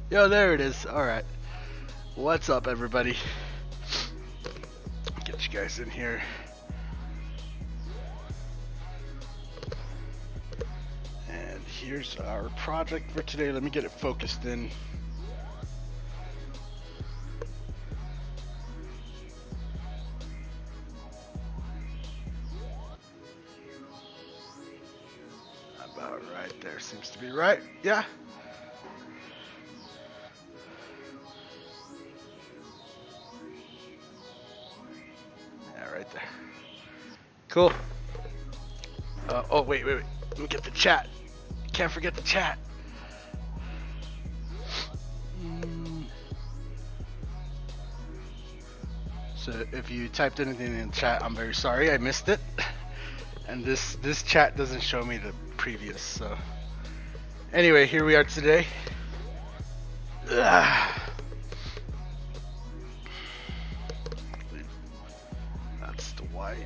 Yo, there it is. Alright. What's up, everybody? Get you guys in here. And here's our project for today. Let me get it focused in. About right there. Seems to be right. Yeah. Right there. Cool. Oh, wait. Let me get the chat. Can't forget the chat. So if you typed anything in the chat, I'm very sorry. I missed it. And this chat doesn't show me the previous. So anyway, here we are today. White.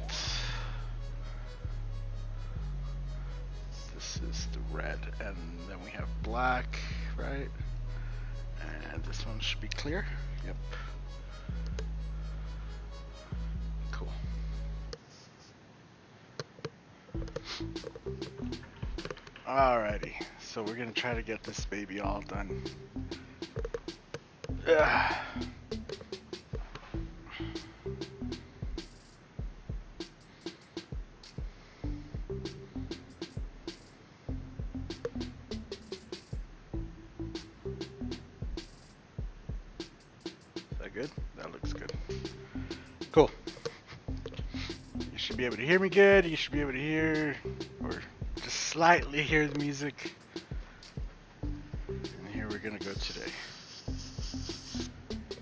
This is the red, and then we have black, right? And this one should be clear. Yep. Cool. Alrighty, so we're gonna try to get this baby all done. Good? That looks good. Cool. You should be able to hear me good. You should be able to hear, or just slightly hear the music. And here we're gonna go today.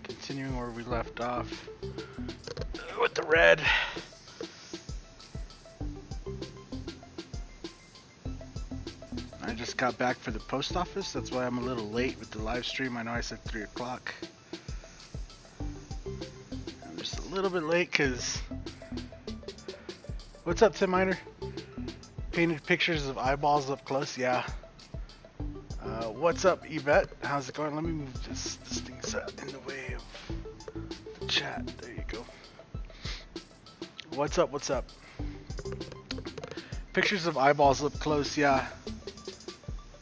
Continuing where we left off with the red. I just got back for the post office. That's why I'm a little late with the live stream. I know I said 3 o'clock. A little bit late because what's up, Tim Miner? Painted pictures of eyeballs up close. Yeah. What's up, Yvette? How's it going? Let me move this thing's in the way of the chat. There you go. What's up? Pictures of eyeballs up close. Yeah,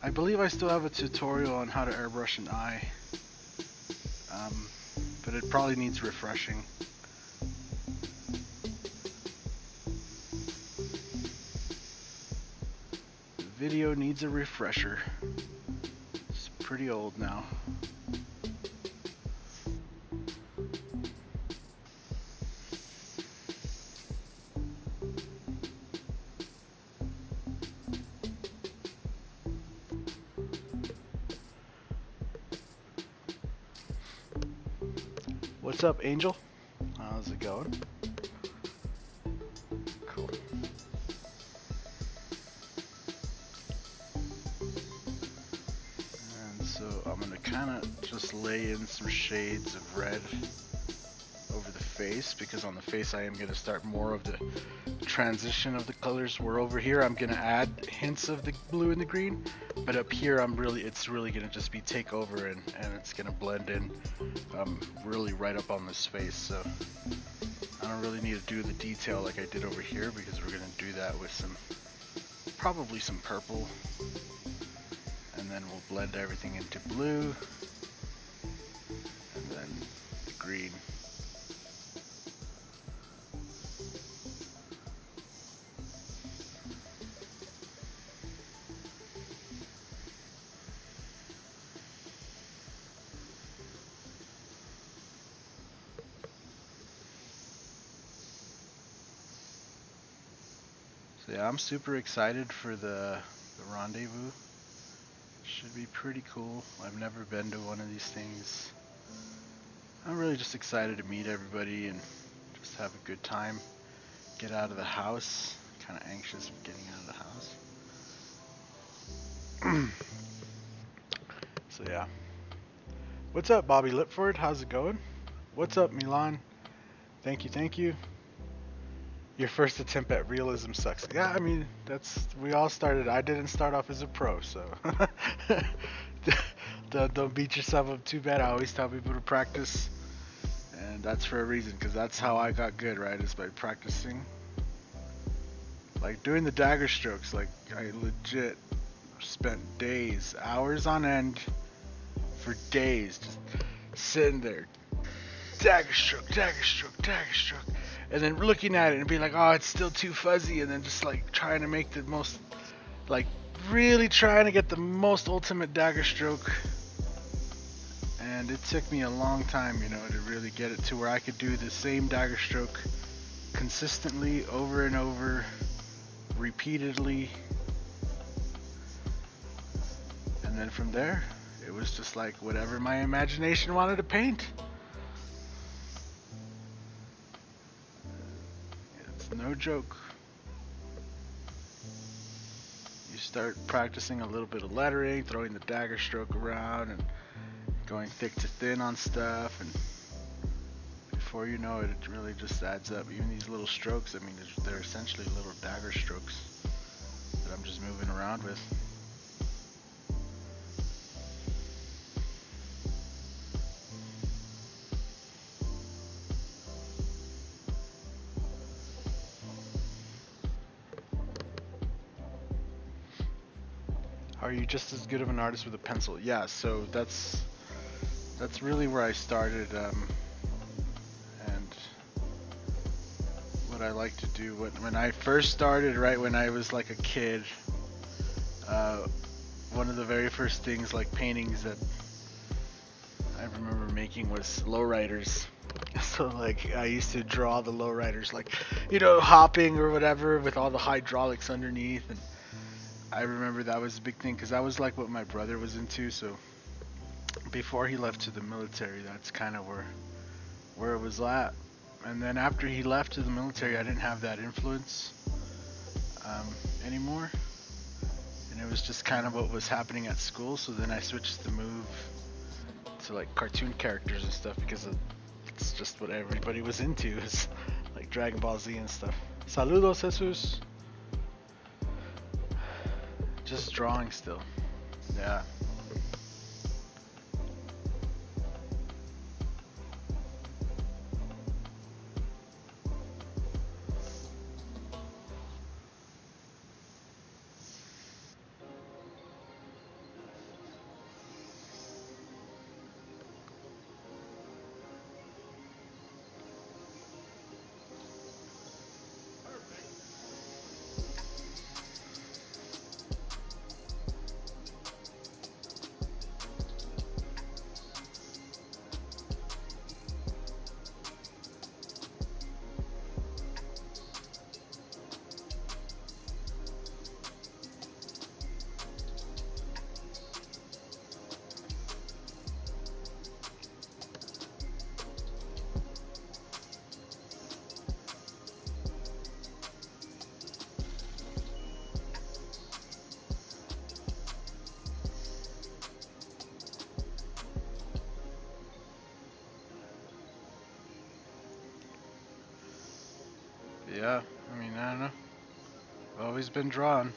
I believe I still have a tutorial on how to airbrush an eye, but it probably needs refreshing. Video needs a refresher. It's pretty old now. What's up, Angel? How's it going? Cool. And so I'm gonna kind of just lay in some shades of red over the face, because on the face I am going to start more of the transition of the colors, where over here I'm going to add hints of the blue and the green, but up here it's really going to just be take over, and it's going to blend in really right up on this face. So I don't really need to do the detail like I did over here, because we're going to do that with probably some purple, and then we'll blend everything into blue and then the green. So yeah, I'm super excited for the rendezvous. Should be pretty cool. I've never been to one of these things. I'm really just excited to meet everybody and just have a good time. Get out of the house. Kind of anxious of getting out of the house. So yeah. What's up, Bobby Lipford? How's it going? What's up, Milan? Thank you, thank you. Your first attempt at realism sucks. Yeah, I mean, we all started. I didn't start off as a pro, so don't beat yourself up too bad. I always tell people to practice, and that's for a reason, because that's how I got good, right? Is by practicing. Like doing the dagger strokes, like I legit spent days, hours on end, for days, just sitting there, dagger stroke, dagger stroke, dagger stroke. And then looking at it and being like, oh, it's still too fuzzy, and then just like trying to make the most, like really trying to get the most ultimate dagger stroke. And it took me a long time, you know, to really get it to where I could do the same dagger stroke consistently over and over, repeatedly. And then from there, it was just like whatever my imagination wanted to paint. No joke. You start practicing a little bit of lettering, throwing the dagger stroke around, and going thick to thin on stuff, and before you know it, it really just adds up. Even these little strokes, I mean, they're essentially little dagger strokes that I'm just moving around with. Are you just as good of an artist with a pencil? Yeah, so that's really where I started, and what I like to do when I first started, right when I was like a kid. One of the very first things, like paintings, that I remember making was lowriders. So like I used to draw the lowriders, like, you know, hopping or whatever with all the hydraulics underneath, and I remember that was a big thing because that was like what my brother was into. So before he left to the military, that's kind of where it was at. And then after he left to the military, I didn't have that influence anymore, and it was just kind of what was happening at school. So then I switched the move to like cartoon characters and stuff, because it's just what everybody was into, is like Dragon Ball Z and stuff. Saludos, Jesus. Just drawing still. Yeah. yeah, I mean, I don't know. I've always been drawn.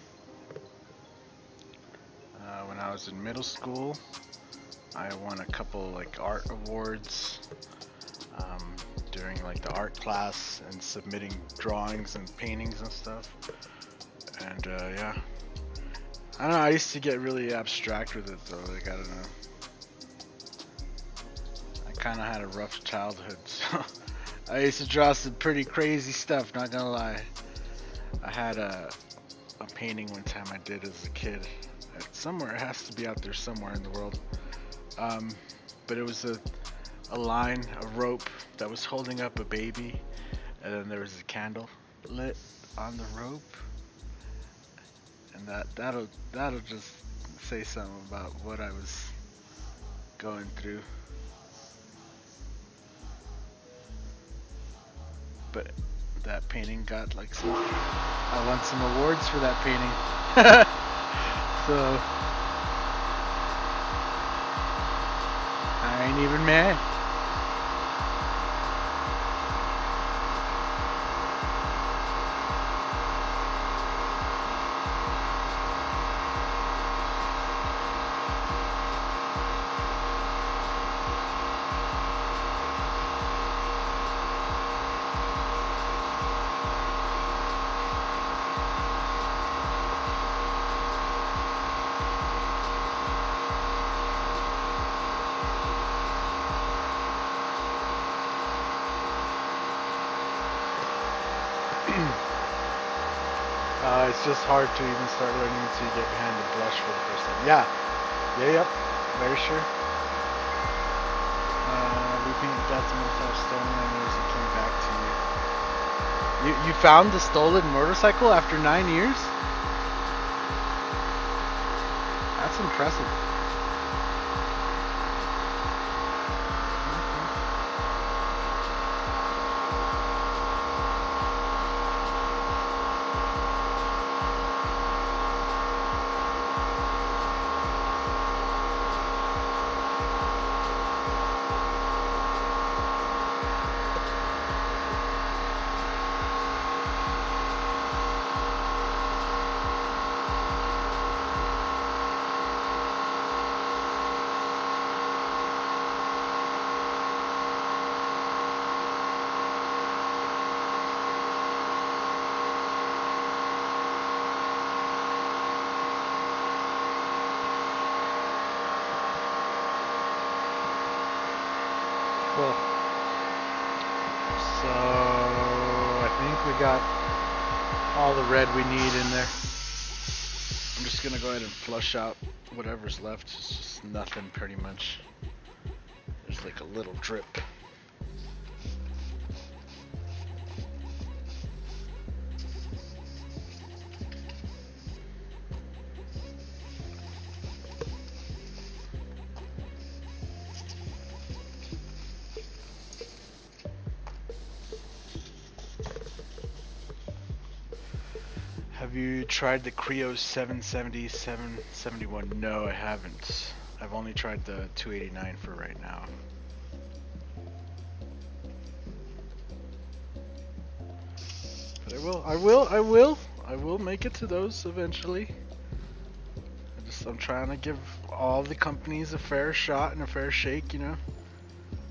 When I was in middle school, I won a couple like art awards um, during like the art class and submitting drawings and paintings and stuff. And yeah, I don't know. I used to get really abstract with it though. Like I don't know. I kind of had a rough childhood, so I used to draw some pretty crazy stuff. Not gonna lie. I had a painting one time I did as a kid. Somewhere it has to be out there somewhere in the world. But it was a line, a rope that was holding up a baby, and then there was a candle lit on the rope, and that'll just say something about what I was going through. But that painting got like I won some awards for that painting. So I ain't even mad. It's just hard to even start learning until you get behind the brush for the first time. Yep, very sure. We painted that to myself, stolen memories, and came back to you. You found the stolen motorcycle after 9 years? That's impressive. Cool. So I think we got all the red we need in there. I'm just gonna go ahead and flush out whatever's left. It's just nothing pretty much. There's like a little drip. Have you tried the Creo 770, 771? No, I haven't. I've only tried the 289 for right now. But I will make it to those eventually. I'm trying to give all the companies a fair shot and a fair shake, you know?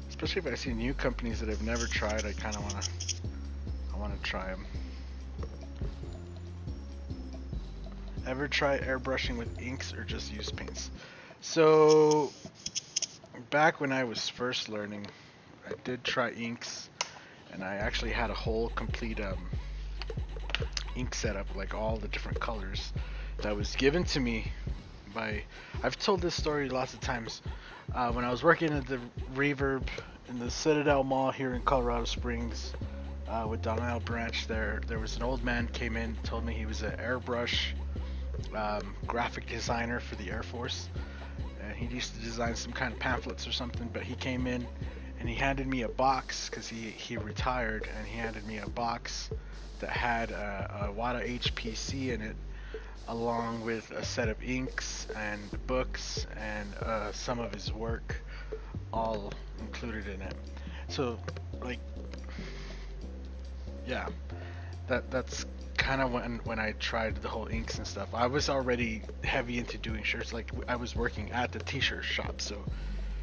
Especially if I see new companies that I've never tried, I kind of want to try them. Ever try airbrushing with inks or just use paints? So back when I was first learning, I did try inks, and I actually had a whole complete ink setup, like all the different colors that was given to me by, I've told this story lots of times. When I was working at the Reverb in the Citadel Mall here in Colorado Springs with Donnell Branch, there was an old man came in, told me he was an airbrush graphic designer for the Air Force, and he used to design some kind of pamphlets or something. But he came in and he handed me a box because he retired, and he handed me a box that had a Wada HPC in it, along with a set of inks and books and some of his work all included in it. So like, yeah, that's kind of when I tried the whole inks and stuff. I was already heavy into doing shirts. Like I was working at the t-shirt shop, so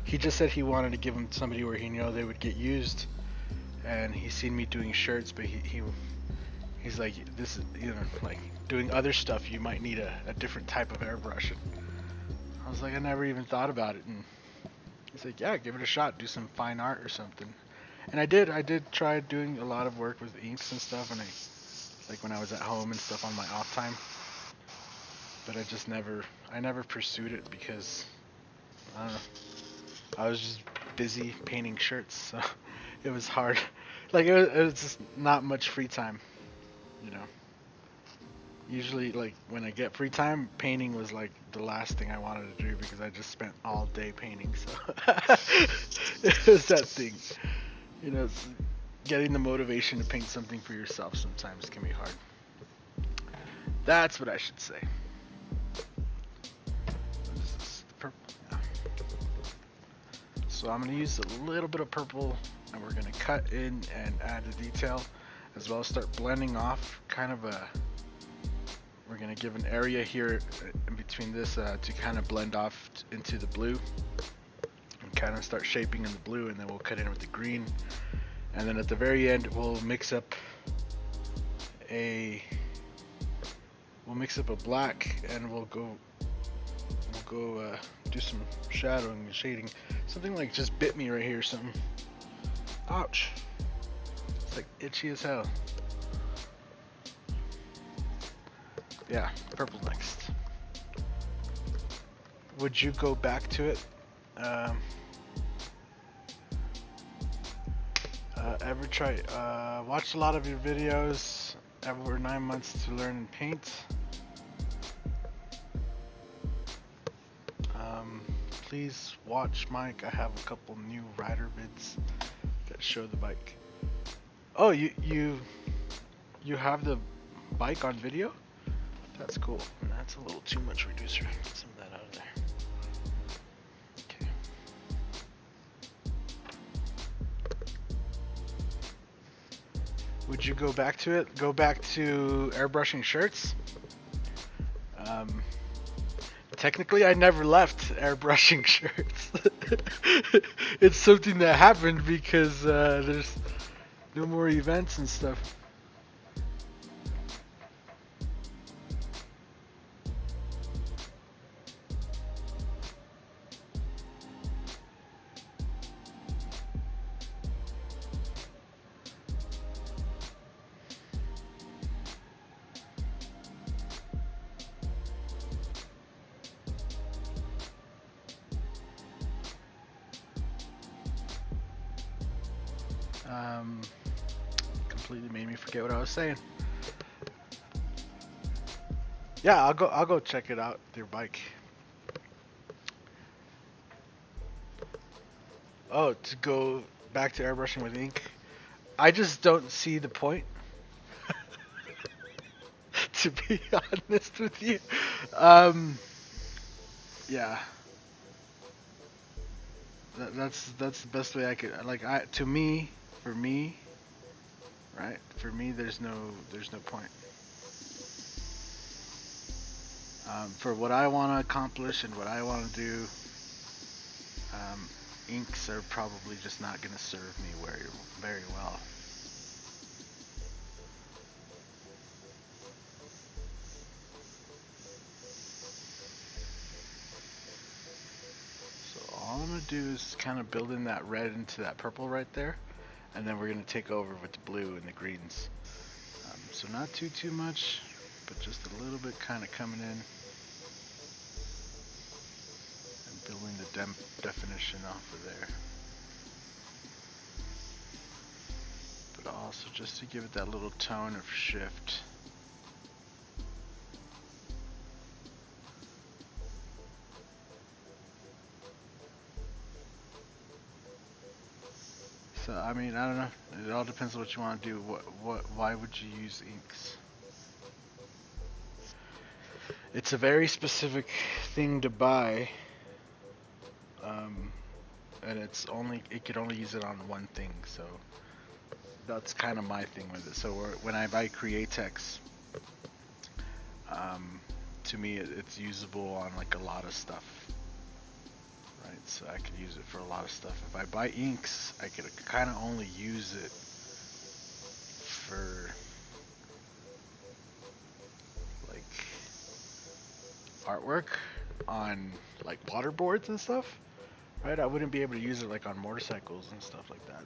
he just said he wanted to give them to somebody where he knew they would get used, and he's seen me doing shirts, but he's like, this is, you know, like doing other stuff you might need a different type of airbrush. And I was like, I never even thought about it. And he's like, yeah, give it a shot, do some fine art or something. And I did try doing a lot of work with inks and stuff, and like when I was at home and stuff on my off time, but I never pursued it because I don't know, I was just busy painting shirts, so it was hard. Like it was just not much free time, you know. Usually, like when I get free time, painting was like the last thing I wanted to do because I just spent all day painting. So it was that thing, you know. Getting the motivation to paint something for yourself sometimes can be hard. That's what I should say. This is purple. Yeah. So I'm going to use a little bit of purple, and we're going to cut in and add the detail, as well as start blending off kind of a... We're going to give an area here in between this to kind of blend off into the blue, and kind of start shaping in the blue, and then we'll cut in with the green. And then at the very end, we'll mix up a black, and we'll go do some shadowing and shading. Something like just bit me right here or something. Ouch! It's like itchy as hell. Yeah, purple next. Would you go back to it? Ever try? Watched a lot of your videos. Over 9 months to learn and paint. Please watch Mike. I have a couple new rider vids that show the bike. Oh, you have the bike on video? That's cool. And that's a little too much reducer. Get some of that out of there. Okay. Would you go back to it? Go back to airbrushing shirts? Technically, I never left airbrushing shirts. It's something that happened because there's no more events and stuff. Completely made me forget what I was saying. Yeah, I'll go check it out, their bike. Oh, to go back to airbrushing with ink. I just don't see the point. To be honest with you. Yeah. That's the best way I could, like, for me, right? For me, there's no point. For what I want to accomplish and what I want to do, inks are probably just not going to serve me very well. So all I'm going to do is kind of build in that red into that purple right there, and then we're going to take over with the blue and the greens. So not too much, but just a little bit kind of coming in. Building the definition off of there, but also just to give it that little tone of shift. So I mean, I don't know. It all depends on what you want to do. Why would you use inks? It's a very specific thing to buy. And it could only use it on one thing, so that's kind of my thing with it. So when I buy Createx, to me it's usable on like a lot of stuff, right? So I could use it for a lot of stuff. If I buy inks, I could kind of only use it for like artwork on like water boards and stuff, right? I wouldn't be able to use it like on motorcycles and stuff like that.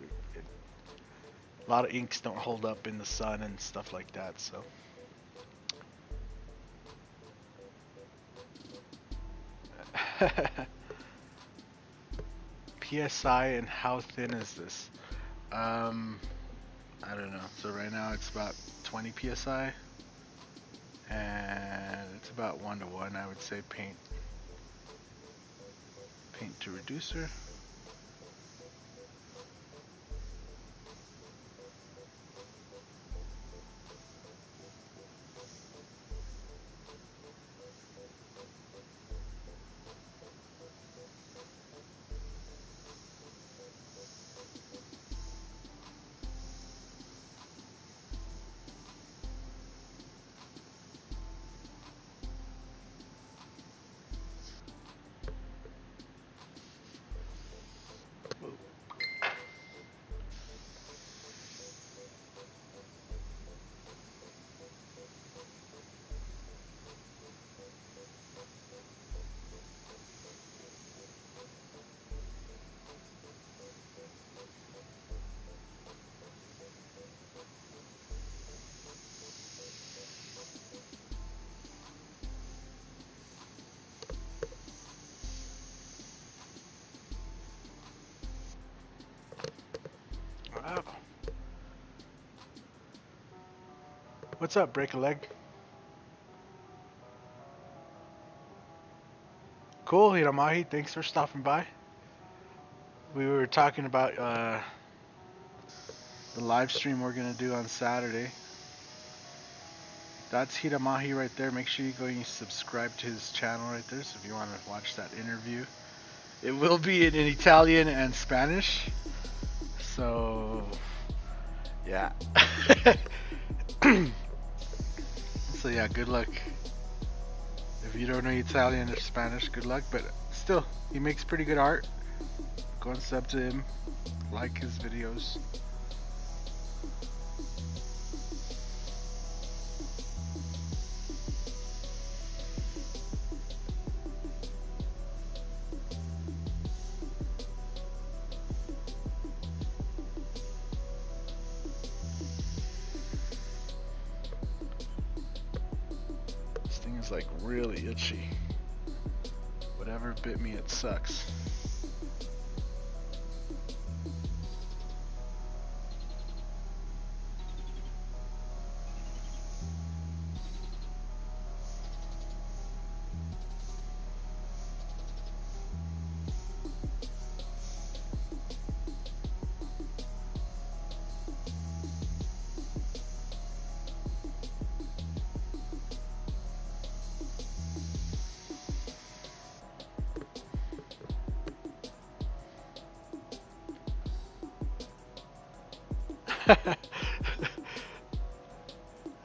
A lot of inks don't hold up in the sun and stuff like that, so. PSI and how thin is this? I don't know. So right now it's about 20 PSI, and it's about 1:1, I would say, paint to reducer. Wow. What's up, break a leg? Cool, Hiramahi, thanks for stopping by. We were talking about the live stream we're gonna do on Saturday. That's Hiramahi right there. Make sure you go and you subscribe to his channel right there, so if you want to watch that interview. It will be in Italian and Spanish. So, yeah. So yeah, good luck. If you don't know Italian or Spanish, good luck. But still, he makes pretty good art. Go and sub to him. Like his videos. Like really itchy. Whatever bit me, it sucks.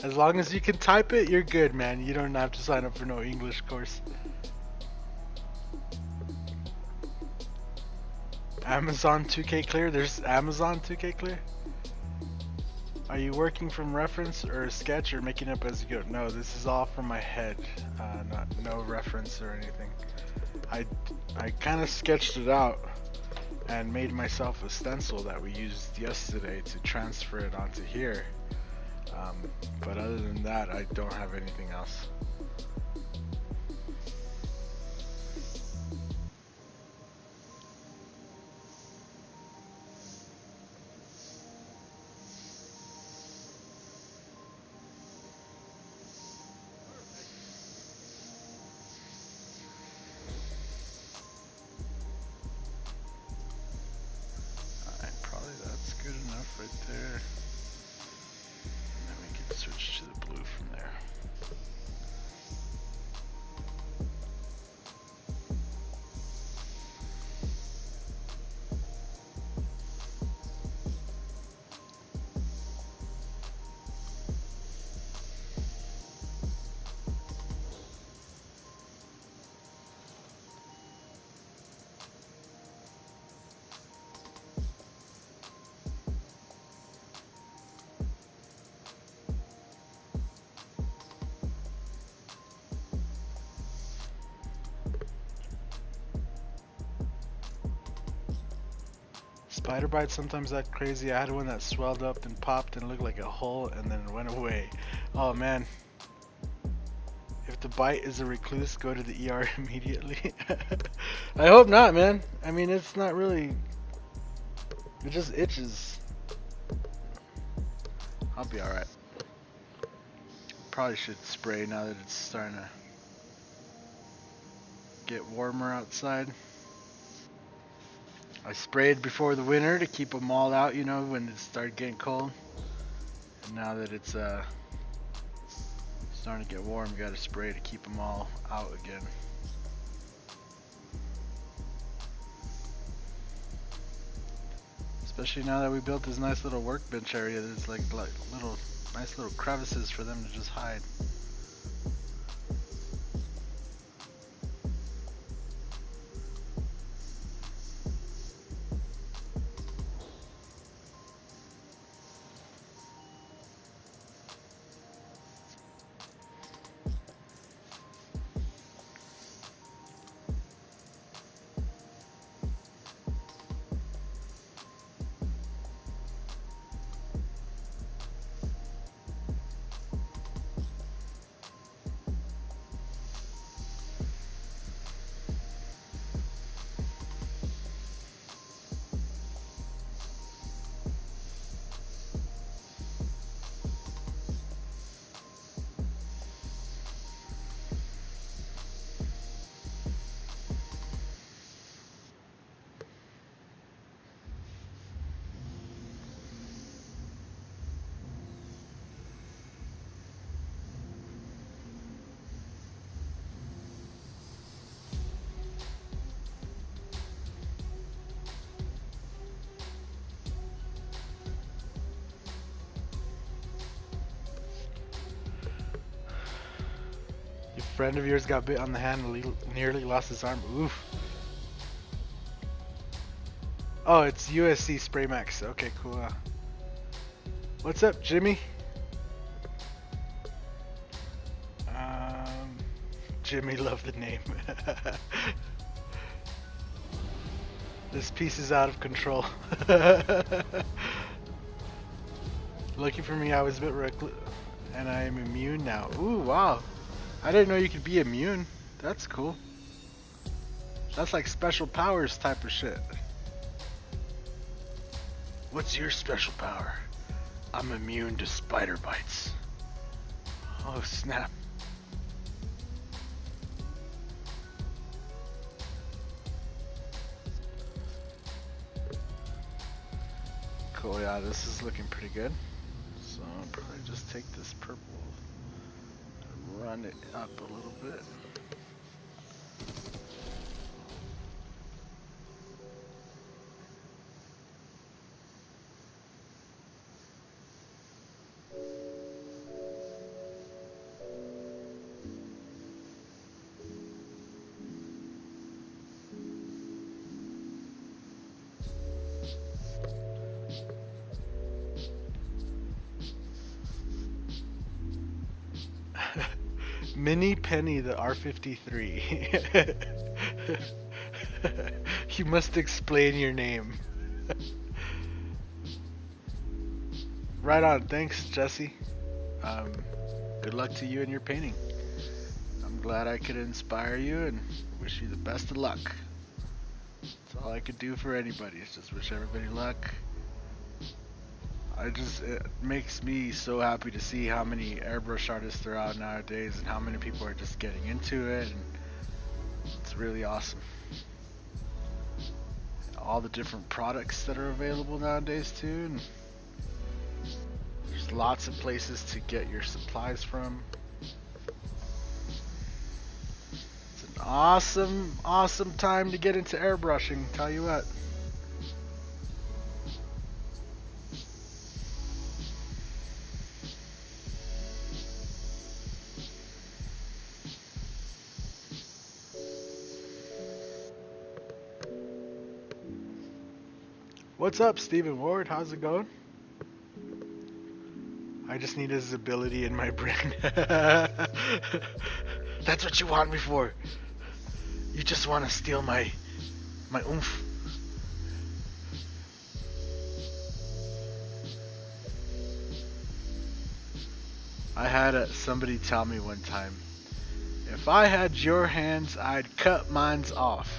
As long as you can type it, you're good, man. You don't have to sign up for no English course. Amazon 2K clear? There's Amazon 2K clear? Are you working from reference or a sketch or making up as you go? No, this is all from my head. No reference or anything. I kind of sketched it out and made myself a stencil that we used yesterday to transfer it onto here. But other than that, I don't have anything else. Right there, and then we can switch to the blue from there. spider bites sometimes act crazy. I had one that swelled up and popped and looked like a hole and then went away. Oh man. If the bite is a recluse, go to the ER immediately. I hope not, man. I mean, it's not really... It just itches. I'll be alright. Probably should spray now that it's starting to get warmer outside. I sprayed before the winter to keep them all out, you know, when it started getting cold. And now that it's starting to get warm, you gotta spray to keep them all out again. Especially now that we built this nice little workbench area, there's like little nice little crevices for them to just hide. Friend of yours got bit on the hand and nearly lost his arm. Oof. Oh, it's USC Spray Max. Okay, cool. What's up, Jimmy? Jimmy, love the name. This piece is out of control. Lucky for me, I was a bit reckless, and I am immune now. Ooh, wow. I didn't know you could be immune. That's cool. That's like special powers type of shit. What's your special power? I'm immune to spider bites. Oh snap. Cool, yeah, this is looking pretty good. So I'll probably just take this purple, run it up a little bit. Mini Penny, the R53. You must explain your name. Right on. Thanks, Jesse. Good luck to you and your painting. I'm glad I could inspire you and wish you the best of luck. That's all I could do for anybody, is just wish everybody luck. It makes me so happy to see how many airbrush artists there are nowadays and how many people are just getting into it, and it's really awesome. All the different products that are available nowadays too, and there's lots of places to get your supplies from. It's an awesome time to get into airbrushing, tell you what. What's up, Stephen Ward? How's it going? I just need his ability in my brain. That's what you want me for. You just want to steal my oomph. I had somebody tell me one time, if I had your hands, I'd cut mine's off.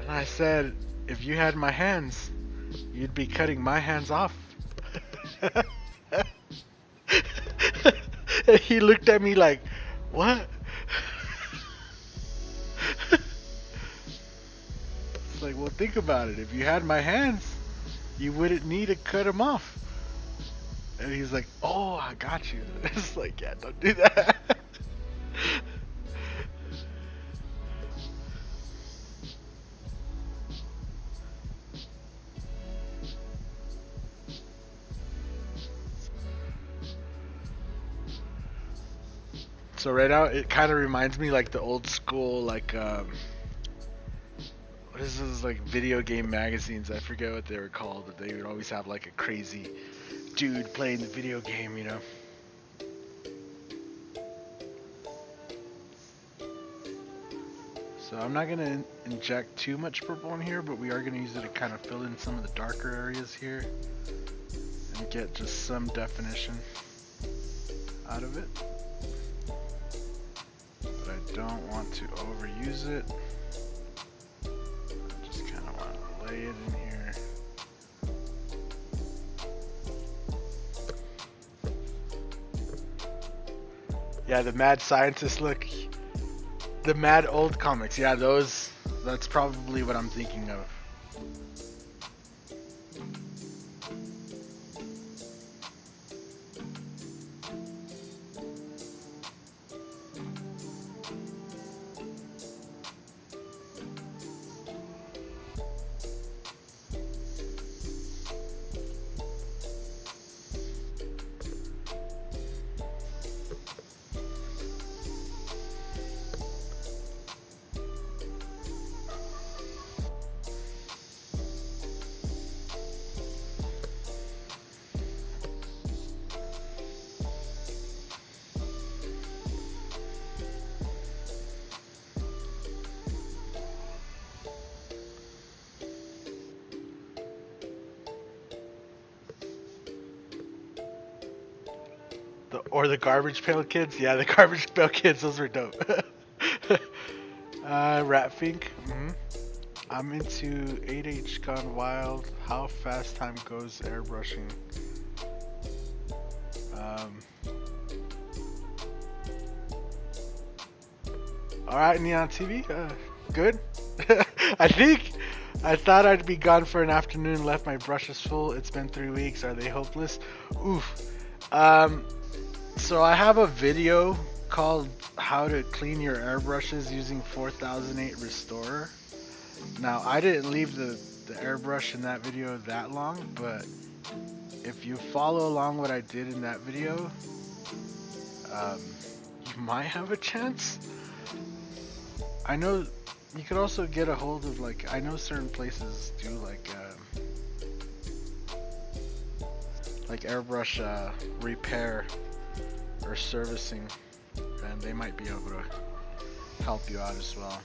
And I said, if you had my hands, you'd be cutting my hands off. And he looked at me like, what? It's like, well, think about it. If you had my hands, you wouldn't need to cut them off. And he's like, oh, I got you. It's like, yeah, don't do that. So right now, it kind of reminds me like the old school, like, what is this, like video game magazines? I forget what they were called, but they would always have like a crazy dude playing the video game, you know? So I'm not gonna inject too much purple in here, but we are gonna use it to kind of fill in some of the darker areas here and get just some definition out of it. But I don't want to overuse it. I just kind of want to lay it in here. Yeah, the mad scientist look. The mad old comics. Yeah, those. That's probably what I'm thinking of. Or the Garbage Pail Kids. Yeah, the Garbage Pail Kids. Those were dope. Rat Fink. I'm into 8H Gone Wild. How fast time goes airbrushing. Alright, Neon TV. Good. I thought I'd be gone for an afternoon. Left my brushes full. It's been 3 weeks. Are they hopeless? Oof. So I have a video called how to clean your airbrushes using 4008 Restorer. Now I didn't leave the airbrush in that video that long, but if you follow along what I did in that video, you might have a chance. I know you could also get a hold of, like, I know certain places do like airbrush repair or servicing, and they might be able to help you out as well.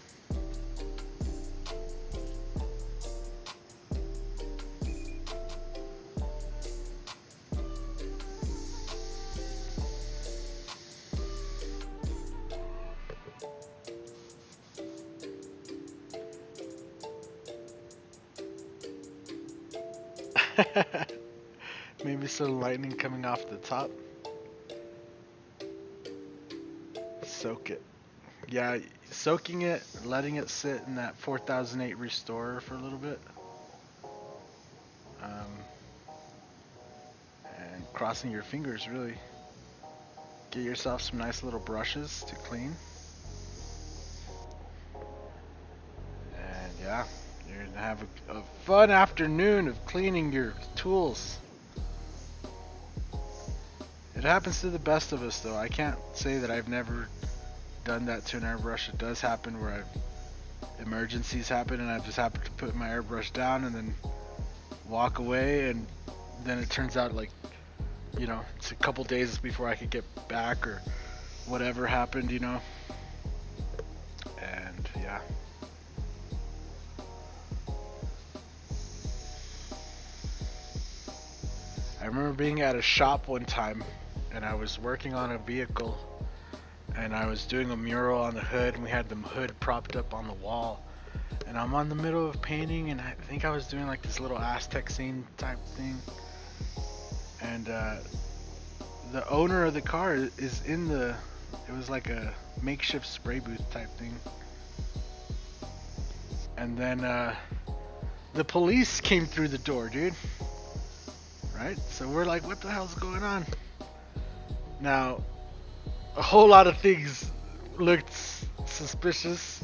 Maybe some lightning coming off the top. Soak it. Yeah, soaking it, letting it sit in that 4008 Restorer for a little bit. And crossing your fingers, really. Get yourself some nice little brushes to clean. And yeah, you're gonna have a fun afternoon of cleaning your tools. It happens to the best of us, though. I can't say that I've never done that to an airbrush. It does happen where emergencies happen and I just happen to put my airbrush down and then walk away, and then it turns out, like, you know, it's a couple days before I could get back or whatever happened, you know. And yeah. I remember being at a shop one time, and I was working on a vehicle, and I was doing a mural on the hood, and we had the hood propped up on the wall. And I'm on the middle of painting, and I think I was doing like this little Aztec scene type thing. And the owner of the car is in the, it was like a makeshift spray booth type thing. And then the police came through the door, dude. Right? So we're like, what the hell's going on? Now, a whole lot of things looked suspicious.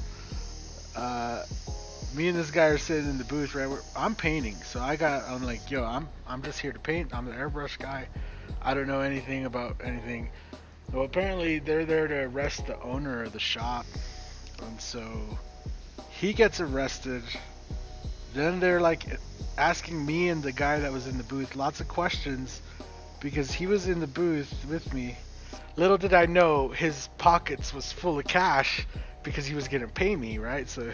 Me and this guy are sitting in the booth, right? I'm painting, so I'm like, yo, I'm just here to paint. I'm the airbrush guy. I don't know anything about anything. Well, apparently they're there to arrest the owner of the shop, and so he gets arrested. Then they're like asking me and the guy that was in the booth lots of questions because he was in the booth with me. Little did I know his pockets was full of cash because he was gonna pay me, right? So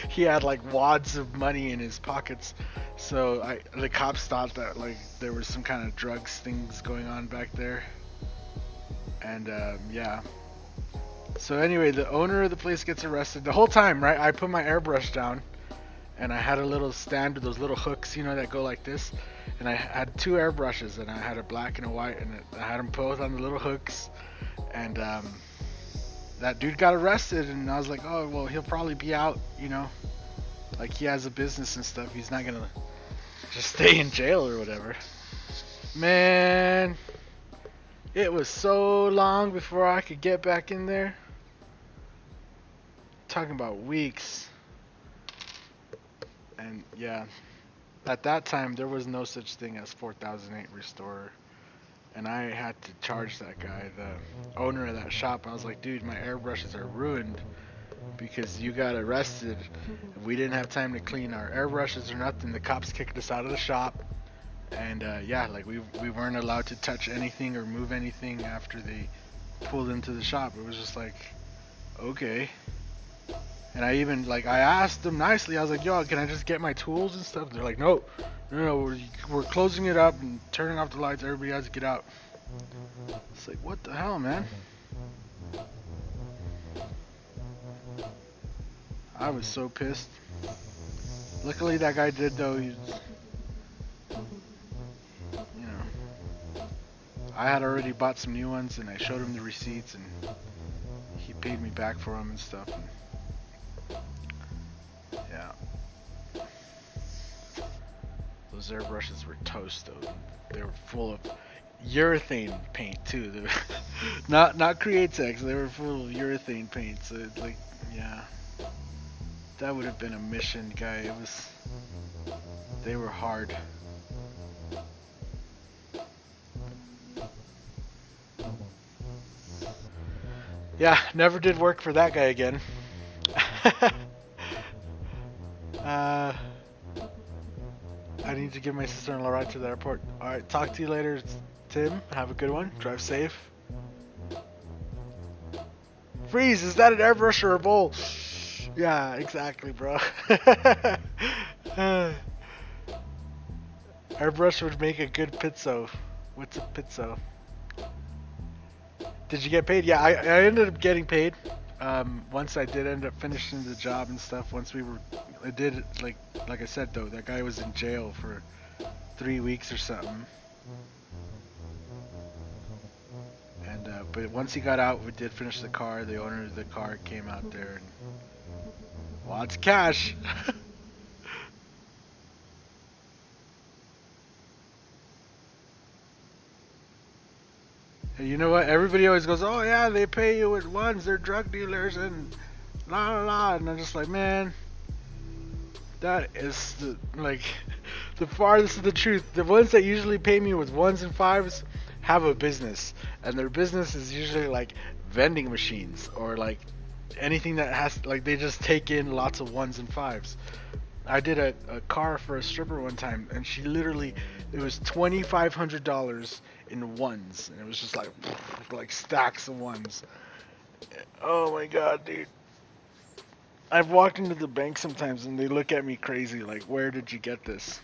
he had like wads of money in his pockets. So the cops thought that like there was some kind of drugs things going on back there. And yeah. So anyway, the owner of the place gets arrested. The whole time, right, I put my airbrush down, and I had a little stand with those little hooks, you know, that go like this. And I had two airbrushes, and I had a black and a white, and I had them both on the little hooks. And that dude got arrested, and I was like, oh, well, he'll probably be out, you know. Like, he has a business and stuff. He's not gonna just stay in jail or whatever. Man, it was so long before I could get back in there. Talking about weeks. And yeah, at that time there was no such thing as 4008 Restorer, and I had to charge that guy, the owner of that shop. I was like, dude, my airbrushes are ruined because you got arrested. We didn't have time to clean our airbrushes or nothing. The cops kicked us out of the shop, and yeah, like we weren't allowed to touch anything or move anything after they pulled into the shop. It was just like, okay. And I even, like, I asked them nicely. I was like, yo, can I just get my tools and stuff? They're like, no, we're closing it up and turning off the lights. Everybody has to get out. It's like, what the hell, man? I was so pissed. Luckily, that guy did, though. He's, you know, I had already bought some new ones, and I showed him the receipts, and he paid me back for them and stuff. And yeah. Those airbrushes were toast, though. They were full of urethane paint too. They were not Createx. They were full of urethane paint. So it's like, yeah, that would have been a mission, guy. It was. They were hard. Yeah, never did work for that guy again. I need to give my sister-in-law a ride to the airport. Alright, talk to you later, Tim. Have a good one. Drive safe. Freeze, is that an airbrush or a bowl? Yeah, exactly, bro. Airbrush would make a good pizzo. What's a pizzo? Did you get paid? Yeah, I ended up getting paid. Once I did end up finishing the job and stuff, I did, like I said though, that guy was in jail for 3 weeks or something. And, but once he got out, we did finish the car. The owner of the car came out there and lots of cash. And you know what? Everybody always goes, oh yeah, they pay you with ones, they're drug dealers and la la la. And I'm just like, man, that is the farthest of the truth. The ones that usually pay me with ones and fives have a business, and their business is usually like vending machines or like anything that has, like, they just take in lots of ones and fives. I did a car for a stripper one time, and she literally, it was $2,500 in ones, and it was just like stacks of ones. Oh my god, dude. I've walked into the bank sometimes and they look at me crazy, like, where did you get this?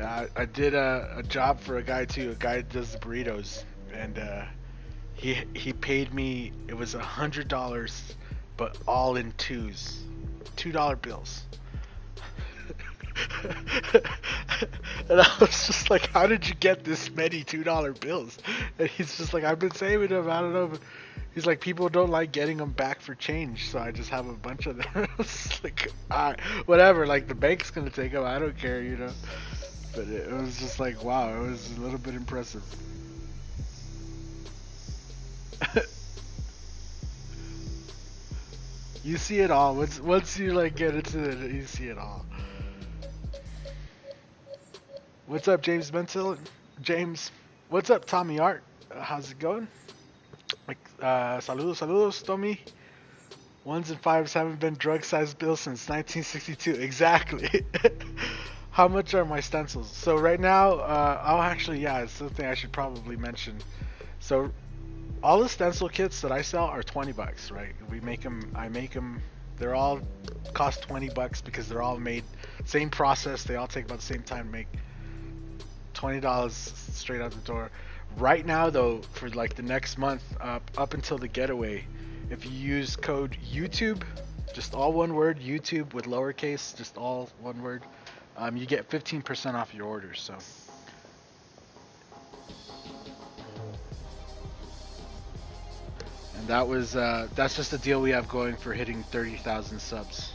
I did a job for a guy too. A guy that does the burritos, and he paid me. It was $100, but all in $2 bills. And I was just like, how did you get this many $2 bills? And he's just like, I've been saving them. I don't know. But he's like, people don't like getting them back for change, so I just have a bunch of them. I was like, whatever. Like the bank's gonna take them. I don't care, you know. But it was just like, wow, it was a little bit impressive. You see it all. Once you like get into it, you see it all. What's up, James Mental? James. What's up, Tommy Art? How's it going? Like, saludos, Tommy. Ones and fives haven't been drug-sized bills since 1962. Exactly. How much are my stencils? So right now, it's something I should probably mention. So all the stencil kits that I sell are $20, right? I make them. They're all cost $20 because they're all made same process. They all take about the same time to make. $20 straight out the door. Right now though, for like the next month, up until the getaway, if you use code YouTube, just all one word, YouTube with lowercase, just all one word, you get 15% off your orders. So and that's just a deal we have going for hitting 30,000 subs.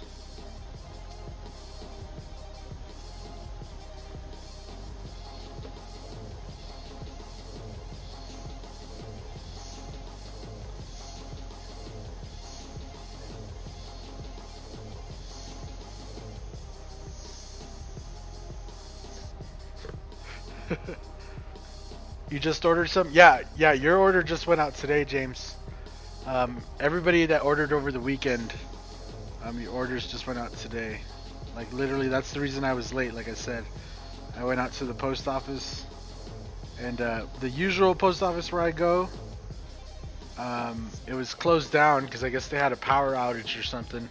You just ordered some? Yeah, your order just went out today, James. Everybody that ordered over the weekend, your orders just went out today. Like literally, that's the reason I was late. Like I said, I went out to the post office, and the usual post office where I go, it was closed down because I guess they had a power outage or something.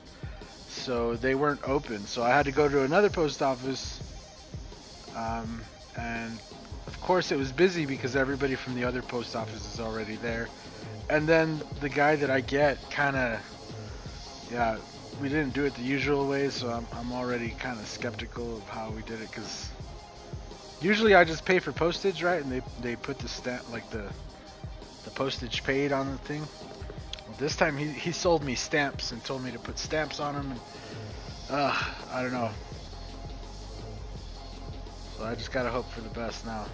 So they weren't open. So I had to go to another post office, and of course it was busy because everybody from the other post office is already there. And then the guy that I get we didn't do it the usual way, so I'm already kind of skeptical of how we did it, because usually I just pay for postage, right? And they put the stamp, like the postage paid on the thing. Well, this time he sold me stamps and told me to put stamps on them, and I don't know. So I just gotta hope for the best now.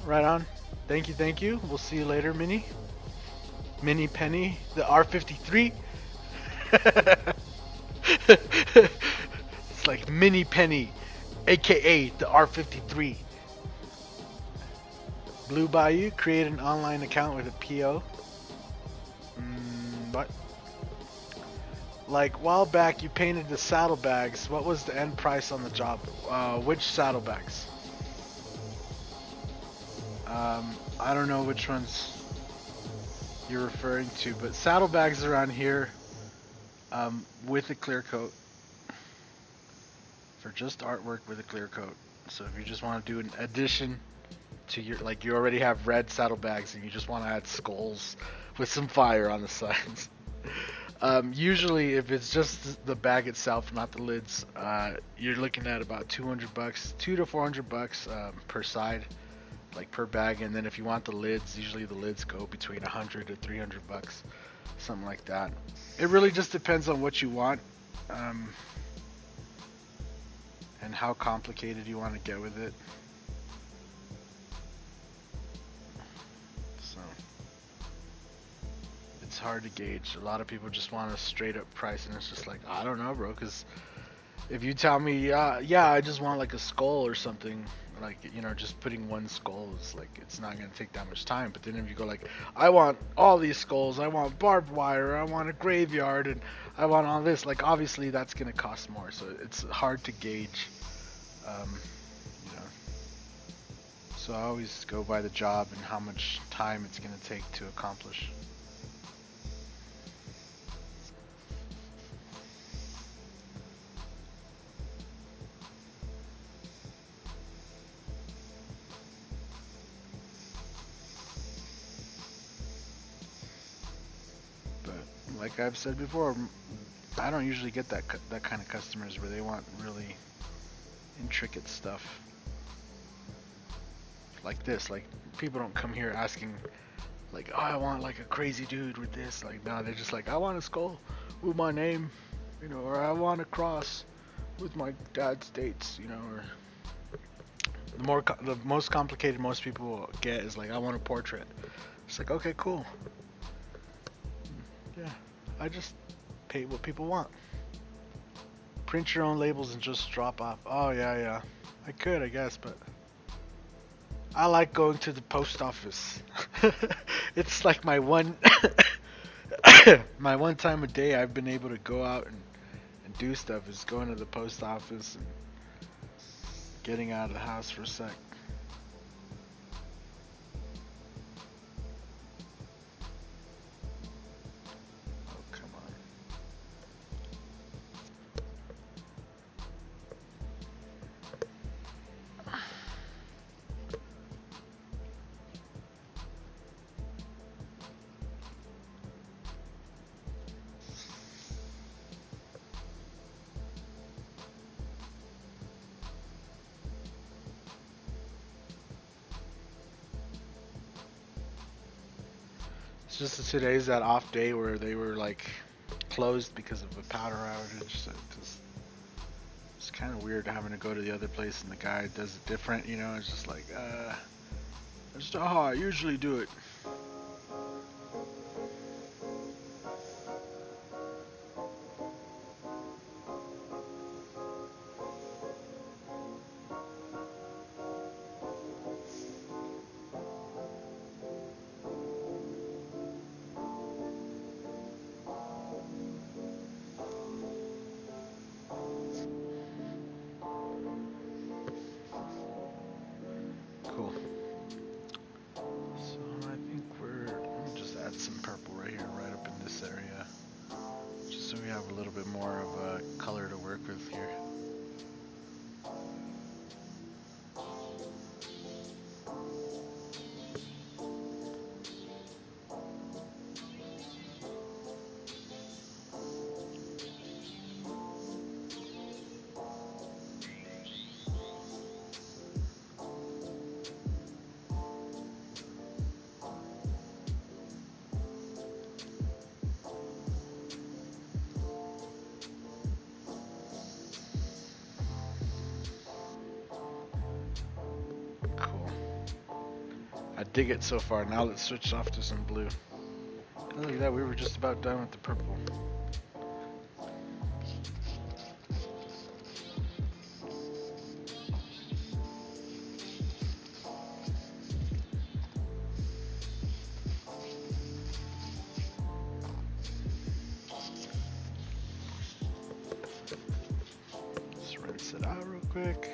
Right on. Thank you. We'll see you later, Mini Penny, the R53. It's like Mini Penny, aka the R53. Blue Bayou, create an online account with a PO. What? Like, while back you painted the saddlebags. What was the end price on the job? Which saddlebags? I don't know which ones you're referring to, but saddlebags around here, with a clear coat, for just artwork with a clear coat. So if you just want to do an addition to your, like you already have red saddlebags and you just want to add skulls with some fire on the sides. Usually if it's just the bag itself, not the lids, you're looking at about $200, $200 to $400 per side, like per bag. And then if you want the lids, usually the lids go between $100 to $300, something like that. It really just depends on what you want, and how complicated you want to get with it. So it's hard to gauge. A lot of people just want a straight up price, and it's just like, I don't know, bro. Because if you tell me, yeah, I just want like a skull or something, like, you know, just putting one skull is like, it's not gonna take that much time. But then if you go like, I want all these skulls, I want barbed wire, I want a graveyard, and I want all this, like, obviously that's gonna cost more. So it's hard to gauge, you know. So I always go by the job and how much time it's gonna take to accomplish. Like I've said before, I don't usually get that kind of customers where they want really intricate stuff like this. Like, people don't come here asking like, oh, I want like a crazy dude with this. Like, no, they're just like, I want a skull with my name, you know, or I want a cross with my dad's dates, you know, or the most complicated most people get is like, I want a portrait. It's like, okay, cool. Yeah, I just pay what people want. Print your own labels and just drop off. Oh yeah, I could, I guess, but I like going to the post office. It's like my one my one time a day I've been able to go out and do stuff is going to the post office and getting out of the house for a sec. It's just today's that off day where they were like closed because of a power outage. So it's kind of weird having to go to the other place and the guy does it different, you know. It's just like, that's not how I usually do it. Cool. So I think let me just add some purple right here, right up in this area, just so we have a little bit more of a color to work with here. I dig it so far. Now let's switch off to some blue. And look at that, we were just about done with the purple. Let's rinse it out real quick.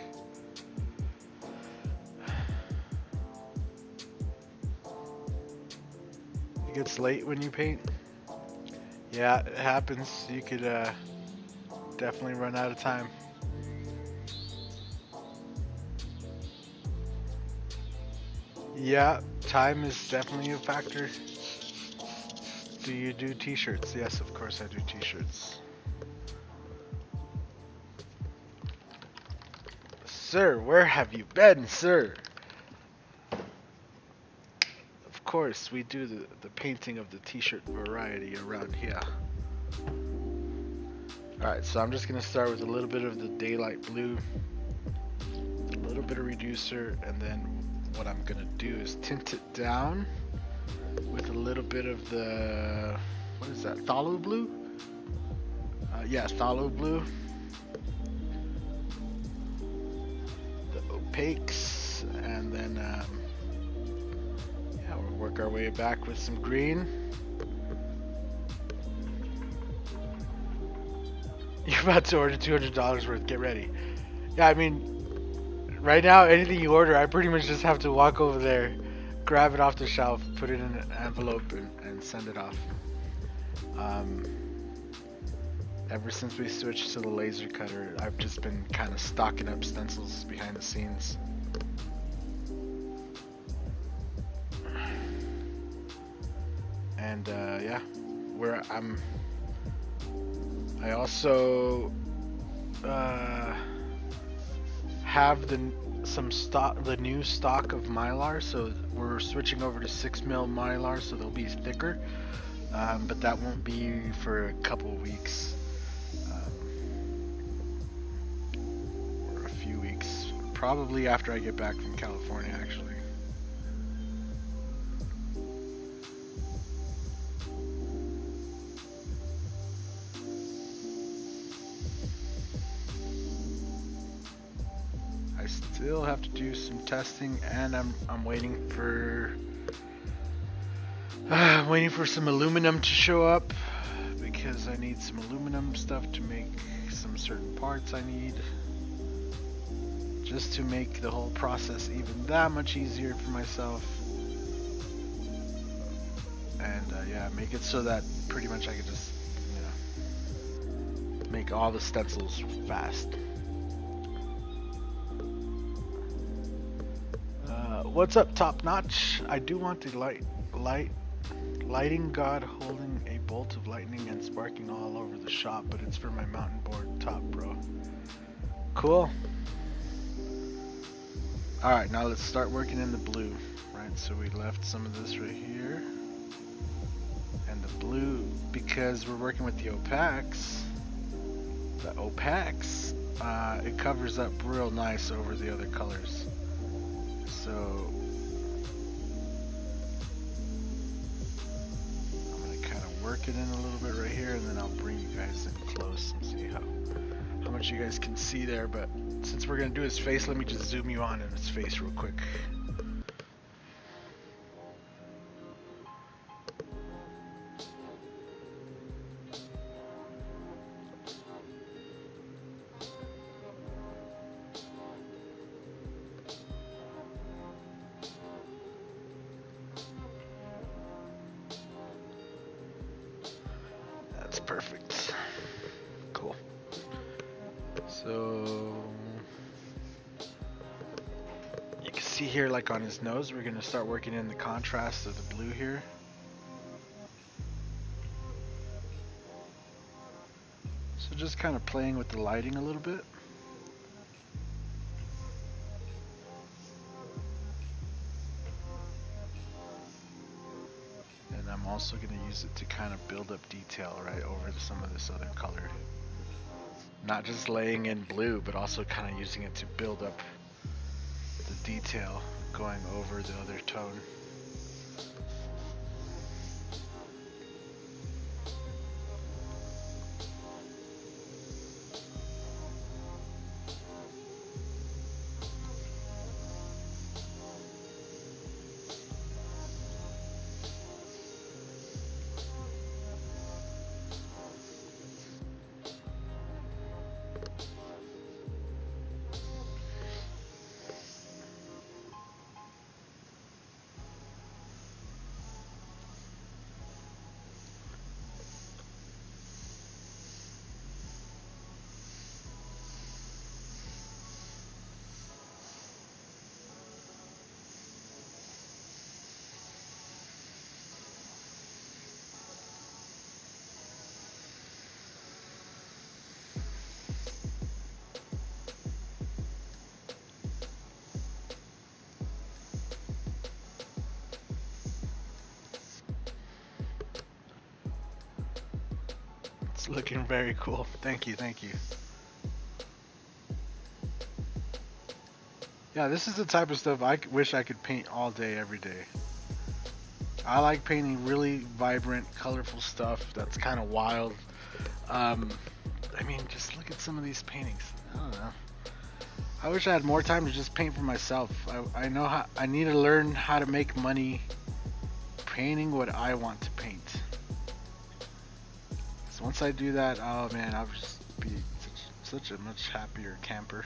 It gets late when you paint. Yeah, it happens. You could definitely run out of time. Yeah, time is definitely a factor. Do you do t-shirts? Yes, of course I do t-shirts. Sir, where have you been, sir? Of course, we do the painting of the t-shirt variety around here. Alright, so I'm just going to start with a little bit of the daylight blue, a little bit of reducer, and then what I'm going to do is tint it down with a little bit of the, what is that, phthalo blue? Yeah, phthalo blue. The opaques, and then yeah, we'll work our way back with some green. You're about to order $200 worth. Get ready. Yeah, I mean, right now, anything you order, I pretty much just have to walk over there, grab it off the shelf, put it in an envelope, and send it off. Ever since we switched to the laser cutter, I've just been kind of stocking up stencils behind the scenes. And yeah, I also have the new stock of Mylar, so we're switching over to 6mm Mylar, so they'll be thicker, but that won't be for a couple weeks, or a few weeks, probably after I get back from California, actually. Still have to do some testing, and I'm waiting for some aluminum to show up, because I need some aluminum stuff to make some certain parts I need, just to make the whole process even that much easier for myself. And yeah, make it so that pretty much I can just, you know, make all the stencils fast. What's up, Top Notch? I do want the lighting god holding a bolt of lightning and sparking all over the shop, but it's for my mountain board top, bro. Cool. Alright, now let's start working in the blue. Right, so we left some of this right here. And the blue, because we're working with the opaques, it covers up real nice over the other colors. So I'm going to kind of work it in a little bit right here, and then I'll bring you guys in close and see how much you guys can see there. But since we're going to do his face, let me just zoom you on in his face real quick. Perfect. Cool. So you can see here, like on his nose, we're going to start working in the contrast of the blue here. So just kind of playing with the lighting a little bit. I'm also going to use it to kind of build up detail right over some of this other color. Not just laying in blue, but also kind of using it to build up the detail going over the other tone. Looking very cool. Thank you, thank you. Yeah, this is the type of stuff I wish I could paint all day, every day. I like painting really vibrant, colorful stuff that's kind of wild. Um, I mean, just look at some of these paintings. I don't know. I wish I had more time to just paint for myself. I know how. I need to learn how to make money painting what I want to paint. So once I do that, oh man, I'll just be such a much happier camper.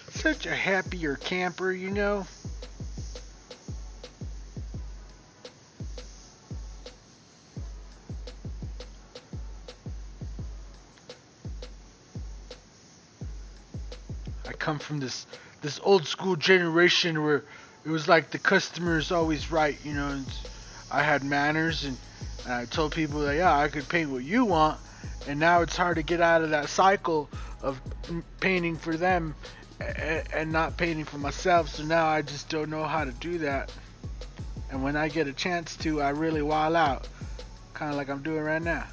Such a happier camper, you know? I come from this old school generation where it was like the customer is always right, you know. And I had manners, and I told people that yeah, I could paint what you want, and now it's hard to get out of that cycle of painting for them and not painting for myself. So now I just don't know how to do that. And when I get a chance to, I really wild out, kind of like I'm doing right now.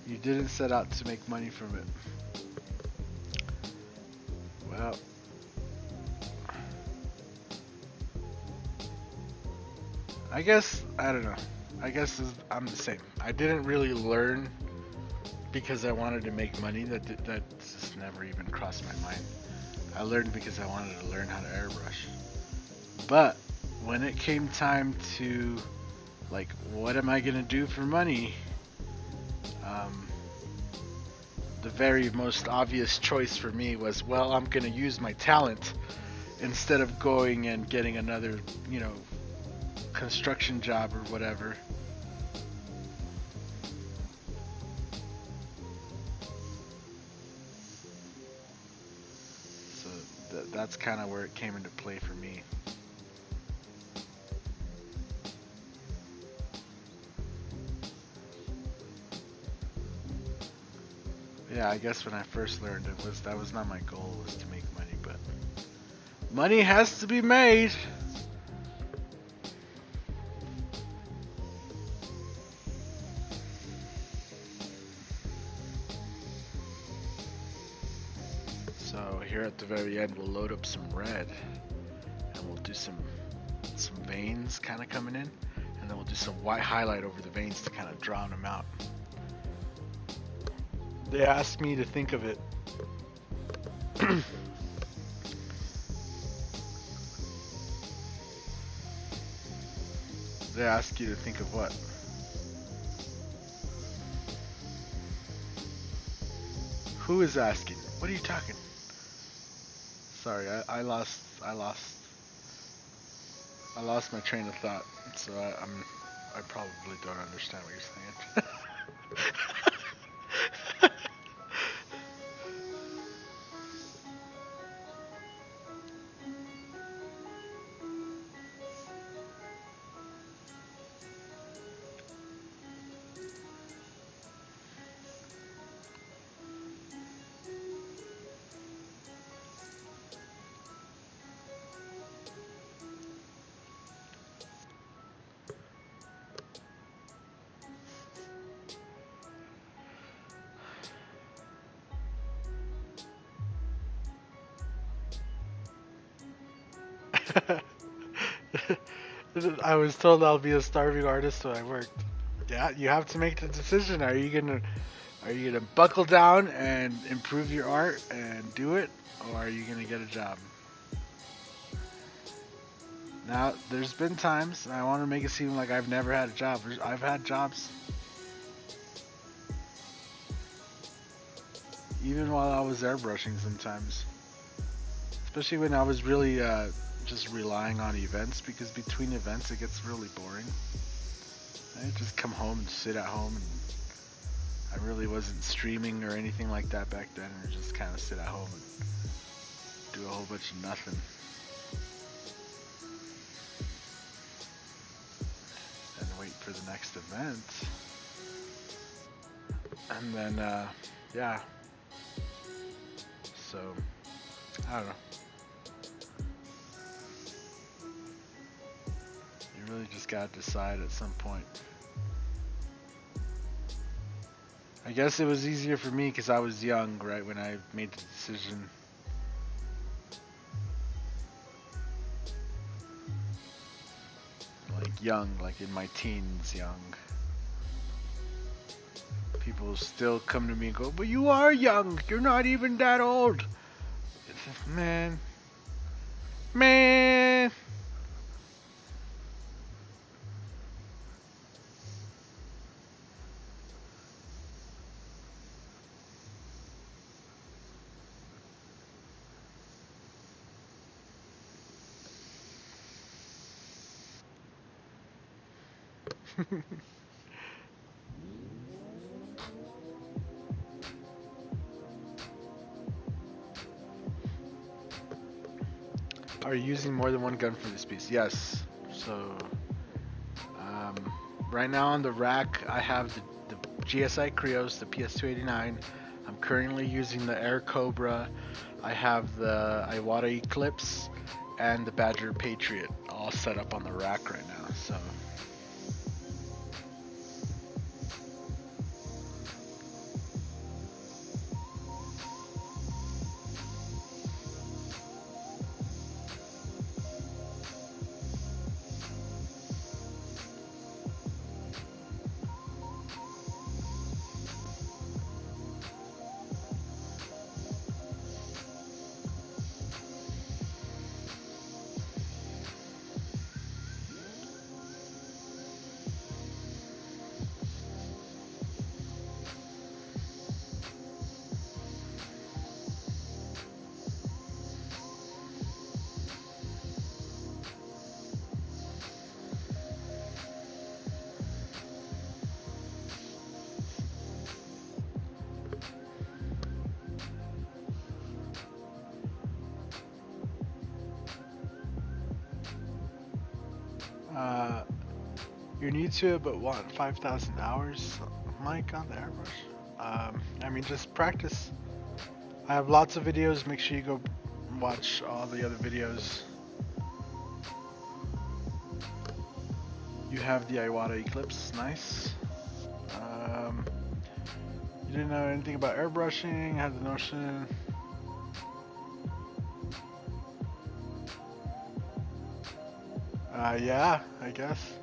You didn't set out to make money from it. Well, I guess, I don't know. I guess I'm the same. I didn't really learn because I wanted to make money. That just never even crossed my mind. I learned because I wanted to learn how to airbrush. But when it came time to, like, what am I gonna do for money? The very most obvious choice for me was, well, I'm gonna use my talent instead of going and getting another, you know, construction job or whatever. So that's kind of where it came into play for me. Yeah, I guess when I first learned that was not my goal, was to make money, but money has to be made. So here at the very end, we'll load up some red, and we'll do some veins kind of coming in, and then we'll do some white highlight over the veins to kind of drown them out. They asked me to think of it. They ask you to think of what? Who is asking? What are you talking? Sorry, I lost my train of thought. So I probably don't understand what you're saying. I was told I'll be a starving artist when I worked. Yeah, you have to make the decision. Are you gonna buckle down and improve your art and do it, or are you gonna get a job? Now, there's been times, and I want to make it seem like I've never had a job. I've had jobs. Even while I was airbrushing sometimes. Especially when I was really just relying on events, because between events it gets really boring. I just come home and sit at home, and I really wasn't streaming or anything like that back then, and just kind of sit at home and do a whole bunch of nothing. And wait for the next event. And then, yeah. So, I don't know. You really just gotta decide at some point. I guess it was easier for me because I was young, right, when I made the decision. Like young, like in my teens, young. People still come to me and go, but you are young, you're not even that old. Man. Man. Are you using more than one gun for this piece? Yes. So, right now on the rack, I have the GSI Krios, the PS289. I'm currently using the Air Cobra. I have the Iwata Eclipse and the Badger Patriot all set up on the rack right now. So. You're new to it, but want 5,000 hours, Mike, on the airbrush? I mean, just practice. I have lots of videos. Make sure you go watch all the other videos. You have the Iwata Eclipse, nice. You didn't know anything about airbrushing, had the notion. Yeah, I guess.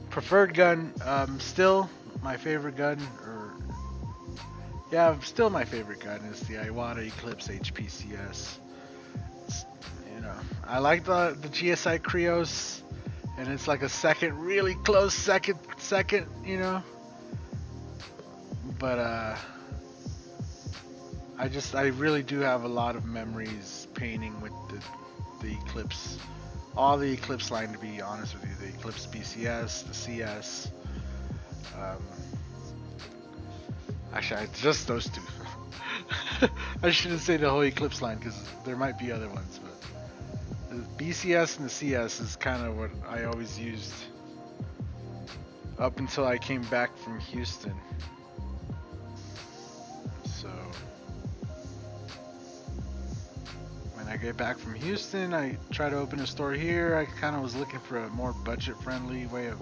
Preferred gun, still my favorite gun, or yeah, still my favorite gun is the Iwata Eclipse HPCS. You know, I like the GSI Krios, and it's like a second, really close second, you know. But I really do have a lot of memories painting with the Eclipse. All the Eclipse line, to be honest with you, the Eclipse BCS, the CS. Actually, just those two. I shouldn't say the whole Eclipse line because there might be other ones, but the BCS and the CS is kind of what I always used up until I came back from Houston. So when I get back from Houston, I try to open a store here. I kind of was looking for a more budget-friendly way of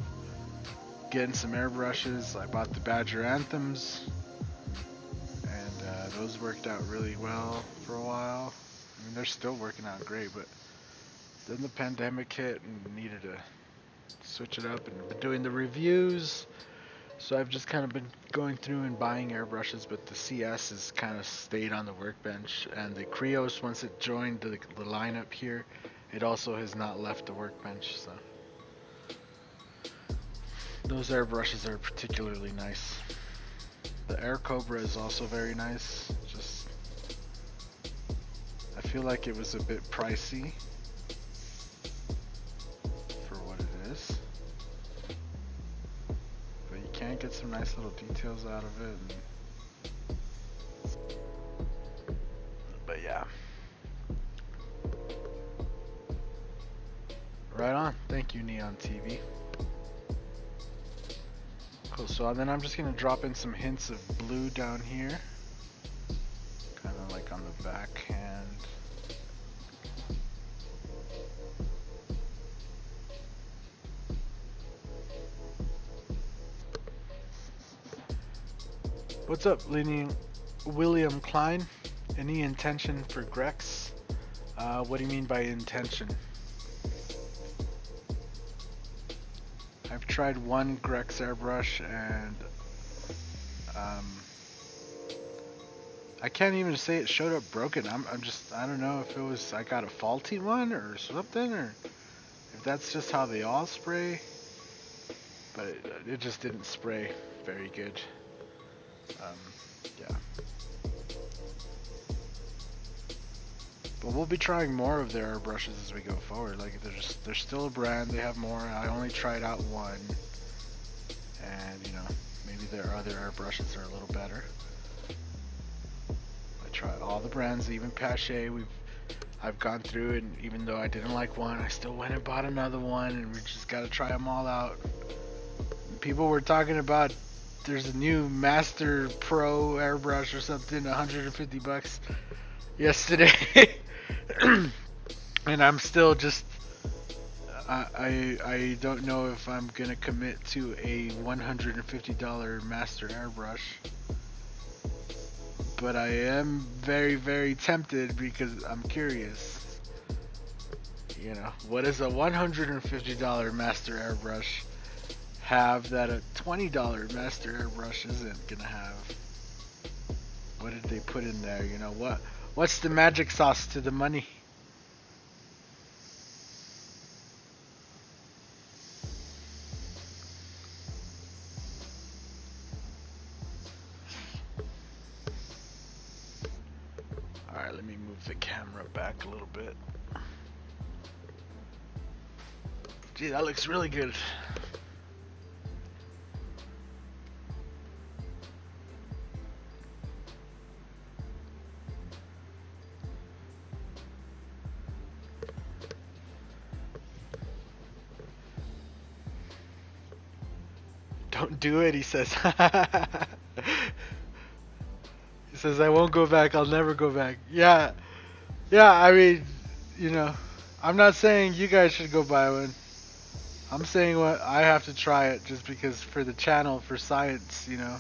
getting some airbrushes. I bought the Badger Anthems, and those worked out really well for a while. I mean, they're still working out great, but then the pandemic hit and needed to switch it up, and been doing the reviews. So I've just kind of been going through and buying airbrushes, but the CS has kind of stayed on the workbench, and the Krios, once it joined the lineup here, it also has not left the workbench. So those airbrushes are particularly nice. The Air Cobra is also very nice. Just, I feel like it was a bit pricey for what it is. But you can't get some nice little details out of it. But yeah. Right on. Thank you, Neon TV. Cool. So then I'm just gonna drop in some hints of blue down here, kind of like on the back hand. What's up, William Klein? Any intention for Grex? What do you mean by intention? I've tried one Grex airbrush and I can't even say it showed up broken. I don't know if it was I got a faulty one or something, or if that's just how they all spray. But it just didn't spray very good. Yeah. But we'll be trying more of their airbrushes as we go forward. Like they're still a brand. They have more. I only tried out one, and you know maybe their other airbrushes are a little better. I tried all the brands, even Pache. I've gone through it, and even though I didn't like one, I still went and bought another one, and we just got to try them all out. People were talking about there's a new Master Pro airbrush or something, $150 yesterday. And I'm still just I don't know if I'm gonna commit to a $150 master airbrush, but I am very, very tempted because I'm curious. You know, what does a $150 master airbrush have that a $20 master airbrush isn't gonna have? What did they put in there? You know, what's the magic sauce to the money? Alright, let me move the camera back a little bit. Gee, that looks really good. Don't do it, he says. He says, I won't go back, I'll never go back. Yeah, I mean, you know, I'm not saying you guys should go buy one. I'm saying what I have to try it just because for the channel, for science, you know.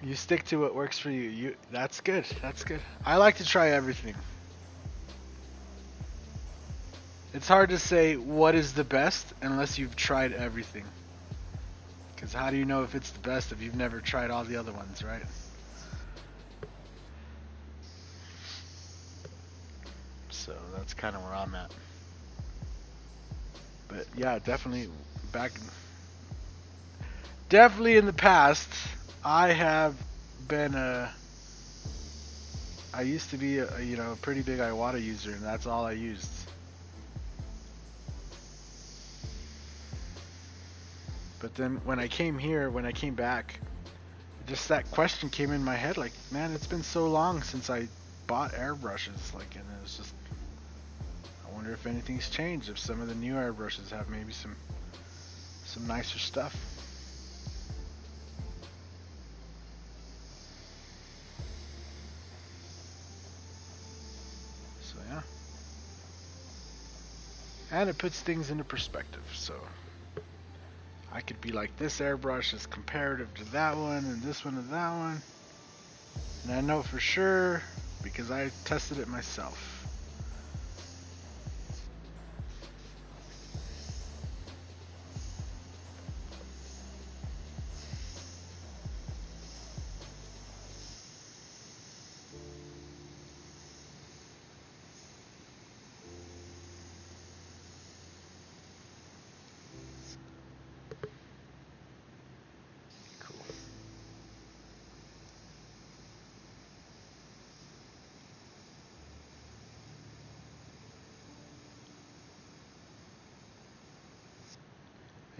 You stick to what works for you. That's good. That's good. I like to try everything. It's hard to say what is the best unless you've tried everything. Because how do you know if it's the best if you've never tried all the other ones, right? So that's kind of where I'm at. But yeah, definitely in the past, I have been I used to be a pretty big Iwata user, and that's all I used. But then when I came back, just that question came in my head, like, man, it's been so long since I bought airbrushes, like, and it was just, I wonder if anything's changed, if some of the new airbrushes have maybe some nicer stuff. So yeah. And it puts things into perspective, so I could be like, this airbrush is comparative to that one and this one to that one. And I know for sure because I tested it myself.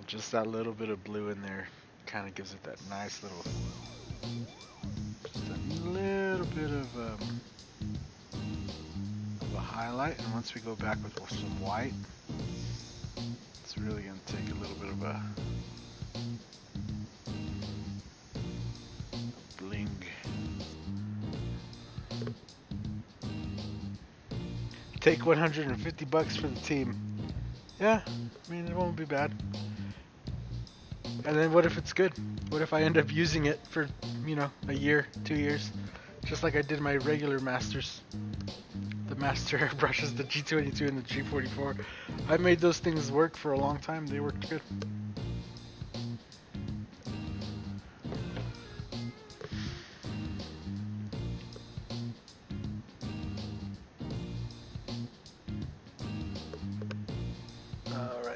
Just that little bit of blue in there kind of gives it that nice little, just a little bit of a highlight. And once we go back with some white, it's really going to take a little bit of a bling. Take 150 bucks for the team. Yeah, I mean, it won't be bad. And then what if it's good? What if I end up using it for, you know, a year, 2 years? Just like I did my regular masters. The master airbrushes, the G22 and the G44. I made those things work for a long time. They worked good.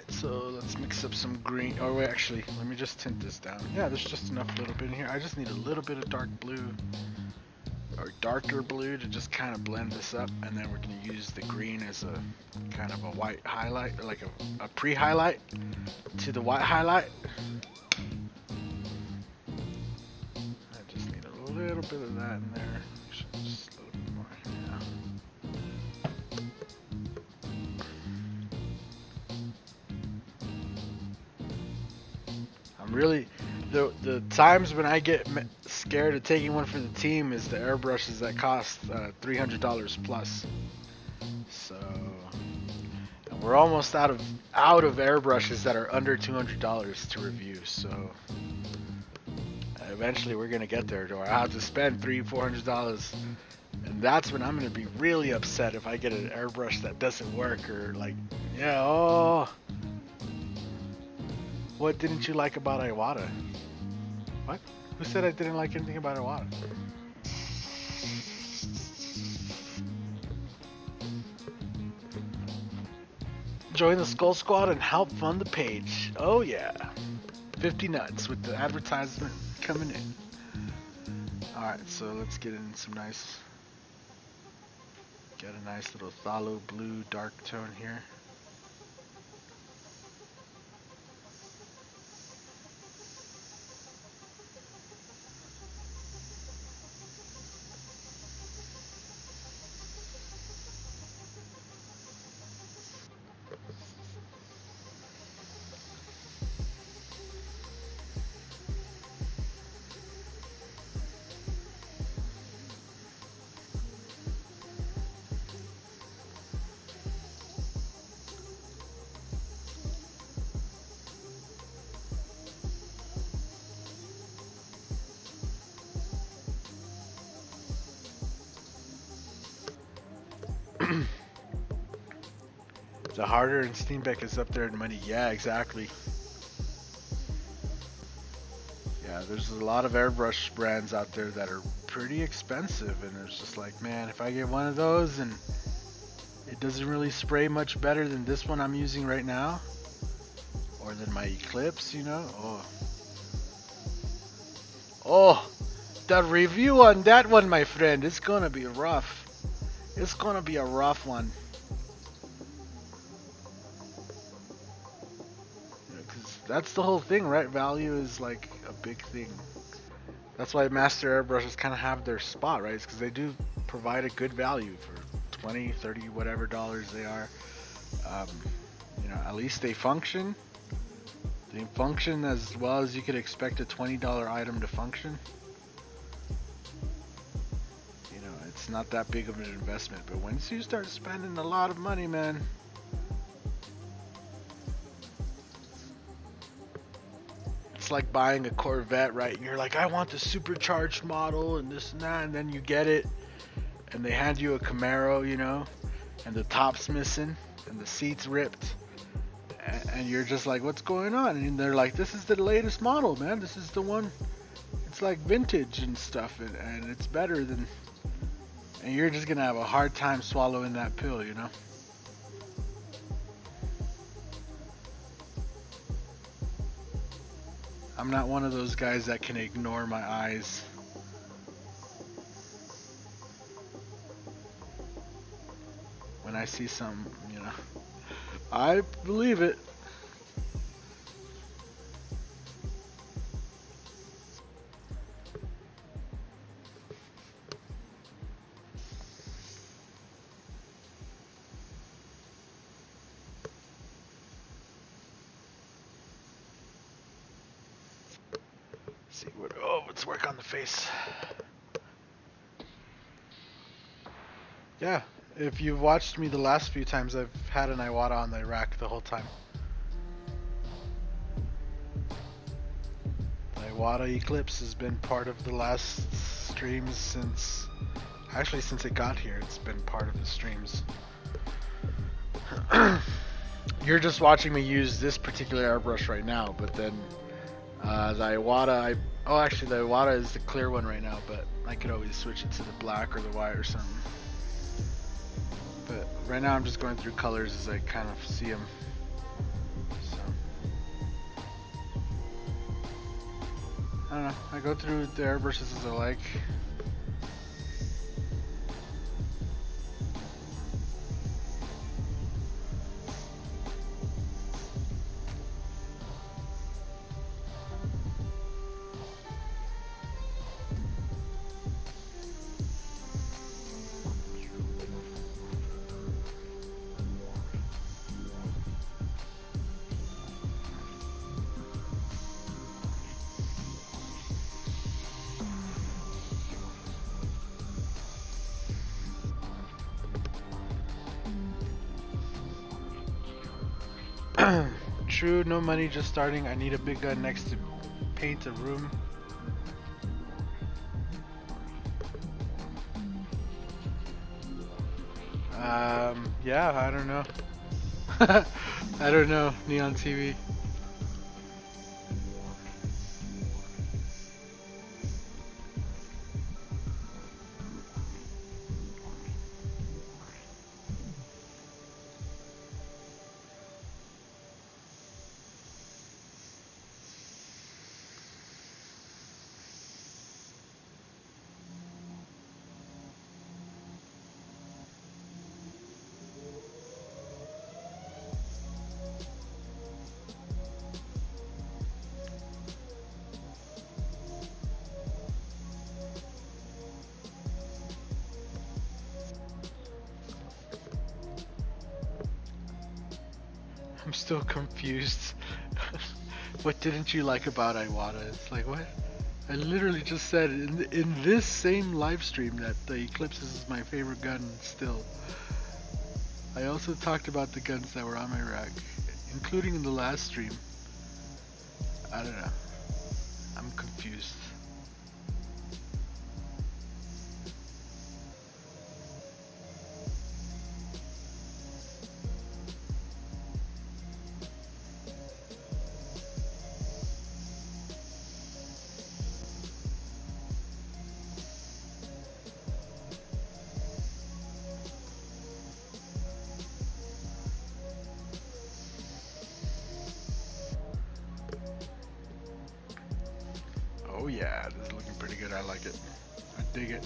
So let's mix up some green. Oh wait, actually, let me just tint this down. Yeah, there's just enough little bit in here. I just need a little bit of dark blue or darker blue to just kind of blend this up, and then we're going to use the green as a kind of a white highlight, or like a pre-highlight to the white highlight. I just need a little bit of that in there. Actually, just a little bit more. Yeah. Really, the times when I get scared of taking one for the team is the airbrushes that cost $300 plus. So, and we're almost out of airbrushes that are under $200 to review. So, eventually we're gonna get there, or I have to spend $300-400, and that's when I'm gonna be really upset if I get an airbrush that doesn't work, or like, yeah, oh. What didn't you like about Iwata? What? Who said I didn't like anything about Iwata? Join the Skull Squad and help fund the page. Oh yeah. 50 nuts with the advertisement coming in. Alright, so let's get in some nice... Get a nice little phthalo blue dark tone here. The Harder and Steenbeck is up there in money. Yeah, exactly. Yeah, there's a lot of airbrush brands out there that are pretty expensive, and it's just like, man, if I get one of those and it doesn't really spray much better than this one I'm using right now, or than my Eclipse, you know, oh, the review on that one, my friend, it's gonna be rough. It's gonna be a rough one. That's the whole thing, right? Value is like a big thing. That's why master airbrushes kind of have their spot, right? It's because they do provide a good value for 20, 30, whatever dollars they are. You know, at least they function. They function as well as you could expect a $20 item to function. You know, it's not that big of an investment, but once you start spending a lot of money, man, it's like buying a Corvette, right? And you're like, I want the supercharged model and this and that, and then you get it, and they hand you a Camaro, you know, and the top's missing, and the seat's ripped, and you're just like, what's going on? And they're like, this is the latest model, man. This is the one. It's like vintage and stuff, and it's better than... And you're just gonna have a hard time swallowing that pill, you know? I'm not one of those guys that can ignore my eyes. When I see something, you know, I believe it. see what. Oh, let's work on the face. Yeah, if you've watched me the last few times, I've had an Iwata on the rack the whole time. The Iwata Eclipse has been part of the last streams since, actually since it got here, it's been part of the streams. You're just watching me use this particular airbrush right now, but then the Iwata, oh actually the Iwata is the clear one right now, but I could always switch it to the black or the white or something. But right now I'm just going through colors as I kind of see them. So I don't know, I go through the airbrushes as I like. True, no money, just starting. I need a big gun next to paint a room. Yeah, I don't know. I don't know, Neon TV. I'm still confused. What didn't you like about Iwata? It's like, what? I literally just said in this same live stream that the Eclipse is my favorite gun still. I also talked about the guns that were on my rack, including in the last stream. I don't know. I'm confused. Oh yeah, this is looking pretty good. I like it. I dig it.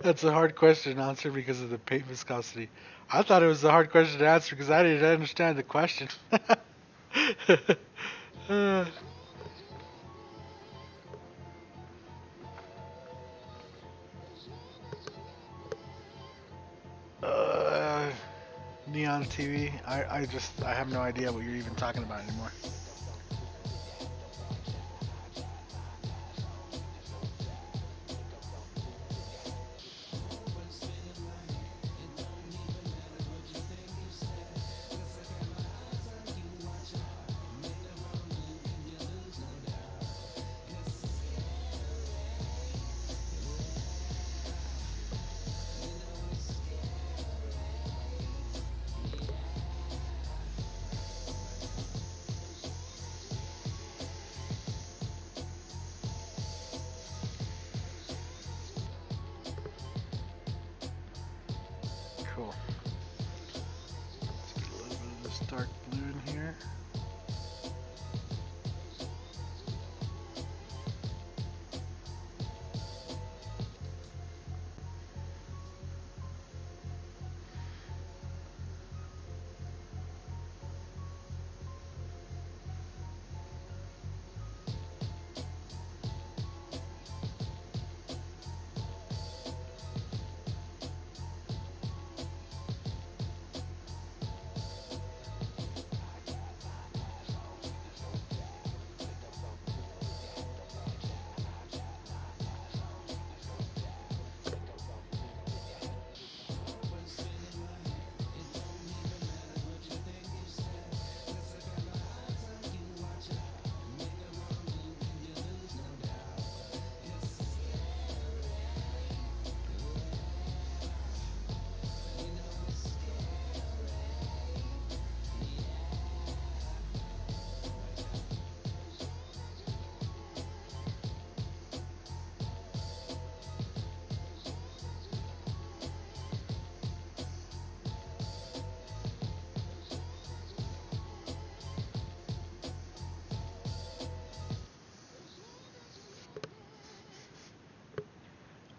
That's a hard question to answer because of the paint viscosity. I thought it was a hard question to answer because I didn't understand the question. Neon TV. I have no idea what you're even talking about anymore. Cool. Let's get a little bit of this dark blue in here.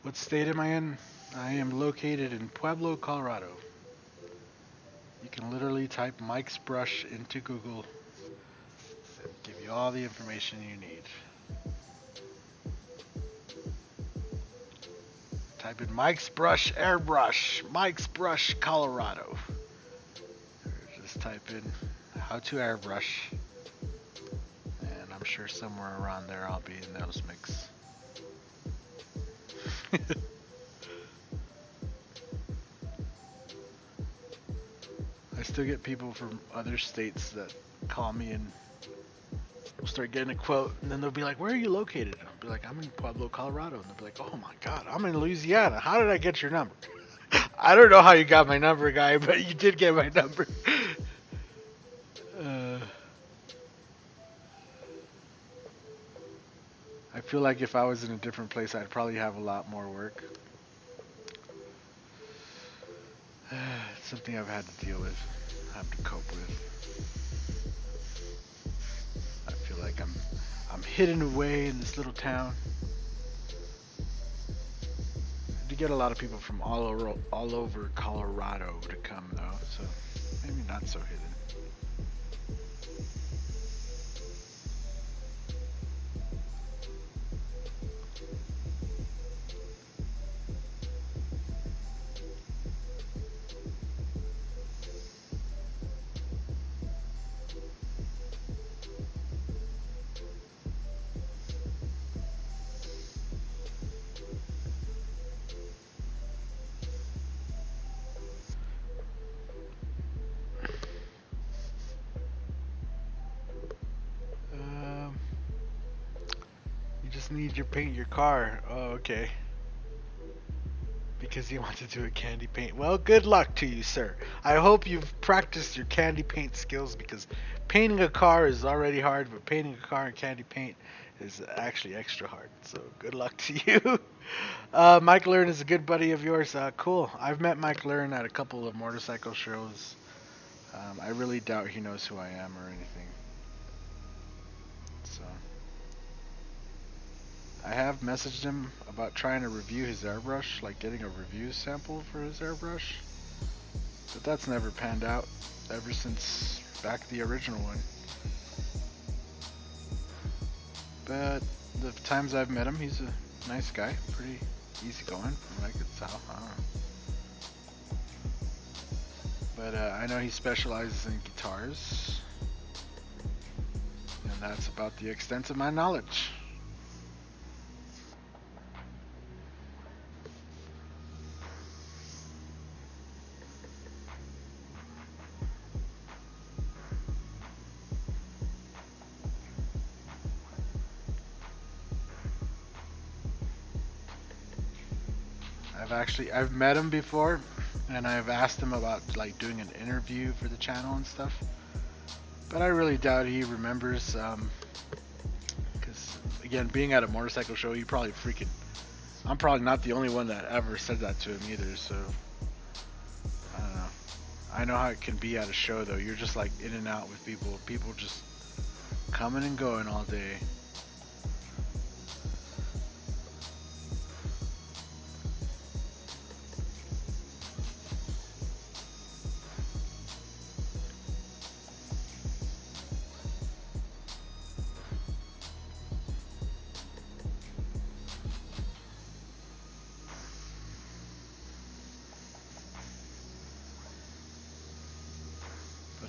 What state am I in? I am located in Pueblo, Colorado. You can literally type Mike's brush into Google and give you all the information you need. Type in Mike's brush airbrush, Mike's brush Colorado. Or just type in how to airbrush, and I'm sure somewhere around there I'll be in those mix. I still get people from other states that call me and we'll start getting a quote, and then they'll be like, "Where are you located?" And I'll be like, "I'm in Pueblo, Colorado." And they'll be like, "Oh my God, I'm in Louisiana. How did I get your number?" I don't know how you got my number, guy, but you did get my number. I feel like if I was in a different place, I'd probably have a lot more work. It's something I've had to deal with, have to cope with. I feel like I'm hidden away in this little town. I do get a lot of people from all over Colorado to come though, so maybe not so hidden. Need you paint your car. Oh, okay. Because you want to do a candy paint. Well, good luck to you, sir. I hope you've practiced your candy paint skills, because painting a car is already hard, but painting a car in candy paint is actually extra hard. So good luck to you. Mike Learn is a good buddy of yours. Cool. I've met Mike Learn at a couple of motorcycle shows. I really doubt he knows who I am or anything. So I have messaged him about trying to review his airbrush, like getting a review sample for his airbrush, but that's never panned out ever since back the original one. But the times I've met him, he's a nice guy, pretty easygoing from what I could tell. I don't know. But I know he specializes in guitars, and that's about the extent of my knowledge. I've met him before, and I've asked him about like doing an interview for the channel and stuff, but I really doubt he remembers, because again, being at a motorcycle show, he probably I'm probably not the only one that ever said that to him either, so I know how it can be at a show though. You're just like in and out with people. People just coming and going all day.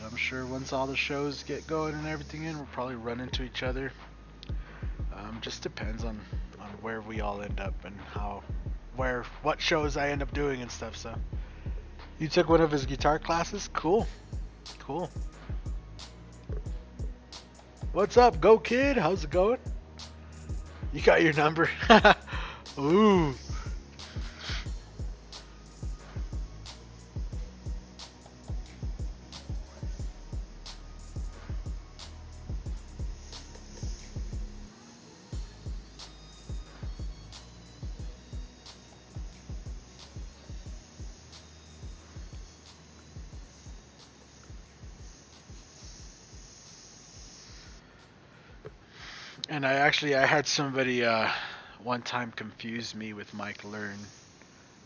I'm sure once all the shows get going and everything in, we'll probably run into each other. Just depends on where we all end up and what shows I end up doing and stuff. So, you took one of his guitar classes? Cool. Cool. What's up, Go Kid? How's it going? You got your number? Ooh. And I had somebody one time confuse me with Mike Learn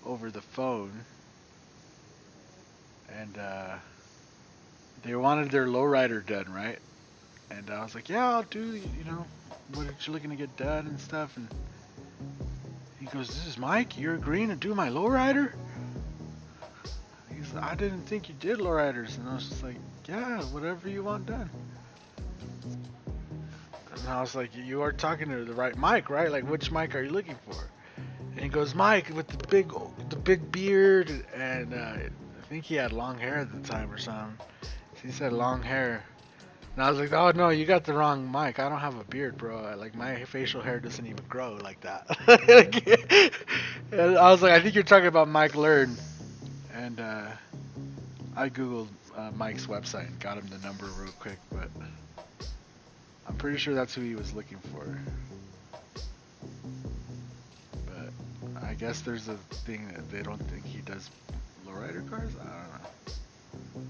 over the phone, and they wanted their lowrider done, right? And I was like, yeah, I'll do, what are you looking to get done and stuff. And he goes, this is Mike, you're agreeing to do my lowrider? He's like, I didn't think you did lowriders. And I was just like, yeah, whatever you want done. And I was like, you are talking to the right Mike, right? Like, which Mike are you looking for? And he goes, Mike with the big beard, and I think he had long hair at the time or something. He said long hair. And I was like, oh no, you got the wrong Mike. I don't have a beard, bro. Like, my facial hair doesn't even grow like that. And I was like, I think you're talking about Mike Learn. And I googled Mike's website and got him the number real quick, but I'm pretty sure that's who he was looking for. But I guess there's a thing that they don't think he does lowrider cars? I don't know.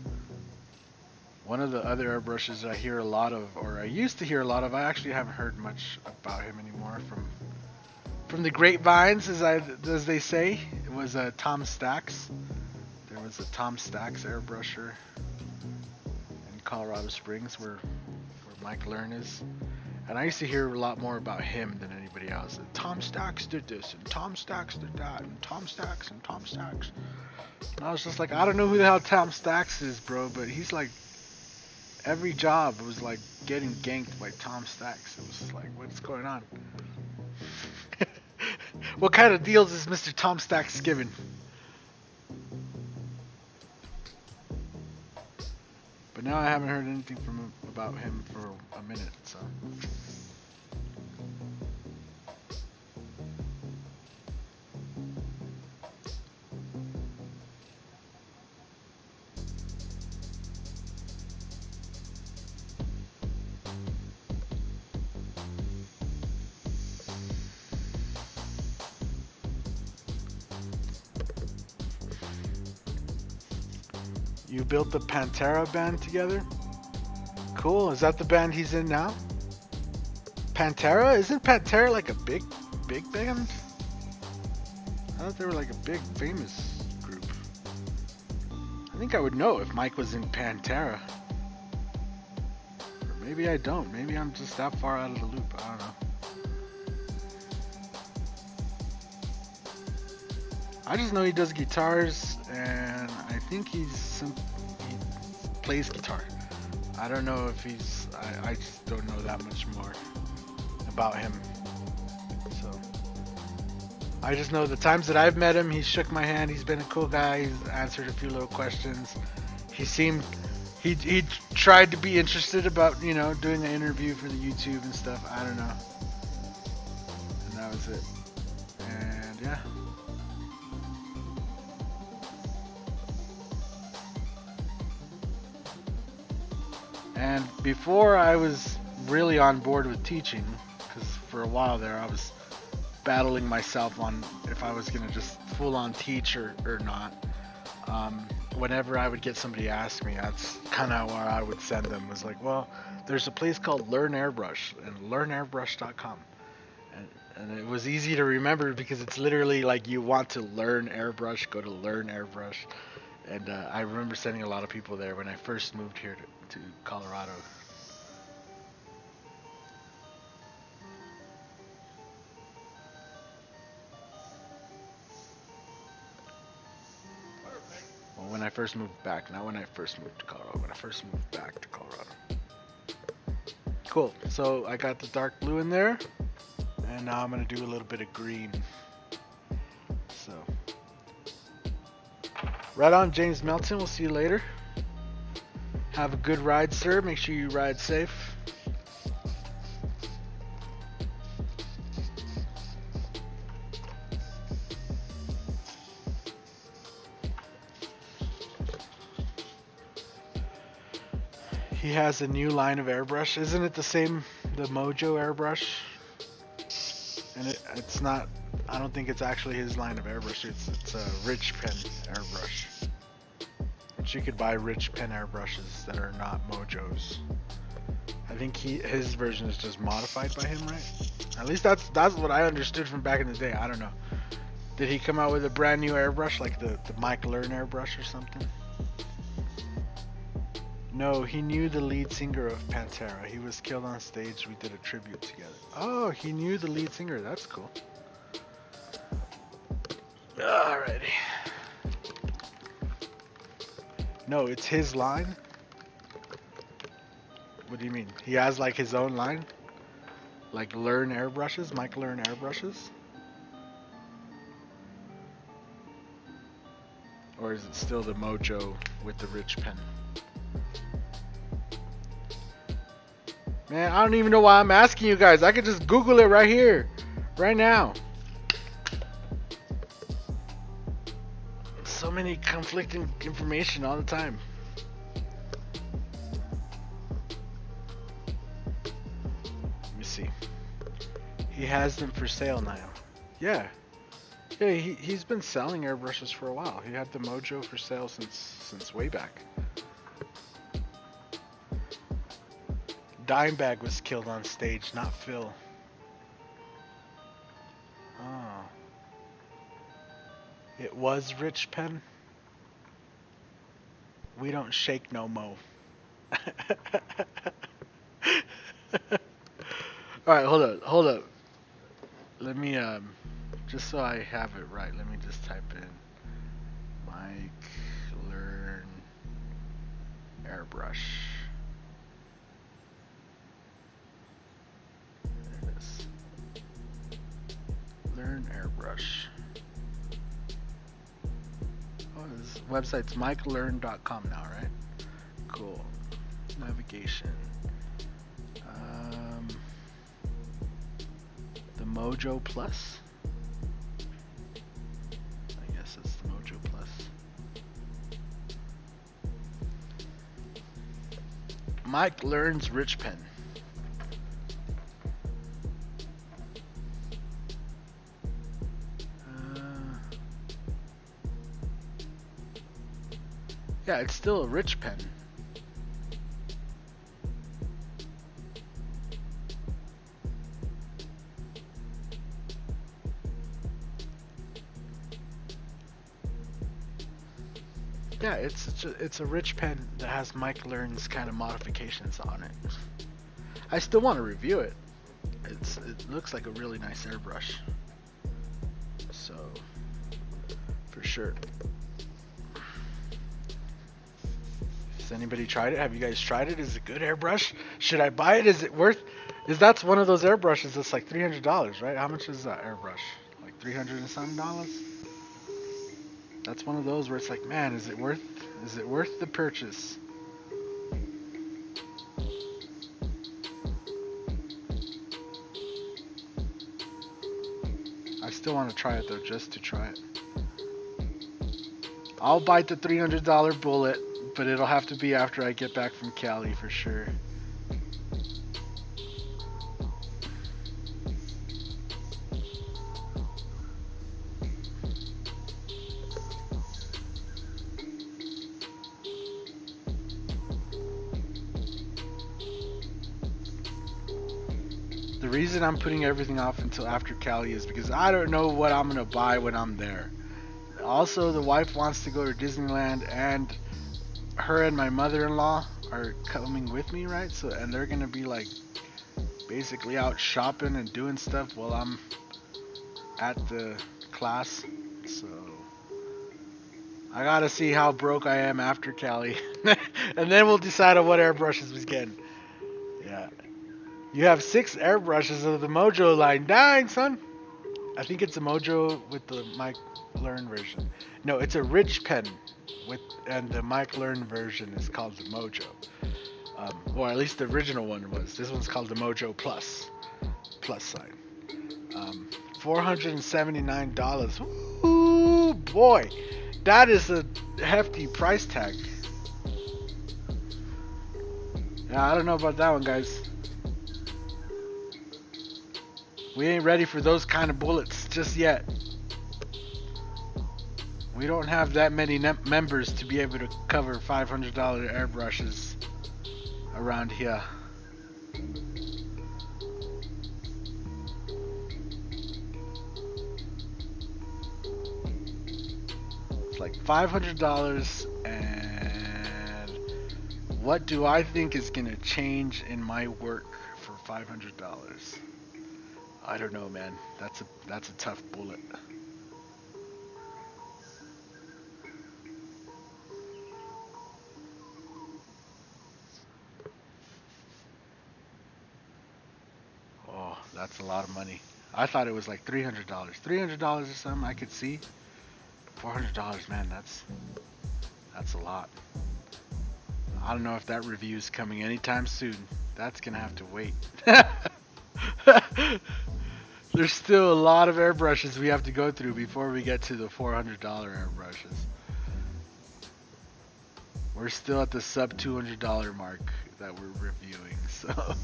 One of the other airbrushes I hear a lot of, or I used to hear a lot of, I actually haven't heard much about him anymore from the grapevines, as they say. It was Tom Stacks. There was a Tom Stacks airbrusher in Colorado Springs where Mike Learn is. And I used to hear a lot more about him than anybody else. And Tom Stacks did this, and Tom Stacks did that, and Tom Stacks, and Tom Stacks. And I was just like, I don't know who the hell Tom Stacks is, bro, but he's like, every job was like getting ganked by Tom Stacks. It was just like, what's going on? What kind of deals is Mr. Tom Stacks giving? But now I haven't heard anything about him for a minute, so. You built the Pantera band together? Cool. Is that the band he's in now? Pantera? Isn't Pantera like a big band? I thought they were like a big famous group. I think I would know if Mike was in Pantera. Or maybe I don't. Maybe I'm just that far out of the loop. I don't know. I just know he does guitars, and I think he plays guitar. I don't know if I just don't know that much more about him. So I just know the times that I've met him, he shook my hand, he's been a cool guy, he's answered a few little questions. He tried to be interested about, doing an interview for the YouTube and stuff. I don't know. And that was it. And yeah. And before I was really on board with teaching, because for a while there I was battling myself on if I was going to just full on teach or not. whenever I would get somebody ask me, that's kind of where I would send them. Was like, well, there's a place called Learn Airbrush and learnairbrush.com. And it was easy to remember because it's literally like you want to learn airbrush, go to Learn Airbrush. And I remember sending a lot of people there when I first moved here to Colorado. Well, when I first moved back, not when I first moved to Colorado, when I first moved back to Colorado. Cool, so I got the dark blue in there, and now I'm going to do a little bit of green. So, right on, James Melton, we'll see you later. Have a good ride, sir, make sure you ride safe. He has a new line of airbrush. Isn't it the same, the Mojo airbrush? And it's not, I don't think it's actually his line of airbrush. It's a Rich Pen airbrush. But you could buy Rich Pen airbrushes that are not Mojos. I think his version is just modified by him, right? At least that's what I understood from back in the day. I don't know. Did he come out with a brand new airbrush like the Mike Learn airbrush or something? No, he knew the lead singer of Pantera. He was killed on stage. We did a tribute together. Oh, he knew the lead singer. That's cool. Alrighty. No, it's his line. What do you mean? He has like his own line? Like Learn airbrushes? Mike Learn airbrushes? Or is it still the Mojo with the Rich Pen? Man, I don't even know why I'm asking you guys. I could just Google it right here. Right now. So many conflicting information all the time. Let me see. He has them for sale now. Yeah. Yeah, he's been selling airbrushes for a while. He had the Mojo for sale since way back. Dimebag was killed on stage, not Phil. Oh. It was Rich Pen? We don't shake no mo. Alright, hold up. Let me, just so I have it right, let me just type in Mike Learn Airbrush. There it is. Learn Airbrush. Oh, this website's mikelearn.com now, right? Cool. Navigation. The Mojo Plus? I guess it's the Mojo Plus. Mike Learns Rich Pen. Yeah, it's still a Rich Pen. Yeah, it's a Rich Pen that has Mike Learn's kind of modifications on it. I still want to review it. It looks like a really nice airbrush. So, for sure. Has anybody tried it? Have you guys tried it? Is it a good airbrush? Should I buy it? Is it worth? That's one of those airbrushes that's like $300, right? How much is that airbrush? Like $300 and something? That's one of those where it's like, man, is it worth the purchase? I still want to try it though, just to try it. I'll bite the $300 bullet, but it'll have to be after I get back from Cali for sure. The reason I'm putting everything off until after Cali is because I don't know what I'm gonna buy when I'm there. Also, the wife wants to go to Disneyland, and her and my mother-in-law are coming with me, right? So, and they're gonna be like basically out shopping and doing stuff while I'm at the class. So I gotta see how broke I am after Cali, and then we'll decide on what airbrushes we get. Yeah, you have 6 airbrushes of the Mojo line. Dang, son. I think it's a Mojo with the Mike Learn version. No, it's a Rich pen with, and the Mike Learn version is called the Mojo. Or at least the original one was. This one's called the Mojo Plus sign. $479. Ooh, boy, that is a hefty price tag. Yeah, I don't know about that one, guys. We ain't ready for those kind of bullets just yet. We don't have that many members to be able to cover $500 airbrushes around here. It's like $500, and what do I think is gonna change in my work for $500? I don't know, man. That's a tough bullet. Oh, that's a lot of money. I thought it was like $300. $300 or something I could see. $400, man, that's a lot. I don't know if that review is coming anytime soon. That's gonna have to wait. There's still a lot of airbrushes we have to go through before we get to the $400 airbrushes. We're still at the sub $200 mark that we're reviewing, so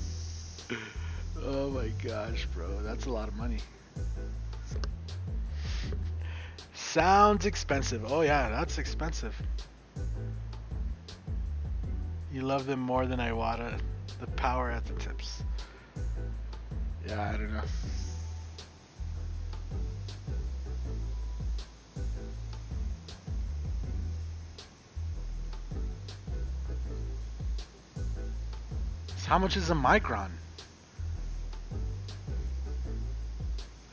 oh my gosh, bro, that's a lot of money. Sounds expensive. Oh yeah, that's expensive. You love them more than Iwata. The power at the tips. Yeah, I don't know. So how much is a micron?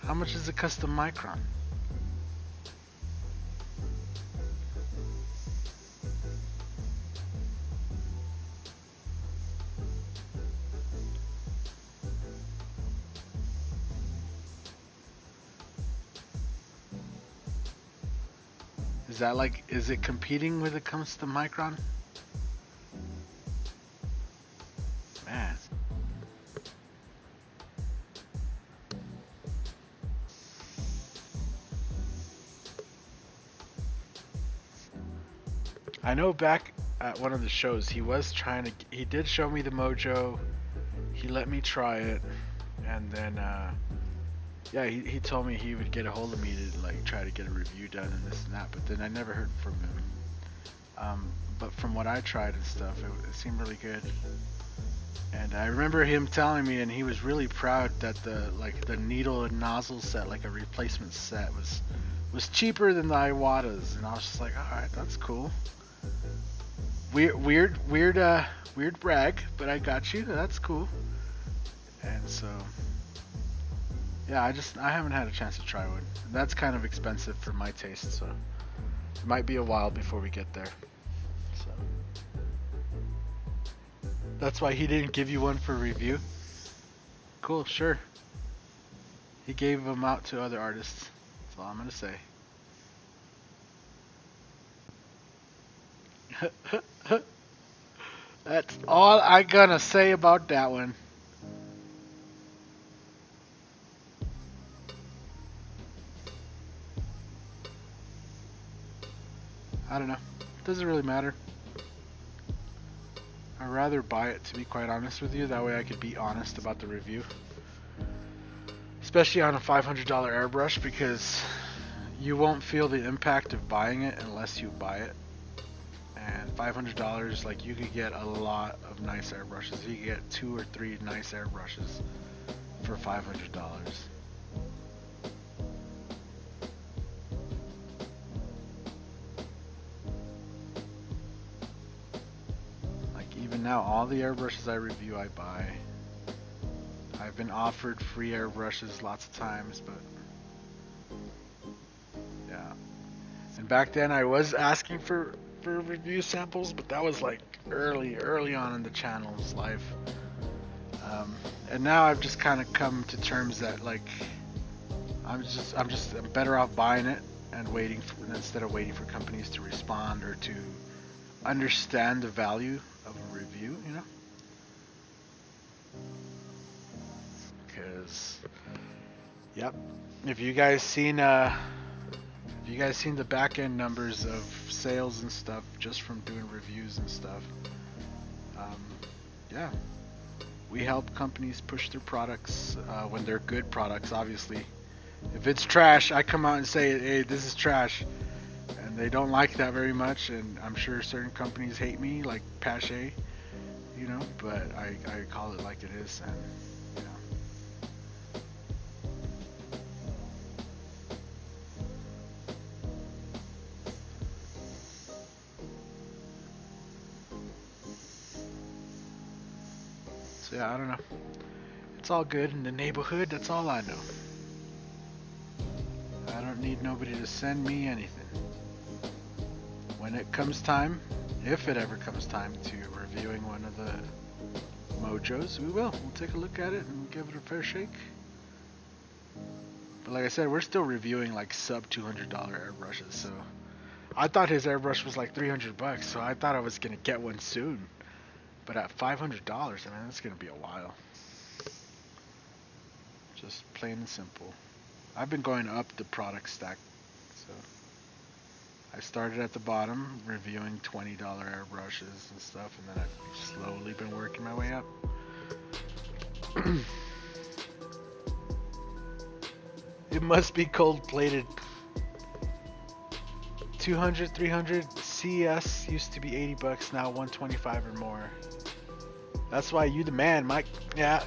How much is a custom micron? Is that like, is it competing when it comes to micron? Man. I know back at one of the shows, he was trying to, he did show me the Mojo, he let me try it, and then, yeah, he told me he would get a hold of me to like try to get a review done and this and that, but then I never heard from him. But from what I tried and stuff, it seemed really good. And I remember him telling me, and he was really proud that the needle and nozzle set, like a replacement set, was cheaper than the Iwatas, and I was just like, all right, that's cool. Weird brag, but I got you. That's cool. And so, yeah, I haven't had a chance to try one. That's kind of expensive for my taste, so it might be a while before we get there. So that's why he didn't give you one for review. Cool, sure. He gave them out to other artists. That's all I'm gonna say. That's all I'm gonna say about that one. I don't know. It doesn't really matter. I'd rather buy it, to be quite honest with you. That way I could be honest about the review. Especially on a $500 airbrush, because you won't feel the impact of buying it unless you buy it. And $500, like, you could get a lot of nice airbrushes. You could get 2 or 3 nice airbrushes for $500. Like even now, all the airbrushes I review, I buy. I've been offered free airbrushes lots of times, but yeah. And back then I was asking for review samples, but that was like early on in the channel's life. And now I've just kind of come to terms that like I'm better off buying it and waiting for, instead of waiting for companies to respond or to understand the value of a review, you know? Because, yep, if you guys seen the back end numbers of sales and stuff just from doing reviews and stuff, yeah, we help companies push their products when they're good products. Obviously, if it's trash, I come out and say, hey, this is trash, and they don't like that very much. And I'm sure certain companies hate me, like Pache, you know, but I call it like it is. And you know, so yeah, I don't know. It's all good in the neighborhood. That's all I know. I don't need nobody to send me anything. When it comes time, if it ever comes time to reviewing one of the Mojos, we will. We'll take a look at it and give it a fair shake. But like I said, we're still reviewing like sub $200 airbrushes, so I thought his airbrush was like $300, so I thought I was gonna get one soon. But at $500, I mean, that's gonna be a while. Just plain and simple. I've been going up the product stack, so I started at the bottom reviewing $20 airbrushes and stuff, and then I've slowly been working my way up. It must be cold plated. 200, 300 CS used to be $80, now $125 or more. That's why you the man, Mike. Yeah.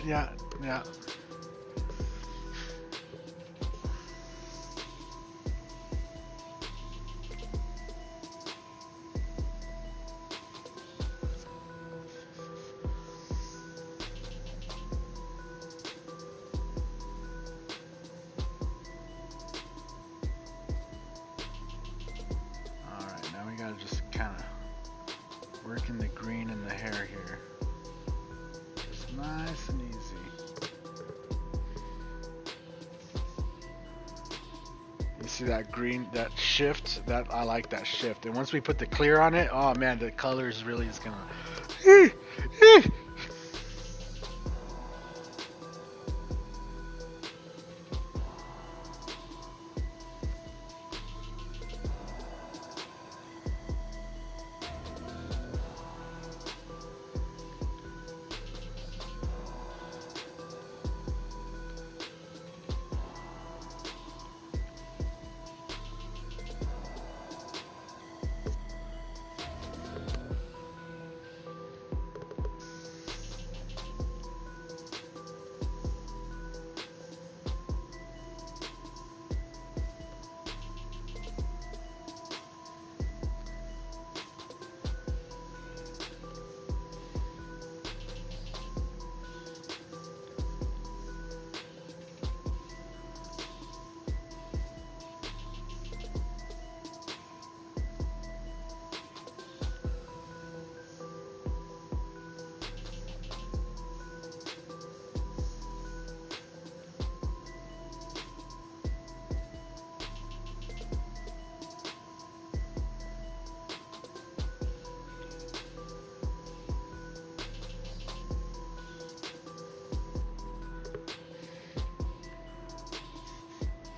Just kind of working the green in the hair here. Just nice and easy. You see that green, that shift? That I like that shift. And once we put the clear on it, oh man, the colors really is gonna.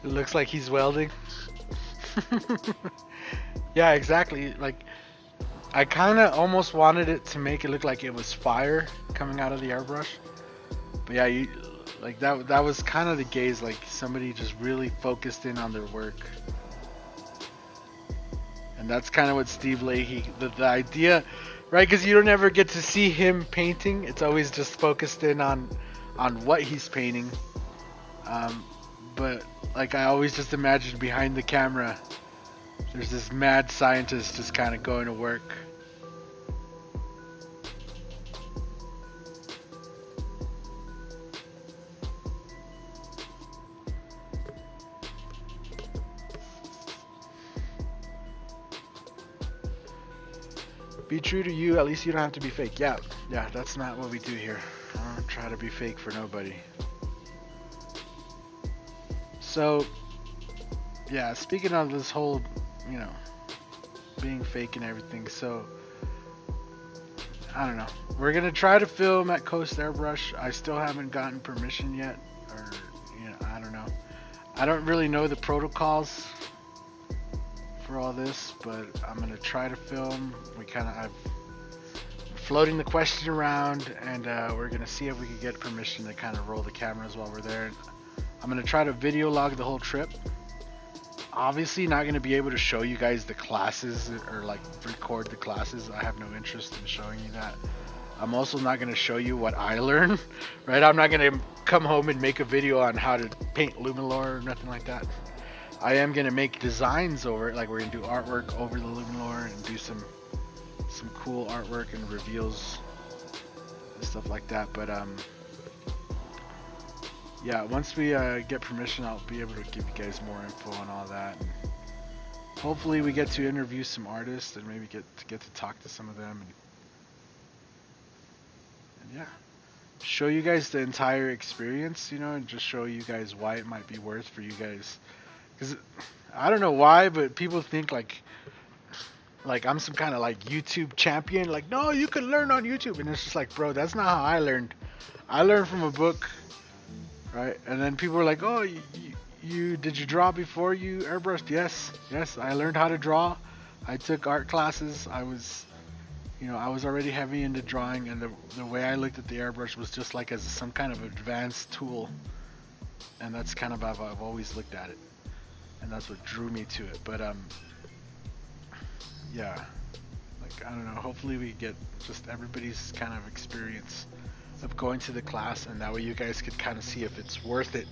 It looks like he's welding. Yeah, exactly. Like, I kind of almost wanted it to make it look like it was fire coming out of the airbrush. But yeah, you like that was kind of the gaze, like somebody just really focused in on their work. And that's kind of what Steve Leahy, the idea, right? Because you don't ever get to see him painting. It's always just focused in on what he's painting. But like I always just imagine behind the camera, there's this mad scientist just kind of going to work. Be true to you, at least you don't have to be fake. Yeah, that's not what we do here. I don't try to be fake for nobody. So, yeah, speaking of this whole, you know, being fake and everything, so, I don't know. We're gonna try to film at Coast Airbrush. I still haven't gotten permission yet, or, you know, I don't know. I don't really know the protocols for all this, but I'm gonna try to film. I'm floating the question around, and we're gonna see if we can get permission to kind of roll the cameras while we're there. I'm gonna try to video log the whole trip. Obviously not gonna be able to show you guys the classes or like record the classes. I have no interest in showing you that. I'm also not gonna show you what I learn, right? I'm not gonna come home and make a video on how to paint Luminor or nothing like that. I am gonna make designs over it, like we're gonna do artwork over the Luminor and do some cool artwork and reveals and stuff like that. But yeah, once we get permission, I'll be able to give you guys more info on all that. And hopefully, we get to interview some artists and maybe get to talk to some of them. And yeah, show you guys the entire experience, you know, and just show you guys why it might be worth for you guys. Because I don't know why, but people think like I'm some kind of like YouTube champion. Like, no, you can learn on YouTube, and it's just like, bro, that's not how I learned. I learned from a book, right? And then people are like, oh, you did you draw before you airbrushed? Yes, I learned how to draw. I took art classes. I was already heavy into drawing, and the way I looked at the airbrush was just like as some kind of advanced tool, and that's kind of how I've always looked at it. And that's what drew me to it. But yeah, like I don't know, hopefully we get just everybody's kind of experience of going to the class, and that way you guys could kind of see if it's worth it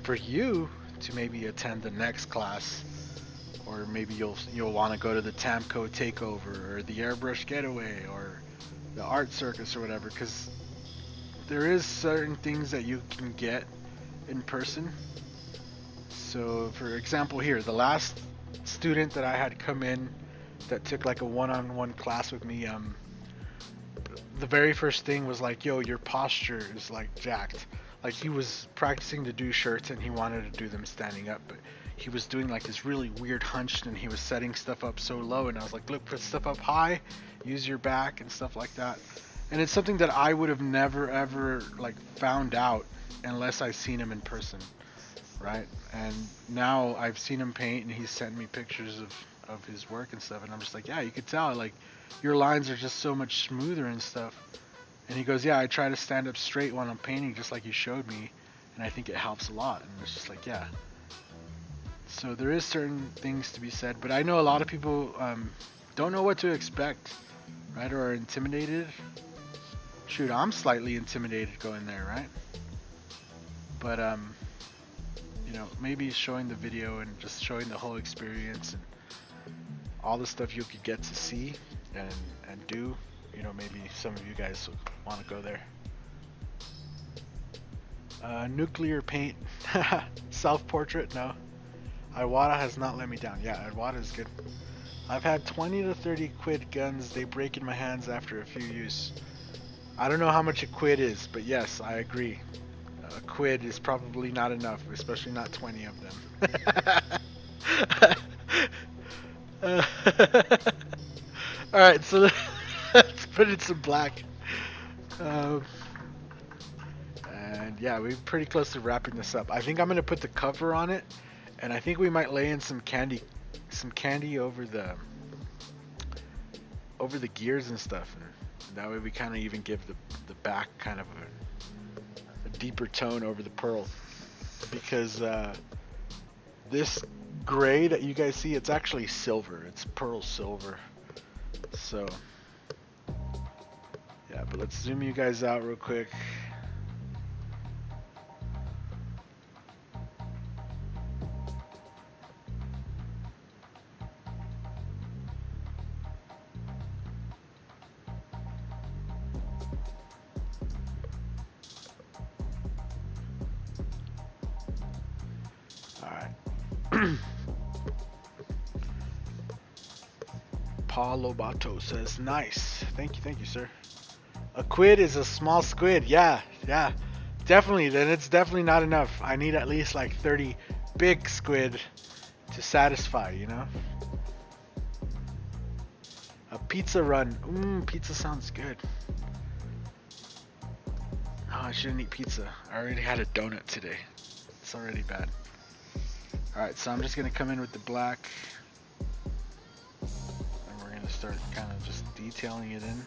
for you to maybe attend the next class, or maybe you'll want to go to the Tamco takeover or the Airbrush getaway or the art circus or whatever, because there is certain things that you can get in person. So for example here, the last student that I had come in that took like a one-on-one class with me, the very first thing was like, yo, your posture is like jacked. Like he was practicing to do shirts and he wanted to do them standing up, but he was doing like this really weird hunch, and he was setting stuff up so low, and I was like, look, put stuff up high, use your back and stuff like that. And it's something that I would have never ever like found out unless I seen him in person. Right, and now I've seen him paint, and he's sent me pictures of his work and stuff, and I'm just like, yeah, you could tell, like, your lines are just so much smoother and stuff. And he goes, yeah, I try to stand up straight when I'm painting, just like you showed me, and I think it helps a lot. And it's just like, yeah. So there is certain things to be said, but I know a lot of people don't know what to expect, right, or are intimidated. Shoot, I'm slightly intimidated going there, right? But you know, maybe showing the video and just showing the whole experience and all the stuff you could get to see and do, you know, maybe some of you guys want to go there. Nuclear paint, self-portrait, no. Iwata has not let me down. Yeah, Iwata is good. I've had 20 to 30 quid guns. They break in my hands after a few use. I don't know how much a quid is, but yes, I agree. A quid is probably not enough, especially not 20 of them. Alright, so let's put in some black. And yeah, we're pretty close to wrapping this up. I think I'm going to put the cover on it, and I think we might lay in some candy over the gears and stuff. And that way we kind of even give the back kind of a deeper tone over the pearl, because this gray that you guys see, it's actually silver. It's pearl silver. So yeah, but let's zoom you guys out real quick. Alright. Paul Lobato says, nice. Thank you, sir. A quid is a small squid. Yeah. Definitely. Then it's definitely not enough. I need at least like 30 big squid to satisfy, you know? A pizza run. Pizza sounds good. Oh, I shouldn't eat pizza. I already had a donut today. It's already bad. Alright, so I'm just going to come in with the black. And we're going to start kind of just detailing it in.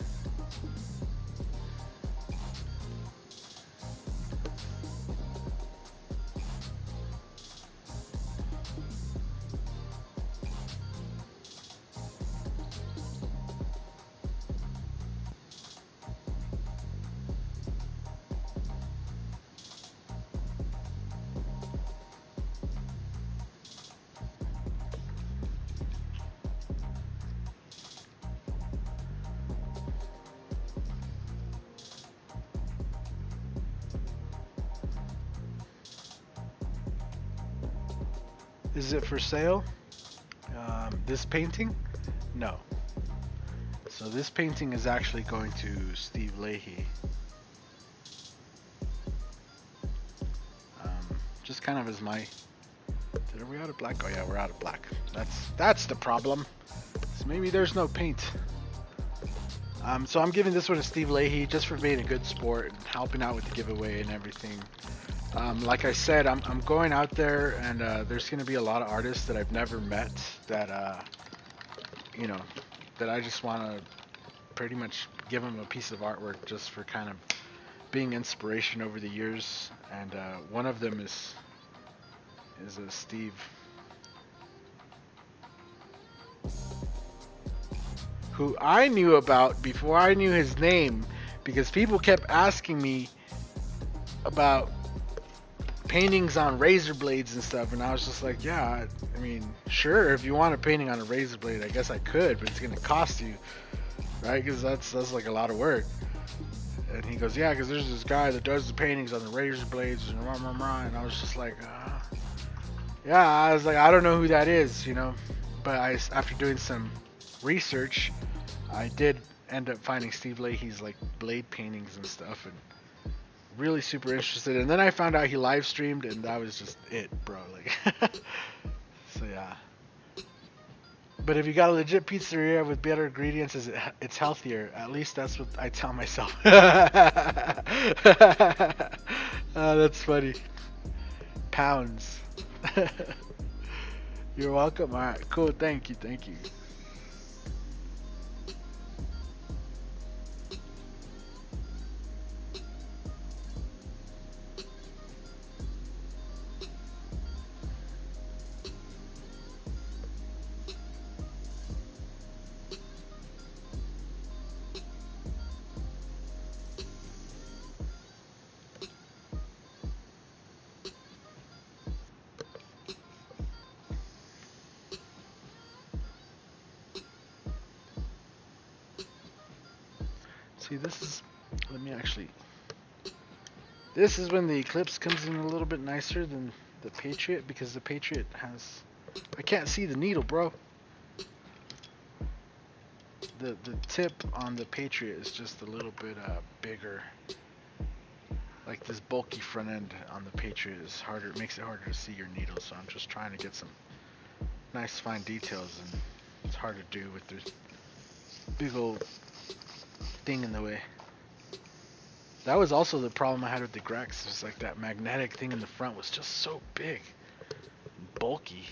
Is it for sale? This painting? No. So this painting is actually going to Steve Leahy. Just kind of as my... Are we out of black? Oh yeah, we're out of black. That's the problem. So maybe there's no paint. So I'm giving this one to Steve Leahy just for being a good sport and helping out with the giveaway and everything. Like I said, I'm going out there and there's going to be a lot of artists that I've never met that, you know, that I just want to pretty much give them a piece of artwork just for kind of being inspiration over the years. And one of them is a Steve, who I knew about before I knew his name, because people kept asking me about paintings on razor blades and stuff, and I was just like, yeah, I mean, sure, if you want a painting on a razor blade, I guess I could, but it's gonna cost you, right? Because that's like a lot of work. And he goes, yeah, because there's this guy that does the paintings on the razor blades and rah, rah, rah. And I was just like, yeah, I was like, I don't know who that is, you know. But after doing some research, I did end up finding Steve Leahy's like blade paintings and stuff, and really super interested. And then I found out he live streamed, and that was just it, bro. Like, so yeah. But if you got a legit pizzeria with better ingredients, it's healthier. At least that's what I tell myself. That's funny. Pounds. You're welcome. All right, cool. Thank you. See, this is when the Eclipse comes in a little bit nicer than the Patriot, because the Patriot has, I can't see the needle, bro. The tip on the Patriot is just a little bit bigger. Like this bulky front end on the Patriot is harder, it makes it harder to see your needle, so I'm just trying to get some nice fine details, and it's hard to do with this big old thing in the way. That was also the problem I had with the Grex. It's like that magnetic thing in the front was just so big, and bulky.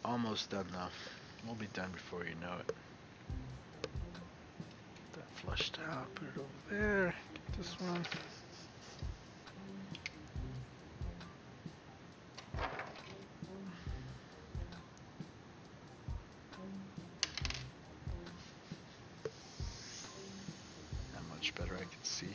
Almost done though. We'll be done before you know it. Get that flushed out. Put it over there. Get this one. Better I can see.